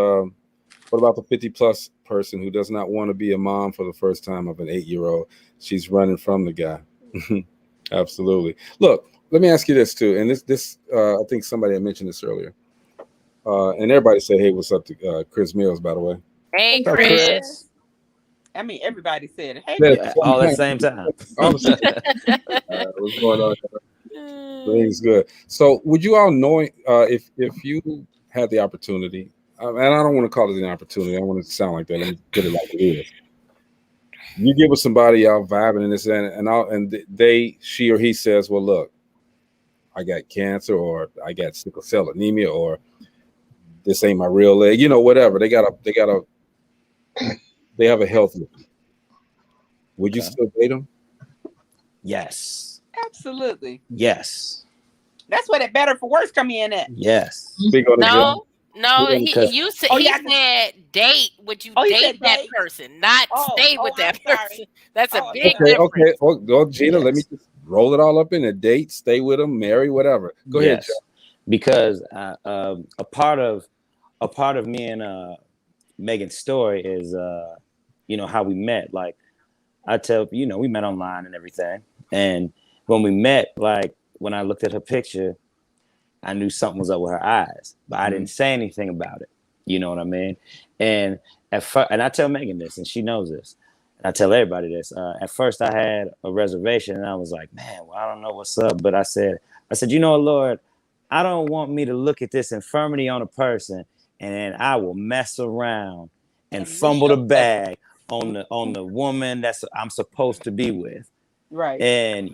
what about the 50-plus person who does not want to be a mom for the first time of an 8-year-old? She's running from the guy. Absolutely. Look, let me ask you this too. And this I think somebody had mentioned this earlier. And everybody say, hey, what's up to Chris Mills, by the way. Hey, Chris. I mean, everybody said it. Hey, all at the same time. What's going on? Everything's good. So would you all know if you had the opportunity, and I don't want to call it an opportunity. I don't want it to sound like that. Let me put it like it is. You get with somebody out vibing and this and she or he says, well, look, I got cancer or I got sickle cell anemia or this ain't my real leg, whatever. They have a health issue. Would you still date them? Yes. Absolutely. Yes. That's where that better for worse come in at. Yes. No, he said date. Would you date that person, not stay with that person? That's a big difference. Okay. Oh, Gina, let me just roll it all up in a date, stay with them, marry, whatever. Go ahead, John. Because a part of me and Megan's story is how we met. Like I tell we met online and everything, and when we met, like when I looked at her picture, I knew something was up with her eyes, but I didn't say anything about it. You know what I mean? And and I tell Megan this, and she knows this. I tell everybody this. At first, I had a reservation, and I was like, man, well, I don't know what's up. But I said, you know, Lord, I don't want me to look at this infirmity on a person, and I will mess around and fumble the bag on the woman I'm supposed to be with. Right. And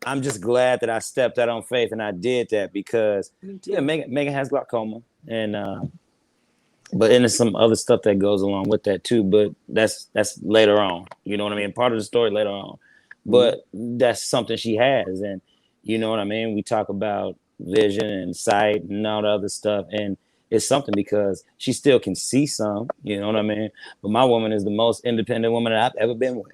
I'm just glad that I stepped out on faith and I did that because Megan has glaucoma, and but then there's some other stuff that goes along with that too. But that's later on. You know what I mean? Part of the story later on. But that's something she has, and you know what I mean? We talk about vision and sight and all the other stuff, and it's something because she still can see some, you know what I mean? But my woman is the most independent woman that I've ever been with.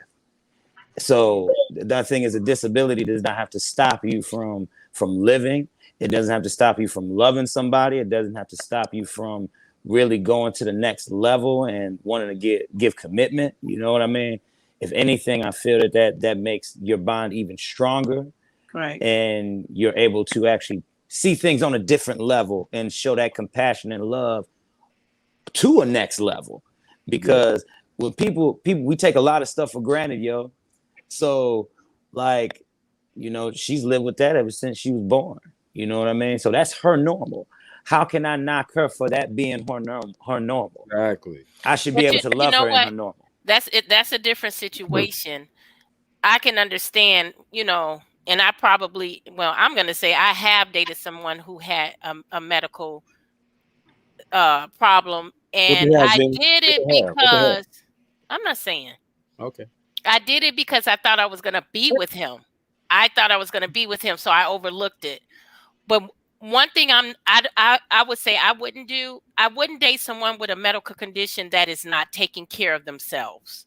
So that thing is, a disability does not have to stop you from living. It doesn't have to stop you from loving somebody. It doesn't have to stop you from really going to the next level and wanting to give commitment. You know what I mean? If anything, I feel that makes your bond even stronger. Right. And you're able to actually see things on a different level and show that compassion and love to a next level. Because when people, we take a lot of stuff for granted, yo. So, like, you know, she's lived with that ever since she was born. You know what I mean? So that's her normal. How can I knock her for that being her normal? Exactly. I should be able to love her in her normal. That's it. That's a different situation. I can understand, you know, and I probably, I'm going to say I have dated someone who had a medical problem, and I did it because I'm not saying. Okay. I did it because I thought I was going to be with him. So I overlooked it. But one thing I would say I wouldn't date someone with a medical condition that is not taking care of themselves.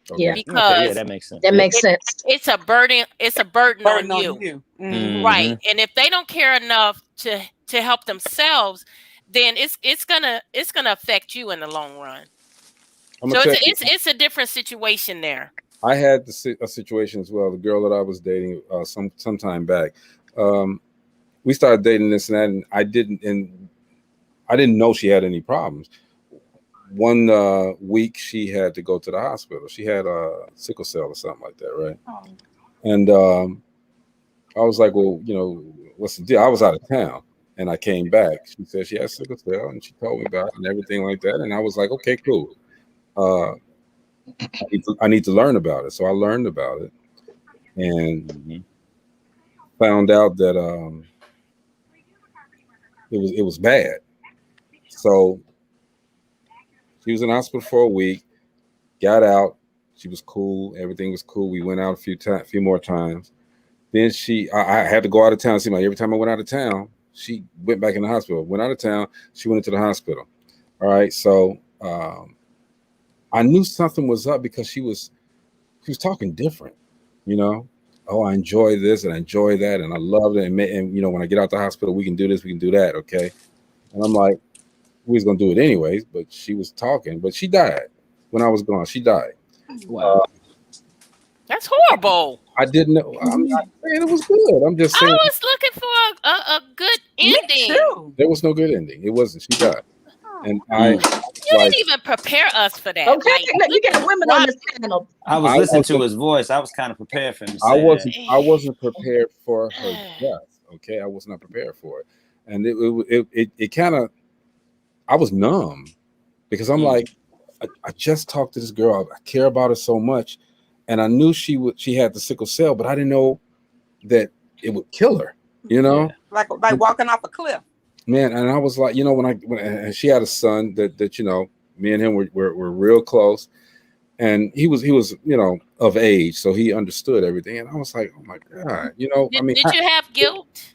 Okay. Yeah. Because that makes sense. That makes sense. It's a burden. It's a burden on you. Mm-hmm. Right. And if they don't care enough to help themselves, then it's gonna affect you in the long run. So it's a different situation there. I had a situation as well. The girl that I was dating some time back, we started dating this and that, and I didn't know she had any problems. One week she had to go to the hospital. She had a sickle cell or something like that, right? Oh. And I was like, well, you know, what's the deal? I was out of town and I came back. She said she had sickle cell and she told me about it and everything like that. And I was like, okay, cool. I need to learn about it. So I learned about it and found out that it was bad. So she was in the hospital for a week, got out. She was cool. Everything was cool. We went out a few more times. Then I had to go out of town. Seemed like every time I went out of town, she went back in the hospital. Went out of town, she went into the hospital. All right. So I knew something was up because she was talking different, you know. Oh, I enjoy this and I enjoy that and I love it. And you know, when I get out the hospital, we can do this, we can do that. Okay. And I'm like, we was gonna do it anyways, but she was talking, but she died when I was gone. She died. Wow. That's horrible. I didn't know. I'm not saying it was good. I'm just saying I was looking for a good ending. There was no good ending. It wasn't. She died. And you didn't even prepare us for that. Okay, you got women on this panel. I was listening to his voice. I was kind of prepared for him to say I wasn't prepared for her death. Okay, I was not prepared for it, and it kind of, I was numb because I'm like, I just talked to this girl. I care about her so much, and I knew she had the sickle cell, but I didn't know that it would kill her. You know, like walking off a cliff. Man, and I was like, you know, when she had a son that you know, me and him were real close, and he was you know, of age, so he understood everything, and I was like, oh my God, you know, did you have guilt?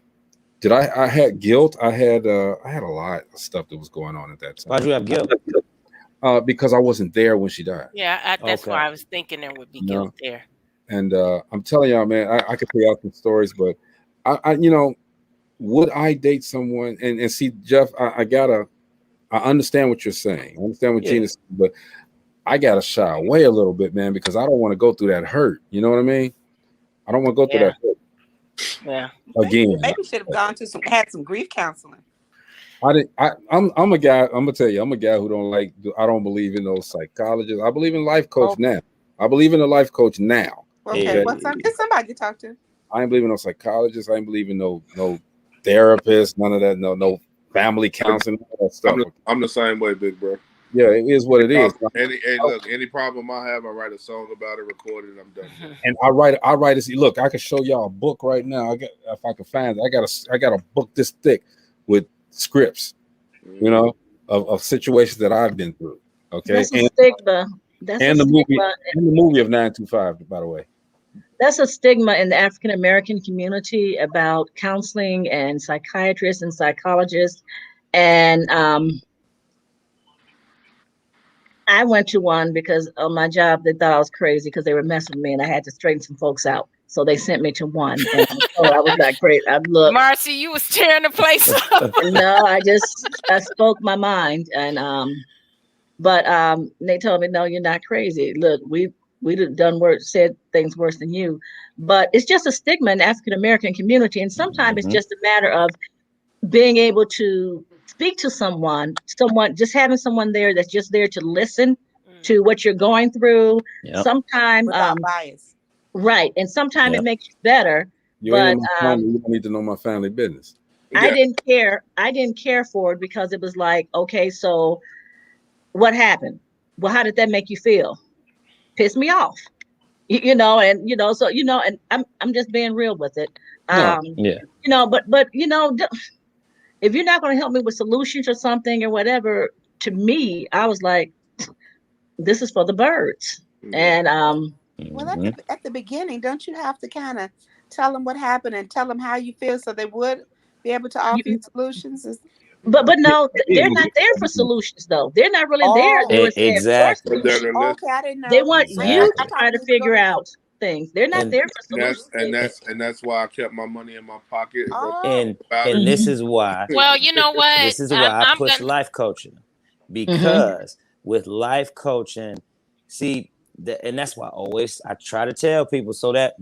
Did I had guilt? I had a lot of stuff that was going on at that time. Why'd you have guilt? Because I wasn't there when she died. Yeah, that's why I was thinking there would be guilt there. And I'm telling y'all, man, I could tell y'all some stories, but I you know. Would I date someone and see, Jeff, I understand what you're saying. I understand what Gina's saying, but I gotta shy away a little bit, man, because I don't want to go through that hurt. You know what I mean? I don't want to go through that hurt. Yeah. Again. Maybe should have gone to had some grief counseling. I'm a guy. I'm gonna tell you, I'm a guy who don't like. I don't believe in those psychologists. I believe in life coach now. I believe in a life coach now. Okay, well, it's somebody to talk to. I ain't believing no psychologists. I ain't believing no therapists. None of that. No family counseling. All that stuff. I'm the same way, big bro. Yeah, it is what it is. Any problem I have, I write a song about it, record it, and I'm done. And I write it. Look, I can show y'all a book right now. If I can find it, I got a book this thick with scripts, you know, of situations that I've been through. Okay, that's a stigma. That's and the movie of 925, by the way. That's a stigma in the African American community about counseling and psychiatrists and psychologists. And I went to one because on my job they thought I was crazy because they were messing with me and I had to straighten some folks out. So they sent me to one, and I was not great. I looked. Marcy, you was tearing the place up. No, I spoke my mind, and but they told me, no, you're not crazy. Look, we've said things worse than you, but it's just a stigma in the African American community, and sometimes it's just a matter of being able to speak to someone, just having someone there that's just there to listen to what you're going through. Yep. Sometimes without bias. Right. And sometimes it makes you better. You don't need to know my family business. Yeah. I didn't care for it because it was like, okay, so what happened? Well, how did that make you feel? Pissed me off. And and I'm just being real with it. But if you're not going to help me with solutions or something or whatever, to me, I was like, this is for the birds. And well, at the beginning, don't you have to kind of tell them what happened and tell them how you feel so they would be able to offer you solutions? But no, they're not there for solutions, though. They're not really there. Exactly. Okay, I didn't know. They want you to try to figure out things. They're not there for solutions. And that's why I kept my money in my pocket. And this is why. Well, you know what? This is why I push life coaching, because with life coaching, see. And that's why I try to tell people so that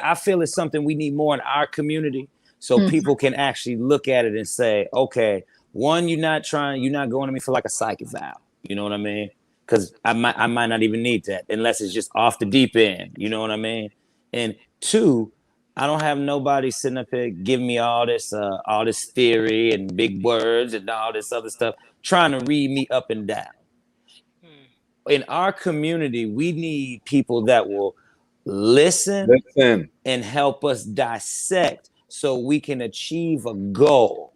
I feel it's something we need more in our community, so people can actually look at it and say, okay, one, you're not going to me for like a psych eval. You know what I mean? Because I might not even need that unless it's just off the deep end. You know what I mean? And two, I don't have nobody sitting up here giving me all this theory and big words and all this other stuff, trying to read me up and down. In our community, we need people that will listen and help us dissect so we can achieve a goal.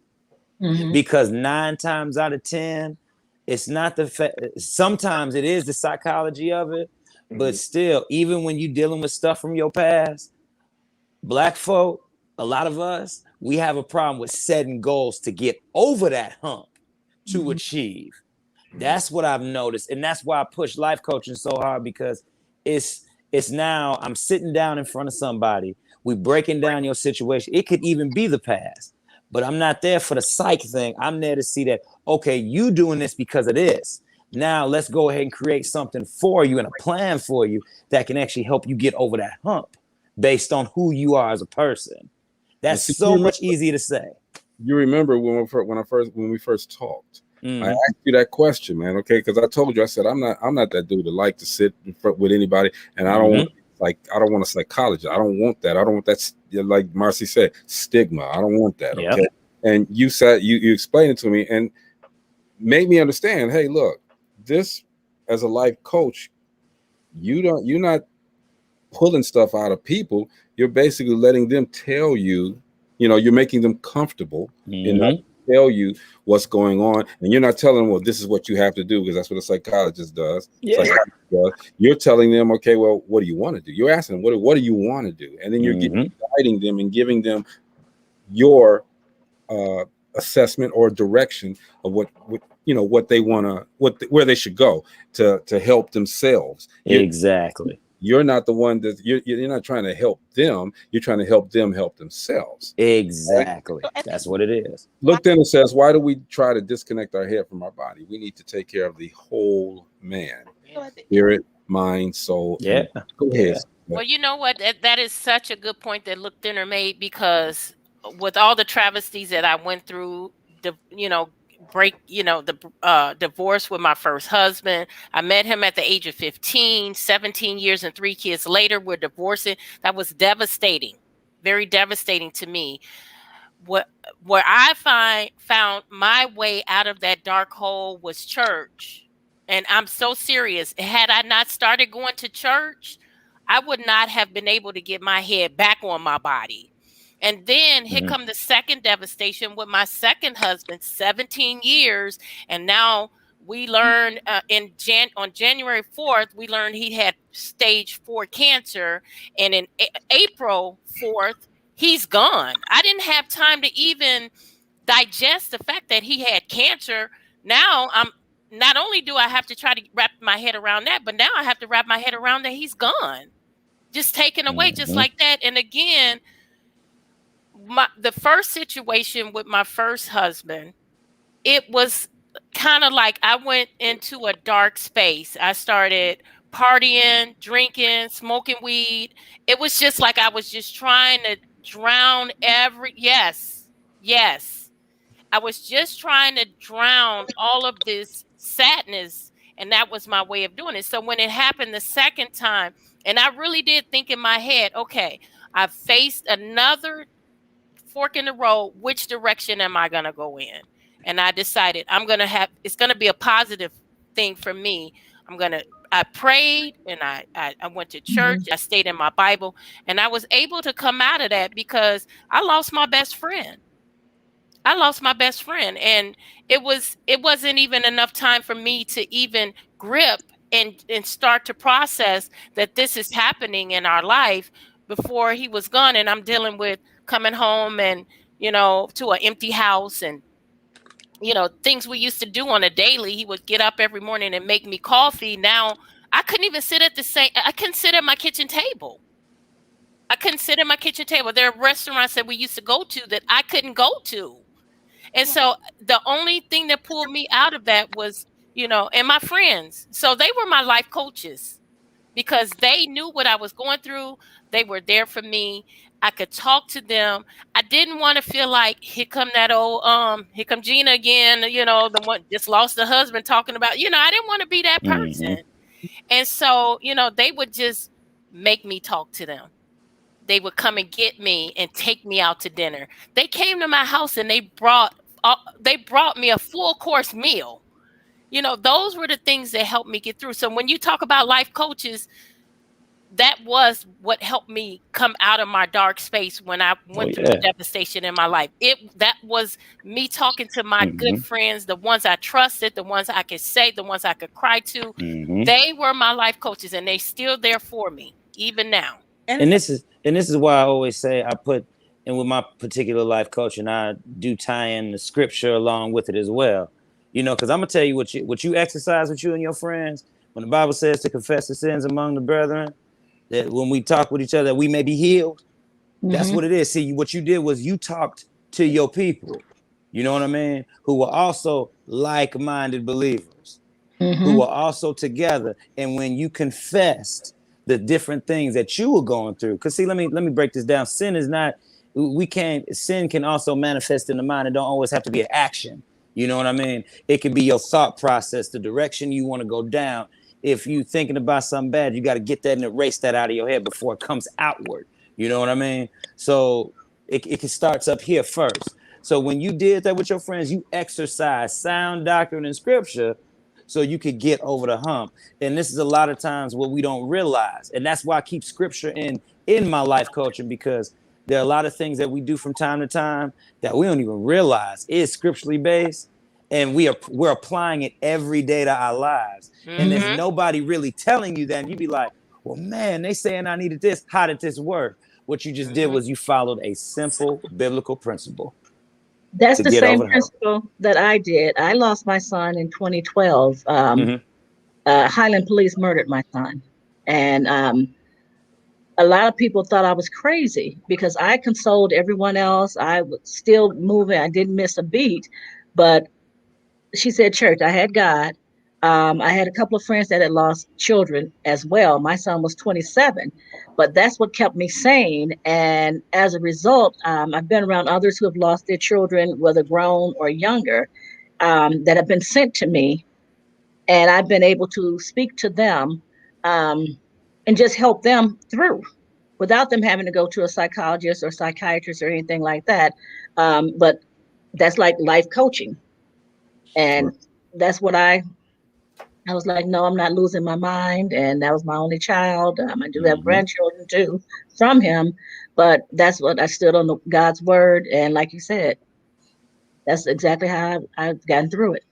Because 9 times out of 10, it's not sometimes it is the psychology of it, but still, even when you're dealing with stuff from your past, Black folk, a lot of us, we have a problem with setting goals to get over that hump to achieve. That's what I've noticed. And that's why I push life coaching so hard, because it's now I'm sitting down in front of somebody. We breaking down your situation. It could even be the past, but I'm not there for the psych thing. I'm there to see that, okay, you doing this because of this. Now let's go ahead and create something for you and a plan for you that can actually help you get over that hump based on who you are as a person. That's so much easier to say. You remember when we first talked, I asked you that question, man. Okay, because I told you, I said I'm not that dude that like to sit in front with anybody, and I don't want a psychologist. I don't want that. I don't want that. Like Marcy said, stigma. I don't want that. Okay, and you said you explained it to me and made me understand. Hey, look, this as a life coach, you're not pulling stuff out of people. You're basically letting them tell you. You're making them comfortable enough. Tell you what's going on, and you're not telling them, well, this is what you have to do, because that's what a psychologist does. You're telling them, okay, well, what do you want to do? You're asking them, what do you want to do? And then you're guiding them and giving them your assessment or direction of what they want to, where they should go to help themselves. Exactly. You're not the one that you're not trying to help them. You're trying to help them help themselves. Exactly. Right? That's what it is. Look, then it says, why do we try to disconnect our head from our body? We need to take care of the whole man, spirit, mind, soul. Yeah. Go ahead. Well, you know what? That is such a good point that Look Thinner made, because with all the travesties that I went through, the divorce with my first husband. I met him at the age of 15, 17 years and 3 kids later, we're divorcing. That was devastating, very devastating to me. Where I found my way out of that dark hole was church. And I'm so serious. Had I not started going to church, I would not have been able to get my head back on my body. And then here come the second devastation with my second husband, 17 years. And now we learned on January 4th, we learned he had stage 4 cancer. And in April 4th, he's gone. I didn't have time to even digest the fact that he had cancer. Now not only do I have to try to wrap my head around that, but now I have to wrap my head around that he's gone, just taken away, just like that. And again, the first situation with my first husband, it was kind of like I went into a dark space. I started partying, drinking, smoking weed. It was just like I was just trying to drown yes. I was just trying to drown all of this sadness, and that was my way of doing it. So when it happened the second time, and I really did think in my head, okay, I've faced another fork in the road. Which direction am I going to go in? And I decided it's going to be a positive thing for me. I prayed and I went to church. I stayed in my Bible, and I was able to come out of that because I lost my best friend. And it wasn't even enough time for me to even grip and start to process that this is happening in our life before he was gone. And I'm dealing with coming home and, to an empty house and, things we used to do on a daily. He would get up every morning and make me coffee. Now I couldn't even sit I couldn't sit at my kitchen table. There are restaurants that we used to go to that I couldn't go to. And so the only thing that pulled me out of that was, and my friends. So they were my life coaches because they knew what I was going through. They were there for me. I could talk to them. I didn't want to feel like, here come Gina again, the one just lost the husband talking about, I didn't want to be that person. And so, they would just make me talk to them. They would come and get me and take me out to dinner. They came to my house and they brought me a full course meal. Those were the things that helped me get through. So when you talk about life coaches, that was what helped me come out of my dark space when I went through the devastation in my life. That was me talking to my good friends, the ones I trusted, the ones I could say, the ones I could cry to. They were my life coaches, and they still there for me even now. And this is why I always say I put in with my particular life coach, and I do tie in the scripture along with it as well. Because I'm gonna tell you what you exercise with you and your friends. When the Bible says to confess the sins among the brethren, that when we talk with each other, we may be healed. That's what it is. See, what you did was you talked to your people. You know what I mean? Who were also like-minded believers, who were also together. And when you confessed the different things that you were going through, because see, let me break this down. Sin can also manifest in the mind. It don't always have to be an action. You know what I mean? It can be your thought process, the direction you want to go down. If you thinking about something bad, you got to get that and erase that out of your head before it comes outward. You know what I mean? So it starts up here first. So when you did that with your friends, you exercise sound doctrine and scripture so you could get over the hump. And this is a lot of times what we don't realize. And that's why I keep scripture in my life coaching, because there are a lot of things that we do from time to time that we don't even realize is scripturally based. And we're applying it every day to our lives. And there's nobody really telling you that. And you'd be like, well, man, they saying I needed this. How did this work? What you just did was you followed a simple biblical principle. That's the same principle that I did. I lost my son in 2012. Highland police murdered my son. And a lot of people thought I was crazy because I consoled everyone else. I was still moving. I didn't miss a beat. But she said, church, I had God. I had a couple of friends that had lost children as well. My son was 27, but that's what kept me sane. And as a result, I've been around others who have lost their children, whether grown or younger. that have been sent to me, and I've been able to speak to them and just help them through without them having to go to a psychologist or psychiatrist or anything like that. But that's like life coaching. And that's what I was like, no, I'm not losing my mind. And that was my only child. I do have grandchildren too from him, but that's what I stood on God's word. And like you said, that's exactly how I've gotten through it.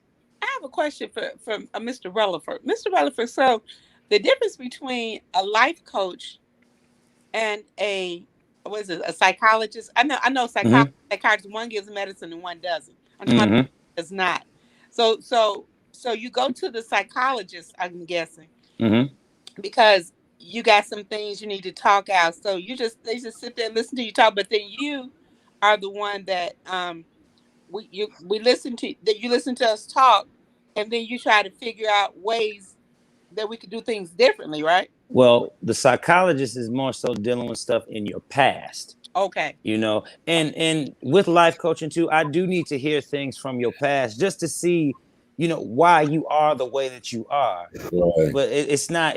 I have a question for Mr. Rutherford. Mr. Rutherford, so the difference between a life coach and a psychologist? I know psychiatrist, one gives medicine and one doesn't. I'm talking about does not. So you go to the psychologist, I'm guessing, because you got some things you need to talk out. So they just sit there and listen to you talk, but then you are the one that we listen to, that you listen to us talk, and then you try to figure out ways that we could do things differently, right? Well, the psychologist is more so dealing with stuff in your past. Okay. And with life coaching too, I do need to hear things from your past just to see, why you are the way that you are. Right. But it's not,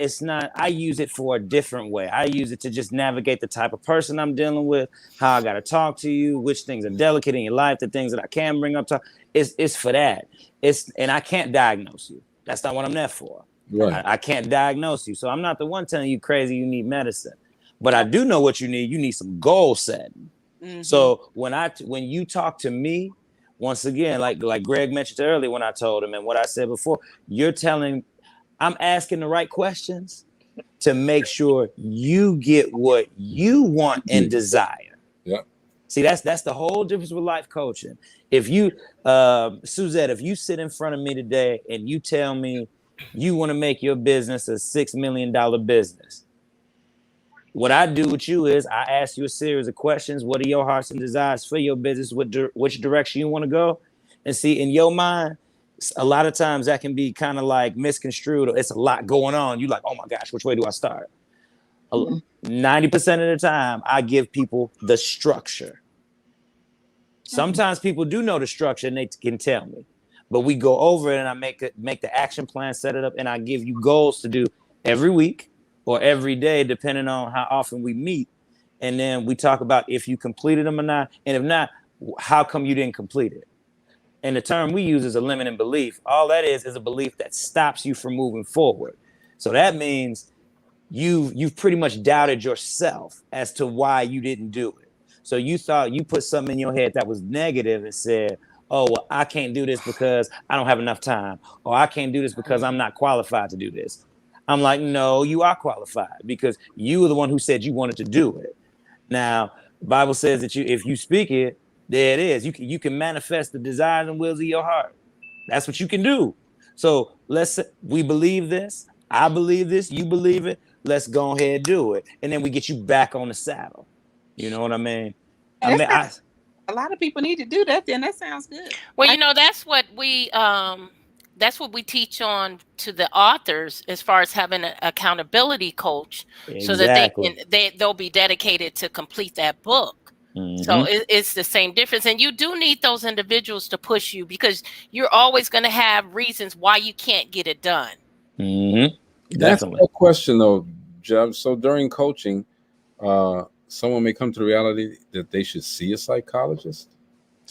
I use it for a different way. I use it to just navigate the type of person I'm dealing with, how I got to talk to you, which things are delicate in your life, the things that I can bring up to. It's for that. And I can't diagnose you. That's not what I'm there for. Right. I can't diagnose you. So I'm not the one telling you crazy you need medicine. But I do know what you need. You need some goal setting. So when you talk to me, once again, like Greg mentioned earlier when I told him and what I said before, I'm asking the right questions to make sure you get what you want and desire. Yeah. See, that's the whole difference with life coaching. If you, Suzette, if you sit in front of me today and you tell me you want to make your business a $6 million business, what I do with you is I ask you a series of questions. What are your hearts and desires for your business? Which direction you want to go? And see, in your mind, a lot of times that can be kind of like misconstrued. It's a lot going on. You're like, oh my gosh, which way do I start? 90% of the time, I give people the structure. Sometimes people do know the structure and they can tell me. But we go over it and I make the action plan, set it up, and I give you goals to do every week or every day, depending on how often we meet. And then we talk about if you completed them or not. And if not, how come you didn't complete it? And the term we use is a limiting belief. All that is a belief that stops you from moving forward. So that means you've pretty much doubted yourself as to why you didn't do it. So you thought you put something in your head that was negative and said, oh, well, I can't do this because I don't have enough time. Or I can't do this because I'm not qualified to do this. I'm like, no, you are qualified because you were the one who said you wanted to do it. Now, the Bible says that if you speak it, there it is. You can manifest the desires and wills of your heart. That's what you can do. So we believe this. I believe this. You believe it. Let's go ahead and do it. And then we get you back on the saddle. You know what I mean? A lot of people need to do that. Then that sounds good. Well, that's what we teach on to the authors as far as having an accountability coach, so that they'll be dedicated to complete that book. So it's the same difference. And you do need those individuals to push you because you're always going to have reasons why you can't get it done. That's a question though, Jeff. So during coaching, someone may come to the reality that they should see a psychologist.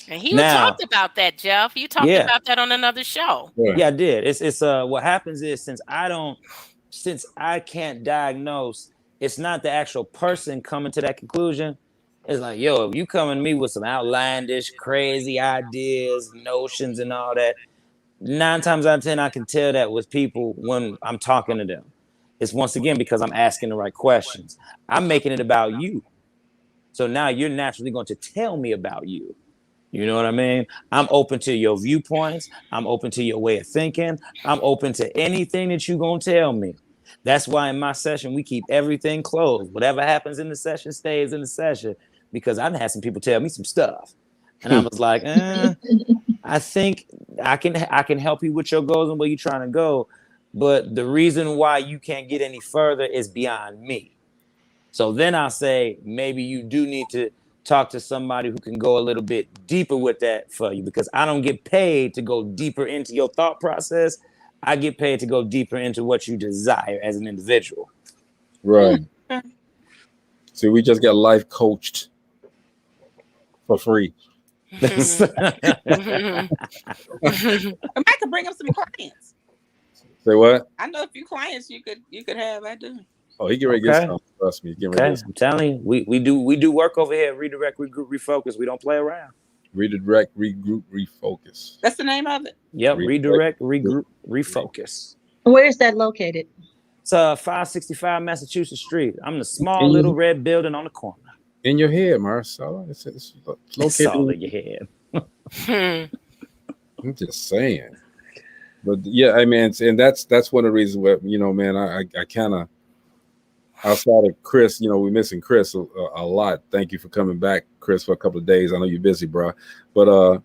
And he talked about that, Jeff. You talked about that on another show. Yeah, I did. It's what happens is since I can't diagnose, it's not the actual person coming to that conclusion. It's like, yo, if you coming to me with some outlandish, crazy ideas, notions, and all that, 9 times out of 10, I can tell that with people when I'm talking to them. It's once again because I'm asking the right questions. I'm making it about you. So now you're naturally going to tell me about you. You know what I mean? I'm open to your viewpoints. I'm open to your way of thinking. I'm open to anything that you're going to tell me. That's why in my session, we keep everything closed. Whatever happens in the session stays in the session, because I've had some people tell me some stuff. And I was like, I think I can help you with your goals and where you're trying to go. But the reason why you can't get any further is beyond me. So then I'll say, maybe you do need talk to somebody who can go a little bit deeper with that for you, because I don't get paid to go deeper into your thought process. I get paid to go deeper into what you desire as an individual. Right. See, we just got life coached for free. I could bring up some clients. Say what? I know a few clients you could have. I do. Oh, he get ready to get some. Trust me, get ready to get some. I'm telling you, we do work over here at Redirect, Regroup, Refocus. We don't play around. Redirect, regroup, refocus. That's the name of it. Yep, Redirect, Regroup, Refocus. Where is that located? It's 565 Massachusetts Street. I'm the small little red building on the corner. In your head, Marcella. It's located. It's all in your head. I'm just saying. But yeah, I mean, and that's one of the reasons where, you know, man, I kind of, outside of Chris, you know, we're missing Chris a lot. Thank you for coming back, Chris, for a couple of days. I know you're busy, bro. But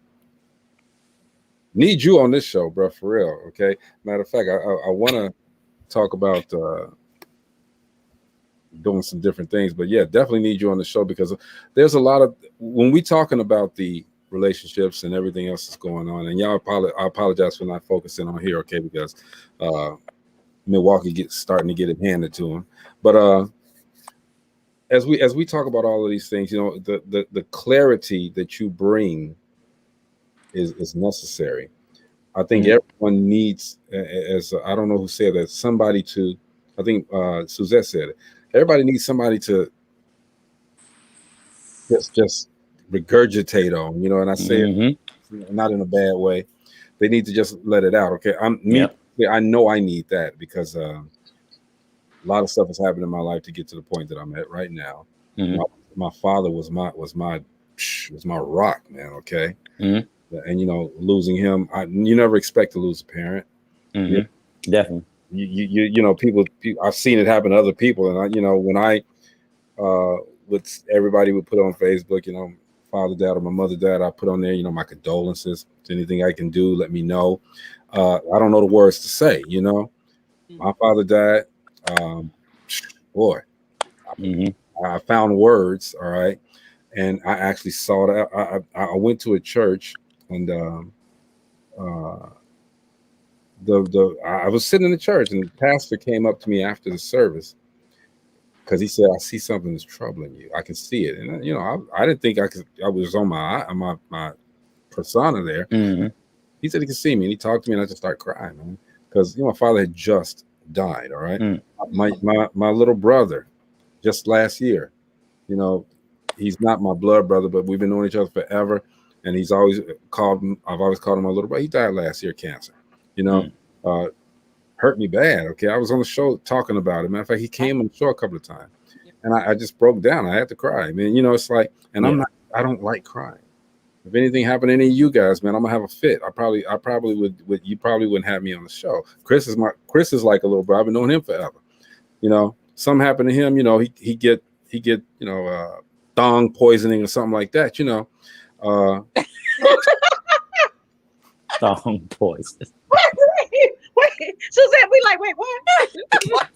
need you on this show, bro, for real. Okay. Matter of fact, I want to talk about doing some different things, but yeah, definitely need you on the show, because there's a lot of, when we talking about the relationships and everything else that's going on, and y'all, I apologize for not focusing on here, okay, because Milwaukee starting to get it handed to them. But as we talk about all of these things, you know, the clarity that you bring is necessary. I think everyone needs, as I don't know who said that, somebody to, I think Suzette said it, everybody needs somebody to just regurgitate on, you know, and I say it not in a bad way. They need to just let it out. Okay. I know I need that, because a lot of stuff has happened in my life to get to the point that I'm at right now. My father was my rock, man. Okay. And you know, losing him, you never expect to lose a parent. Definitely. You know, people, I've seen it happen to other people, and I, you know, when I everybody would put on Facebook, you know, father, dad, or my mother, dad, I put on there, you know, my condolences. If anything I can do, let me know. I don't know the words to say, you know. My father died. Boy, I found words, all right, and I actually saw that. I went to a church, and I was sitting in the church, and the pastor came up to me after the service, because he said, "I see something that's troubling you. I can see it." And you know, I didn't think I could. I was on my persona there. He said he could see me, and he talked to me, and I just started crying, man, because you know, my father had just died. All right, my little brother, just last year, you know, he's not my blood brother, but we've been knowing each other forever, and he's always called him. I've always called him my little brother. He died last year, cancer. You know, hurt me bad. Okay, I was on the show talking about it. Matter of fact, he came on the show a couple of times, and I just broke down. I had to cry. I mean, you know, it's like, and I don't like crying. If anything happened to any of you guys, man, I'm gonna have a fit. I probably would. You probably wouldn't have me on the show. Chris is like a little bro. I've been knowing him forever. You know, something happened to him. You know, he get you know, thong poisoning or something like that. You know, thong poison. Wait, Suzette, we like, wait, what? What?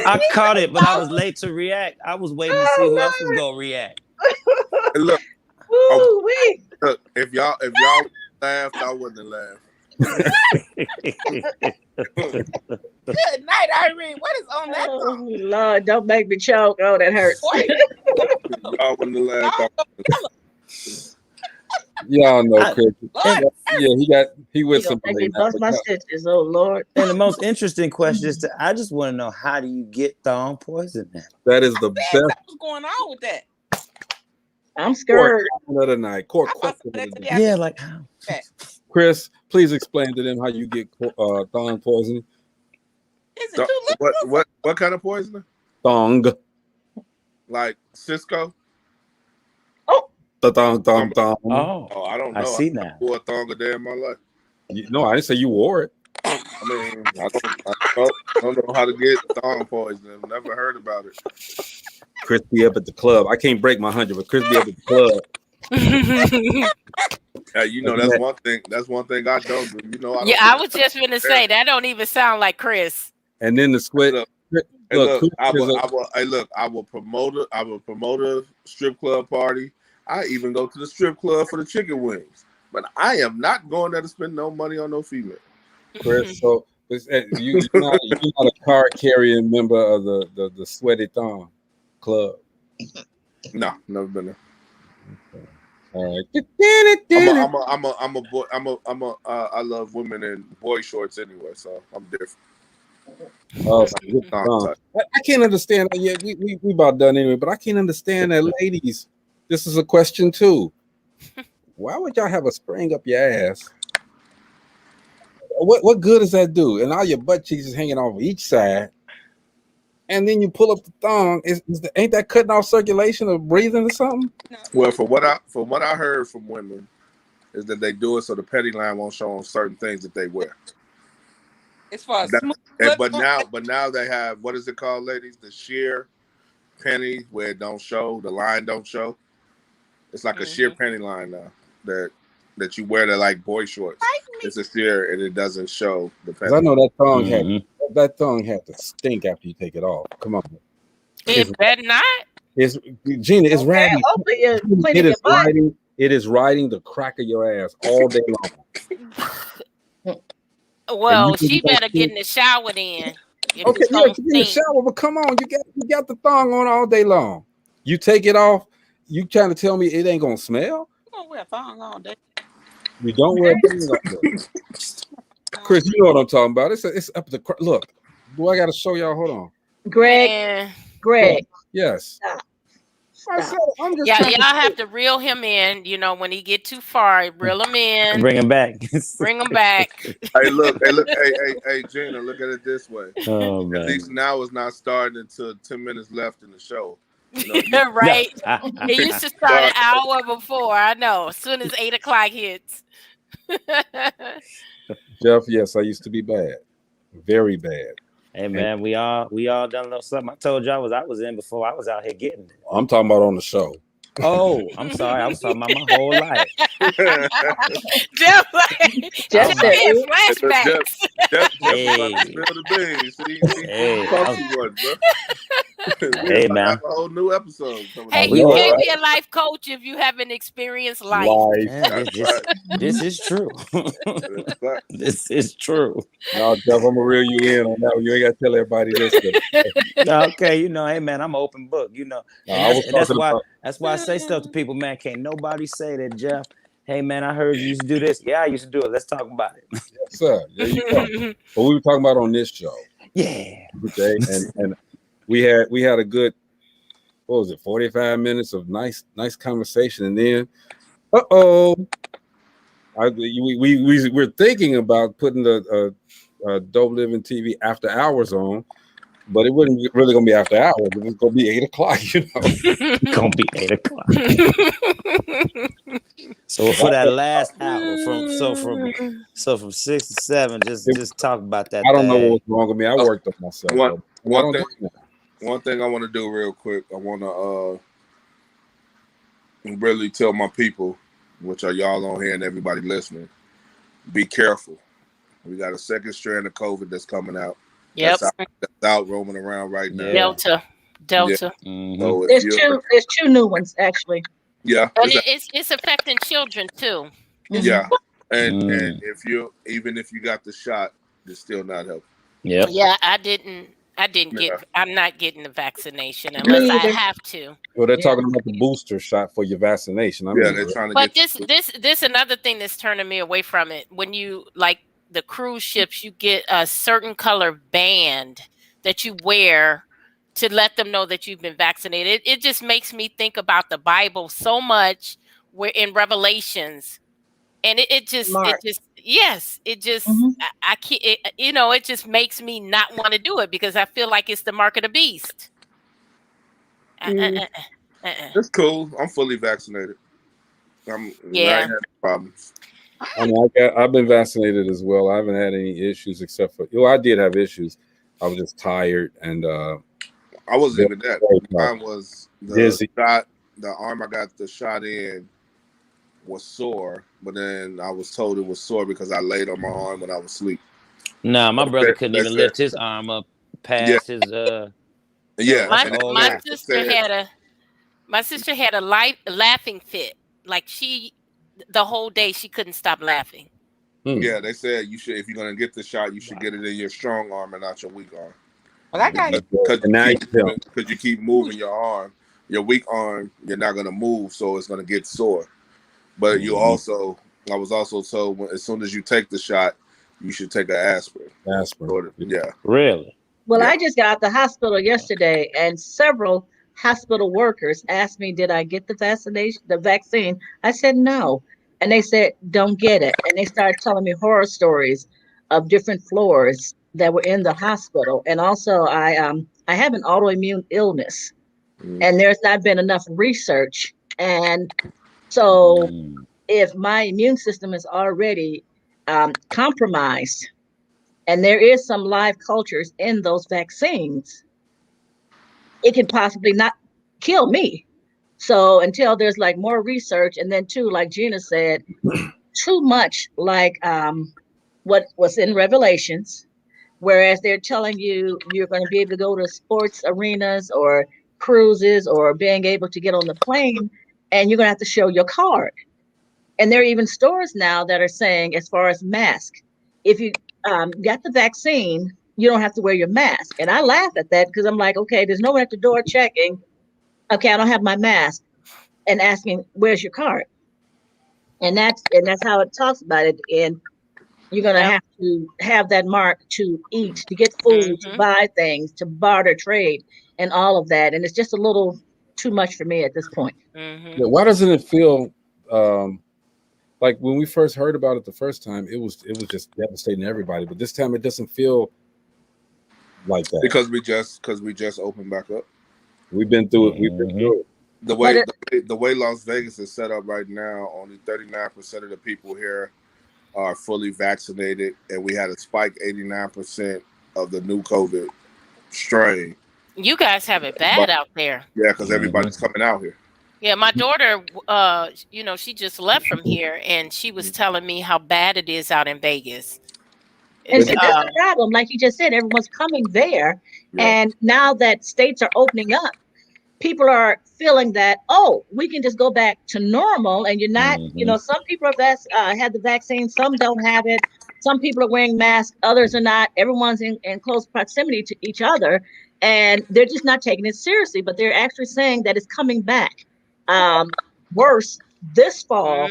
I caught it, but I was late to react. I was waiting to see who else was gonna react. Hey, look, look, if y'all laughed, I wouldn't have laughed. Good night, Irene. What is on that song? Lord, don't make me choke. Oh, that hurts. Y'all wouldn't have laughed. Y'all know Chris. He with somebody. Bust my stitches, oh Lord. And the most interesting question is, I just want to know, how do you get thong poison? That is the best. What's going on with that? I'm scared. Another night. Yeah, like how? Chris, please explain to them how you get thong poisoning. Is it too little? What kind of poisoning? Thong. Like Cisco? The thong. Oh, I don't know. I see now. I wore a thong a day in my life. No, I didn't say you wore it. I mean, I don't know how to get thong poisoning. I've never heard about it. Chris be up at the club. I can't break my 100, but Chris be up at the club. Hey, you know, that's one thing. That's one thing I don't do. You know, I was just gonna say that don't even sound like Chris. And then the sweat. I will promote a strip club party. I even go to the strip club for the chicken wings. But I am not going there to spend no money on no female. Chris, so you're not a card carrying member of the Sweaty Thong Club. No, never been there. Okay. All right. I'm a boy. I love women in boy shorts anyway, so I'm different. Oh, I can't understand. Yeah, we about done anyway, but I can't understand that, ladies. This is a question too. Why would y'all have a spring up your ass? What good does that do? And all your butt cheeks is hanging off each side, and then you pull up the thong. Ain't that cutting off circulation or breathing or something? Well, from what I heard from women is that they do it so the petty line won't show on certain things that they wear. As far as but now they have, what is it called, ladies? The sheer penny where it don't show, the line don't show. It's like a sheer penny line now that you wear to like boy shorts. It's a sheer and it doesn't show the penny. I know that thong had to stink after you take it off. Come on. It better not. It's Gina, it's riding. It is riding the crack of your ass all day long. Well, she better get in the shower then. Okay, yeah, get in the shower, but come on, you got the thong on all day long. You take it off. You trying to tell me it ain't gonna smell? You don't wear a thong all day. You don't wear a thong all day. Chris, you know what I'm talking about. It's up the look. Do I got to show y'all? Hold on. Greg. Yes. Stop. I'm just y'all have to reel him in. You know, when he get too far, reel him in. Bring him back. Bring him back. Hey, Gina, look at it this way. Oh, man. At least now it's not starting until 10 minutes left in the show. You know, right. It used to start an hour before. I know. As soon as 8:00 hits. Jeff, yes, I used to be bad. Very bad. Hey man, we all done a little something. I told y'all I was in before I was out here getting it. I'm talking about on the show. Oh, I'm sorry. I was talking about my whole life. Jeff said flashbacks. Hey man, a whole new episode. Hey, you can't be a life coach if you haven't experienced life. Man, this is true. This is true. No, Jeff, I'm gonna reel you in on that one. You ain't gotta tell everybody this. Okay, you know, hey man, I'm an open book. You know, that's why I say stuff to people, man. Can't nobody say that, Jeff. Hey man, I heard you used to do this. Yeah, I used to do it. Let's talk about it. Yes, sir. There you go. But we were talking about on this show. Yeah. Okay. And we had a good, 45 minutes of nice conversation, and then we're thinking about putting the Dope Living TV after hours on. But it wasn't really gonna be after hours. It was gonna be 8:00, you know. It's gonna be 8:00. So for that last hour, from 6 to 7, just talk about that. I don't know what's wrong with me. I worked on myself. One thing I want to do real quick. I want to really tell my people, which are y'all on here and everybody listening, be careful. We got a second strand of COVID that's coming out. Yep. That's out roaming around right now. Delta. Yeah. Mm-hmm. So there's two new ones actually. Yeah. And it's affecting children too. Yeah. And if you got the shot, it's still not helping. Yeah. Yeah, I didn't get. I'm not getting the vaccination unless I have to. Well, they're talking about the booster shot for your vaccination. They're trying to. But this another thing that's turning me away from it. When you like the cruise ships, you get a certain color band that you wear to let them know that you've been vaccinated. It just makes me think about the Bible so much. We're in Revelations, and it just I can't. It just makes me not want to do it because I feel like it's the mark of the beast. It's cool. I'm fully vaccinated. I ain't had problems. I mean, I've been vaccinated as well. I haven't had any issues except for I did have issues. I was just tired and I wasn't even that. Mine was the shot. The arm I got the shot in was sore, but then I was told it was sore because I laid on my arm when I was asleep. Nah, my brother couldn't even lift his arm up past his Yeah, my sister had a laughing fit. Like the whole day she couldn't stop laughing. Yeah, they said you should, if you're gonna get the shot, you should get it in your strong arm and not your weak arm. Well, I got because you keep moving your arm, your weak arm, you're not gonna move, so it's gonna get sore. But I was also told as soon as you take the shot, you should take an aspirin. Yeah. Really? Well, I just got out the hospital yesterday, and several hospital workers asked me, "Did I get the vaccine?" I said no, and they said, "Don't get it." And they started telling me horror stories of different floors that were in the hospital, and also I have an autoimmune illness, and there's not been enough research, and so if my immune system is already compromised, and there is some live cultures in those vaccines, it could possibly not kill me. So until there's like more research, and then too, like Gina said, too much like what was in Revelations, whereas they're telling you you're going to be able to go to sports arenas or cruises or being able to get on the plane, and you're going to have to show your card. And there are even stores now that are saying, as far as masks, if you got the vaccine, you don't have to wear your mask. And I laugh at that because I'm like, okay, there's no one at the door checking. Okay, I don't have my mask, and asking, where's your card? And that's how it talks about it. And you're gonna have to have that mark to eat, to get food, to buy things, to barter, trade, and all of that. And it's just a little too much for me at this point. Yeah, why doesn't it feel like when we first heard about it the first time, it was just devastating everybody. But this time, it doesn't feel like that because we just opened back up. We've been through it. We've been through it. The way Las Vegas is set up right now, only 39% of the people here are fully vaccinated, and we had a spike 89% of the new COVID strain. You guys have it bad out there. Yeah, because everybody's coming out here. Yeah, my daughter, she just left from here, and she was telling me how bad it is out in Vegas. And that's the problem. Like you just said, everyone's coming there. Yeah. And now that states are opening up, people are feeling that, we can just go back to normal. And you're not, some people have had the vaccine, some don't have it. Some people are wearing masks, others are not. Everyone's in close proximity to each other. And they're just not taking it seriously. But they're actually saying that it's coming back worse this fall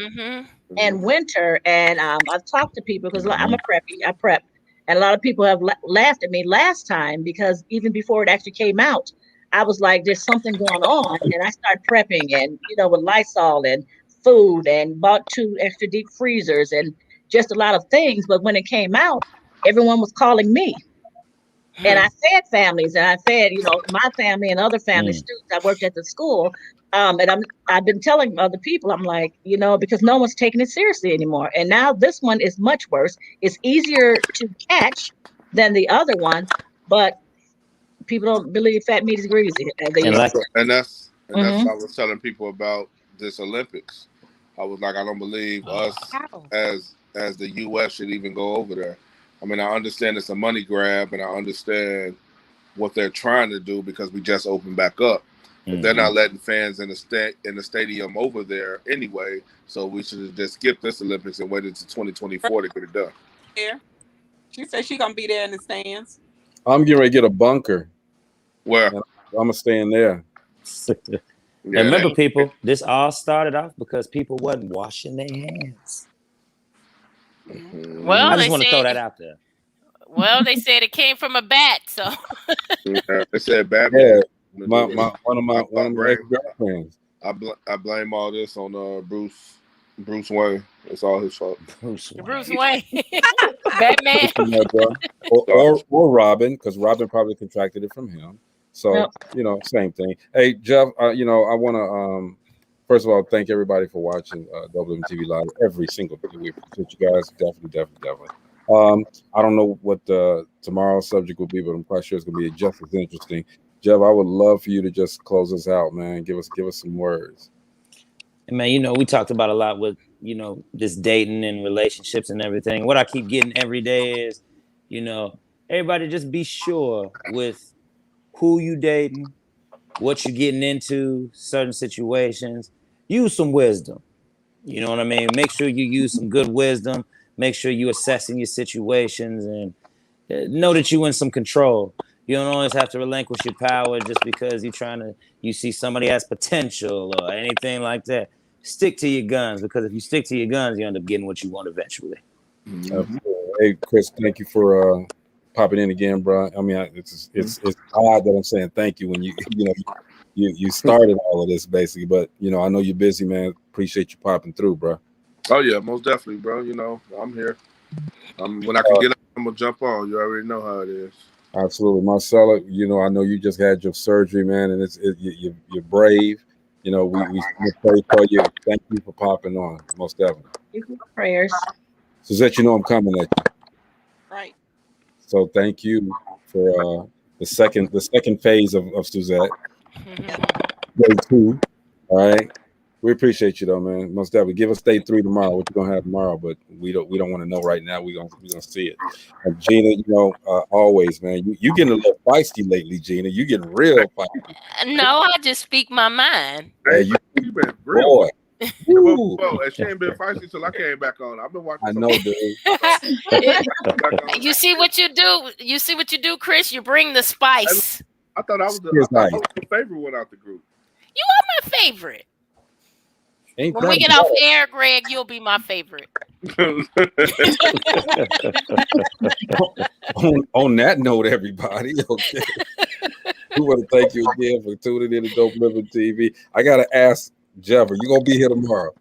and winter. And I've talked to people because I'm a preppy. I prep. And a lot of people have laughed at me last time because even before it actually came out, I was like, there's something going on. And I started prepping and, with Lysol and food and bought 2 extra deep freezers and just a lot of things. But when it came out, everyone was calling me. And I fed families and I fed, my family and other family students. I worked at the school. And I've been telling other people, I'm like, because no one's taking it seriously anymore. And now this one is much worse. It's easier to catch than the other one, but people don't believe fat meat is greasy. And that's what I was telling people about this Olympics. I was like, I don't believe us as the U.S. should even go over there. I mean, I understand it's a money grab, and I understand what they're trying to do because we just opened back up. But they're not letting fans in the stadium over there anyway. So we should have just skipped this Olympics and waited to 2024 to get it done. Yeah, she said she's gonna be there in the stands. I'm getting ready to get a bunker. Where? I'm gonna stay in there. And remember, people, this all started off because people wasn't washing their hands. Well, I just want to throw that out there. Well, they said it came from a bat, so. They said Batman. Yeah, one of my girlfriends. I blame all this on Bruce Wayne. It's all his fault. Bruce Wayne. Batman. or Robin, because Robin probably contracted it from him. So, same thing. Hey, Jeff, I want to, first of all, thank everybody for watching DopelivenTV Live every single day. We appreciate you guys. Definitely. I don't know what tomorrow's subject will be, but I'm quite sure it's going to be just as interesting. Jeff, I would love for you to just close us out, man. Give us some words. And man, we talked about a lot with, this dating and relationships and everything. What I keep getting every day is, everybody just be sure with who you dating, what you're getting into, certain situations. Use some wisdom. You know what I mean? Make sure you use some good wisdom. Make sure you're assessing your situations and know that you're in some control. You don't always have to relinquish your power just because you see somebody has potential or anything like that. Stick to your guns, because if you stick to your guns, you end up getting what you want eventually. Mm-hmm. Hey, Chris, thank you for popping in again, bro. I mean, it's odd that I'm saying thank you when you started all of this basically, but I know you're busy, man. Appreciate you popping through, bro. Oh yeah, most definitely, bro. I'm here. When I can get up, I'm gonna jump on. You already know how it is. Absolutely, Marcella. I know you just had your surgery, man, and you're brave. We pray for you. Thank you for popping on, most definitely. Prayers. Suzette, I'm coming at you. Right. So thank you for the second phase of Suzette. Day 2. All right. We appreciate you though, man. Most definitely. Give us day 3 tomorrow. What you gonna have tomorrow? But we don't want to know right now. We're gonna see it. And Gina, always, man. You getting a little feisty lately, Gina. You getting real feisty. No, I just speak my mind. Hey, you been real. Boy. Whoa, and she ain't been feisty till I came back on. I've been watching. I know, dude. You see what you do? You see what you do, Chris? You bring the spice. I thought I was the favorite one out the group. You are my favorite. When we get off air, Greg, you'll be my favorite. on that note, everybody, okay. We want to thank you again for tuning in to DopelivenTV. I gotta ask Jeff, are you gonna be here tomorrow?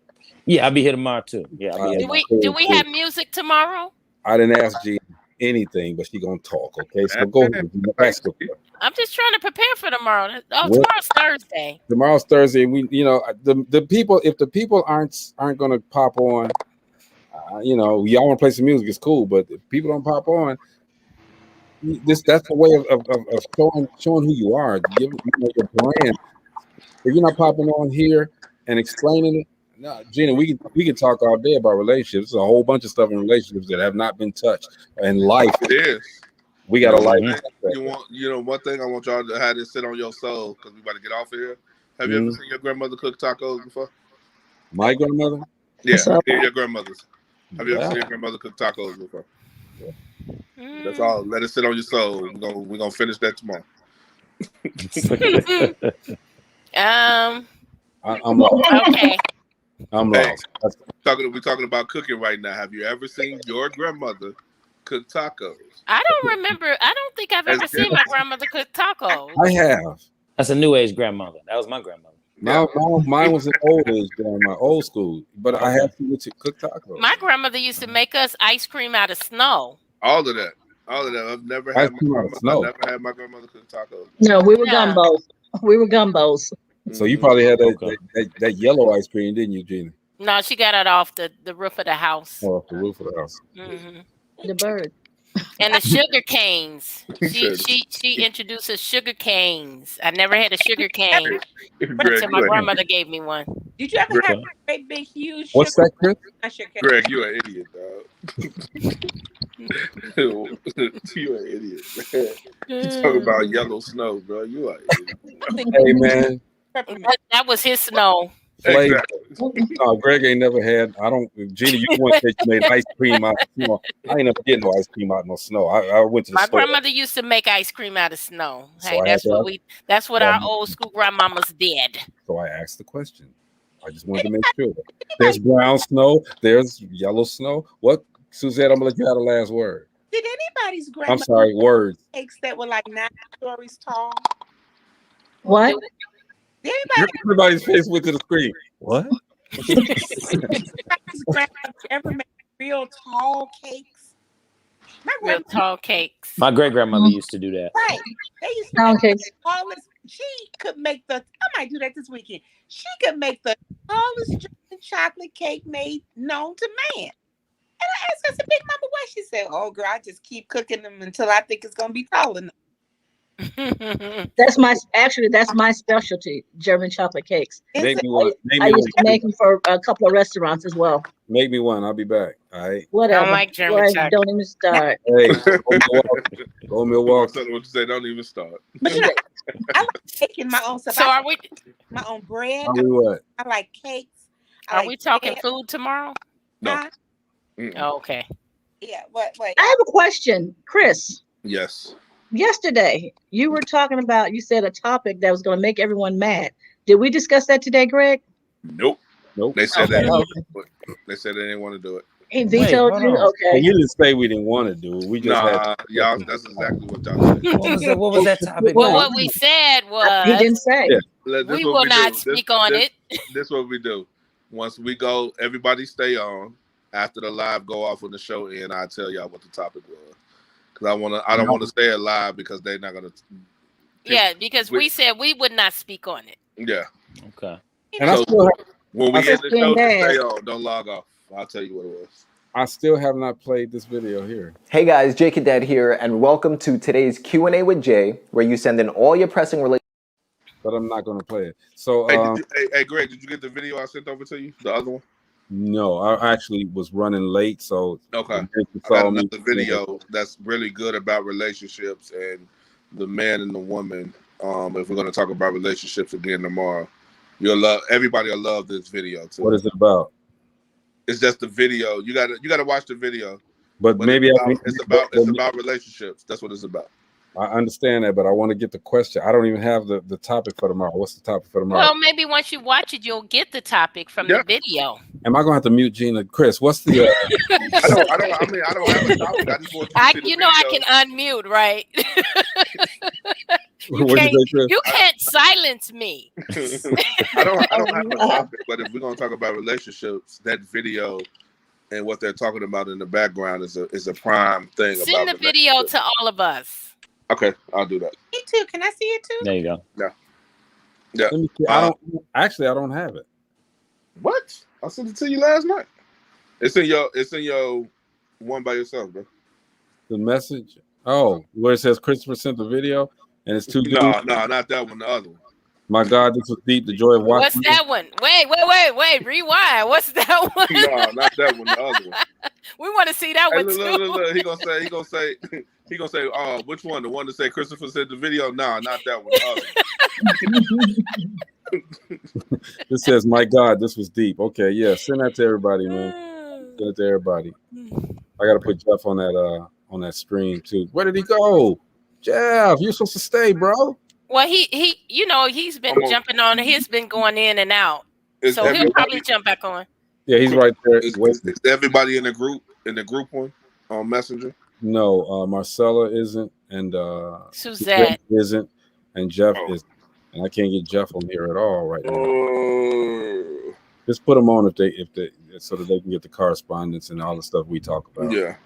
Yeah, I'll be here tomorrow too. Yeah, I'll be here. Do we have music tomorrow? I didn't ask Gina anything, but she gonna talk. Okay, so go ahead. I'm just trying to prepare for tomorrow. Tomorrow's Thursday. Tomorrow's Thursday. We, the people. If the people aren't gonna pop on, y'all want to play some music, it's cool. But if people don't pop on, that's the way of showing who you are. Giving your brand. If you're not popping on here and explaining it, no, Gina, we can talk all day about relationships. There's a whole bunch of stuff in relationships that have not been touched in life. It is. We got a life. One thing I want y'all to have this sit on your soul, because we about to get off of here. Have you ever seen your grandmother cook tacos before? My grandmother? Yeah, your grandmother's. Have you ever seen your grandmother cook tacos before? Yeah. That's all. Let it sit on your soul. We're gonna finish that tomorrow. I'm lost. Okay. I'm lost. We're talking about cooking right now. Have you ever seen your grandmother cook tacos? I don't remember. I don't think I've ever seen my grandmother cook tacos. I have. That's a new age grandmother. That was my grandmother. Mine was an old age grandma, old school. But I have to cook tacos. My grandmother used to make us ice cream out of snow. All of that. I've never had my grandmother cook tacos. No, we were gumbos. We were gumbos. So you probably had that yellow ice cream, didn't you, Gina? No, she got it off the roof of the house. Oh, off the roof of the house. Mm-hmm. The bird. And the sugar canes. She introduces sugar canes. I never had a sugar cane until my grandmother gave me one. Did you ever have a great big huge? What's that, Chris? Greg, you're an idiot, dog. You're an idiot, man. You talking about yellow snow, bro? You are an idiot. Hey, man. That was his snow. Exactly. Greg ain't never had. Gina, you once said you made ice cream out of snow. I ain't never getting no ice cream out of no snow. I went to the store. My grandmother used to make ice cream out of snow. Hey, that's what our old school grandmamas did. So I asked the question. I just wanted to make sure. There's brown snow. There's yellow snow. What, Suzette? I'm gonna let you have the last word. Did anybody's grandma? I'm sorry. Words. Cakes that were like 9 stories tall. What? Everybody's face went to the screen. What? Ever made real tall cakes? Tall cakes. My great grandmother used to do that. Right. They used to make the tallest. She could make I might do that this weekend. She could make the tallest chocolate cake known to man. And I asked her, I said, Big Mama, why? She said, oh, girl, I just keep cooking them until I think it's gonna be tall enough. That's my specialty, German chocolate cakes. Make me one. I used to make them for a couple of restaurants as well. Make me one. I'll be back. All right. Whatever. I don't like German chocolate. Don't even start. Hey, go Milwaukee. What you say? Don't even start. But you know, I like making my own stuff. So are we? My own bread. Are we what? I like cakes. Are we talking food tomorrow? No. Oh, okay. Yeah. What? I have a question, Chris. Yes. Yesterday, you were talking about. You said a topic that was going to make everyone mad. Did we discuss that today, Greg? Nope. They said Okay. They said they didn't want to do it. He vetoed you. Okay. Well, you didn't say we didn't want to do it. We just had. Y'all. That's exactly what y'all said. What was that topic? Well, what we said was he didn't say. Yeah. We will not speak on it. This is what we do. Once we go, everybody stay on. After the live go off when the show end, I'll tell y'all what the topic was. Because I don't want to stay alive because they're not gonna. Yeah, because we said we would not speak on it. Yeah. Okay. And so when we end the show, stay on. Don't log off. I'll tell you what it was. I still have not played this video here. Hey guys, Jay Cadet here, and welcome to today's Q&A with Jay, where you send in all your pressing related. But I'm not going to play it. So, hey, Greg, did you get the video I sent over to you? The other one? No, I actually was running late, so okay. I got another video that's really good about relationships and the man and the woman. If we're going to talk about relationships again tomorrow, everybody will love this video too. What is it about? It's just the video. You gotta watch the video. But maybe it's about relationships. That's what it's about. I understand that, but I want to get the question. I don't even have the topic for tomorrow. What's the topic for tomorrow? Well, maybe once you watch it, you'll get the topic from the video. Am I gonna have to mute Gina? Chris, what's the? I don't have a topic. I just want you to I can unmute, right? You can't silence me. I don't have a topic, but if we're gonna talk about relationships, that video and what they're talking about in the background is a prime thing. Send the video to all of us. Okay, I'll do that. Me too. Can I see it too? There you go. Yeah. I don't have it. What? I sent it to you last night. It's in your one by yourself, bro. The message. Oh, where it says Christopher sent the video and it's too. No, not that one. The other one. My God, this was deep. The joy of watching. What's that one? Wait. Rewind. What's that one? No, not that one. The other one. We want to see that one too. Look. He gonna say, oh, which one? The one that say Christopher sent the video? No, not that one. The other. It says, my God, this was deep. Okay, yeah, send that to everybody, man. Send it to everybody. I gotta put Jeff on that stream too. Where did he go? Jeff, you're supposed to stay, bro. Well, he's been jumping on. He's been going in and out, so he'll probably jump back on. Yeah, he's right there. Is everybody in the group one on Messenger? No, Marcella isn't, and Suzette isn't, and Jeff isn't, and I can't get Jeff on here at all right now. Just put them on if they so that they can get the correspondence and all the stuff we talk about. Yeah.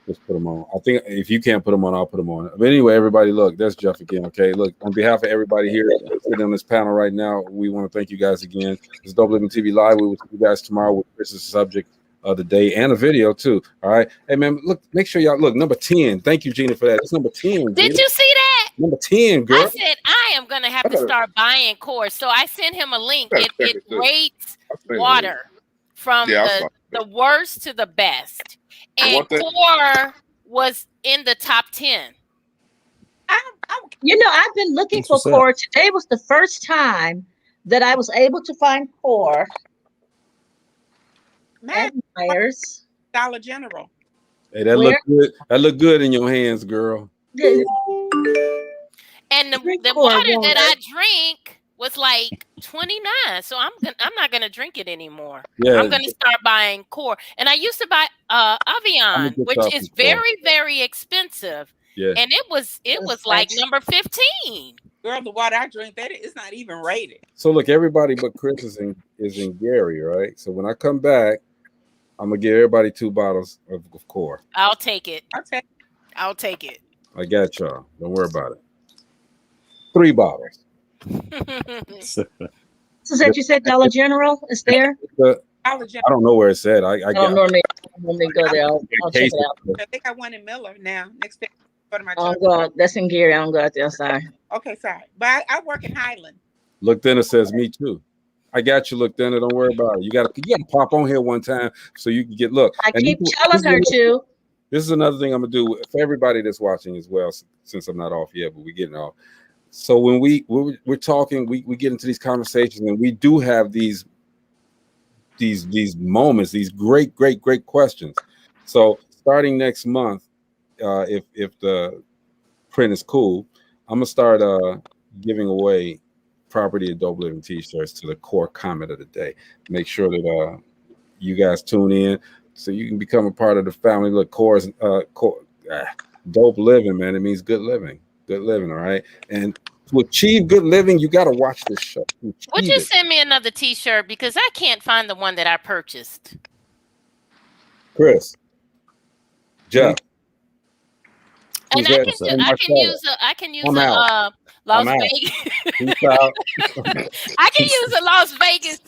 Just put them on. I think if you can't put them on, I'll put them on. But anyway, everybody, look, there's Jeff again. Okay, look, on behalf of everybody here sitting on this panel right now, we want to thank you guys again. It's DopelivenTV Live. We will see you guys tomorrow with Chris's subject of the day and a video too. All right, hey man, look, make sure y'all look number 10. Thank you, Gina, for that. It's number 10. Did you see that? Number 10, girl. I said I am gonna have to start buying core, so I sent him a link. It rates water from the worst to the best, and core was in the top 10. I've been looking for core. Today was the first time that I was able to find core at Myers. Dollar General. Hey, that look good. That look good in your hands, girl. And the water that I drink was like $29, so I'm not gonna drink it anymore. Yeah. I'm gonna start buying core, and I used to buy Avion, which is very, very expensive. Yeah, and it was like number 15. Girl, the water I drink, that is not even rated. So look, everybody but Chris is in Gary, right? So when I come back, I'm gonna give everybody 2 bottles of core. I'll take it. I'll take it. I got y'all. Don't worry about it. 3 bottles. So that you said Dollar General is there? I don't know where it said. I don't normally go there. I'll check it out. I think I want in Miller now. Next day. Oh God, that's in Gary. I don't go out there. Sorry. Okay, sorry, but I work in Highland. Look, Dinner says me too. I got you. Look, Dinner, don't worry about it. You got to pop on here one time so you can get look. I keep telling her to. This is another thing I'm gonna do for everybody that's watching as well. Since I'm not off yet, but we're getting off. So when we're talking, we get into these conversations, and we do have these moments, these great questions. So starting next month, if the print is cool, I'm gonna start giving away Property of Dope Living t-shirts to the core comment of the day. Make sure that you guys tune in so you can become a part of the family. Look, Dope Living, man. It means good living. Good living, all right? And to achieve good living, you got to watch this show. Would you send me another t-shirt? Because I can't find the one that I purchased. Chris. Jeff. And I can use a Las Vegas. I can use a Las Vegas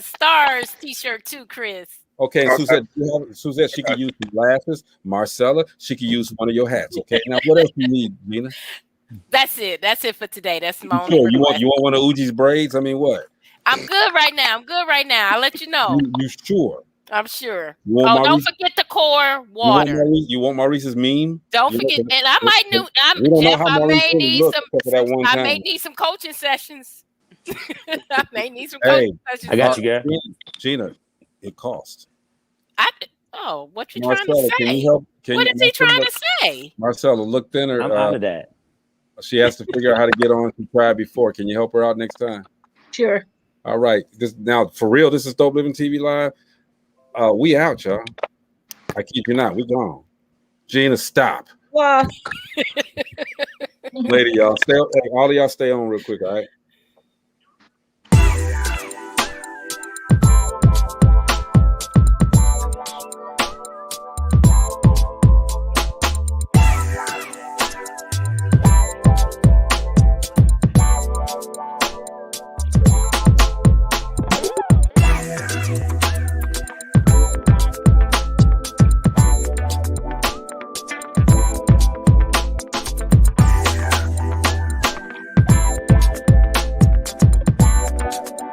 Stars t-shirt too, Chris. Okay, Suzette, she could use some glasses. Marcella, she could use one of your hats. Okay, now what else do you need, Gina? That's it. That's it for today. That's my only. Sure. You want one of Uji's braids? I mean, what? I'm good right now. I'll let you know. You sure? I'm sure. Don't forget the core water. You want Maurice's meme? Don't forget. And I might need some coaching sessions. I may need some coaching sessions. I got you, girl. Gina, it costs. What you trying to say? What is he trying to say? Marcella, look Thinner. I'm out of that. She has to figure out how to get on. She tried before. Can you help her out next time? Sure. All right. Now, for real, this is Dope Living TV Live. We out, y'all. I kid you not. We gone. Gina, stop. Well. Later, y'all. All of y'all stay on real quick, all right?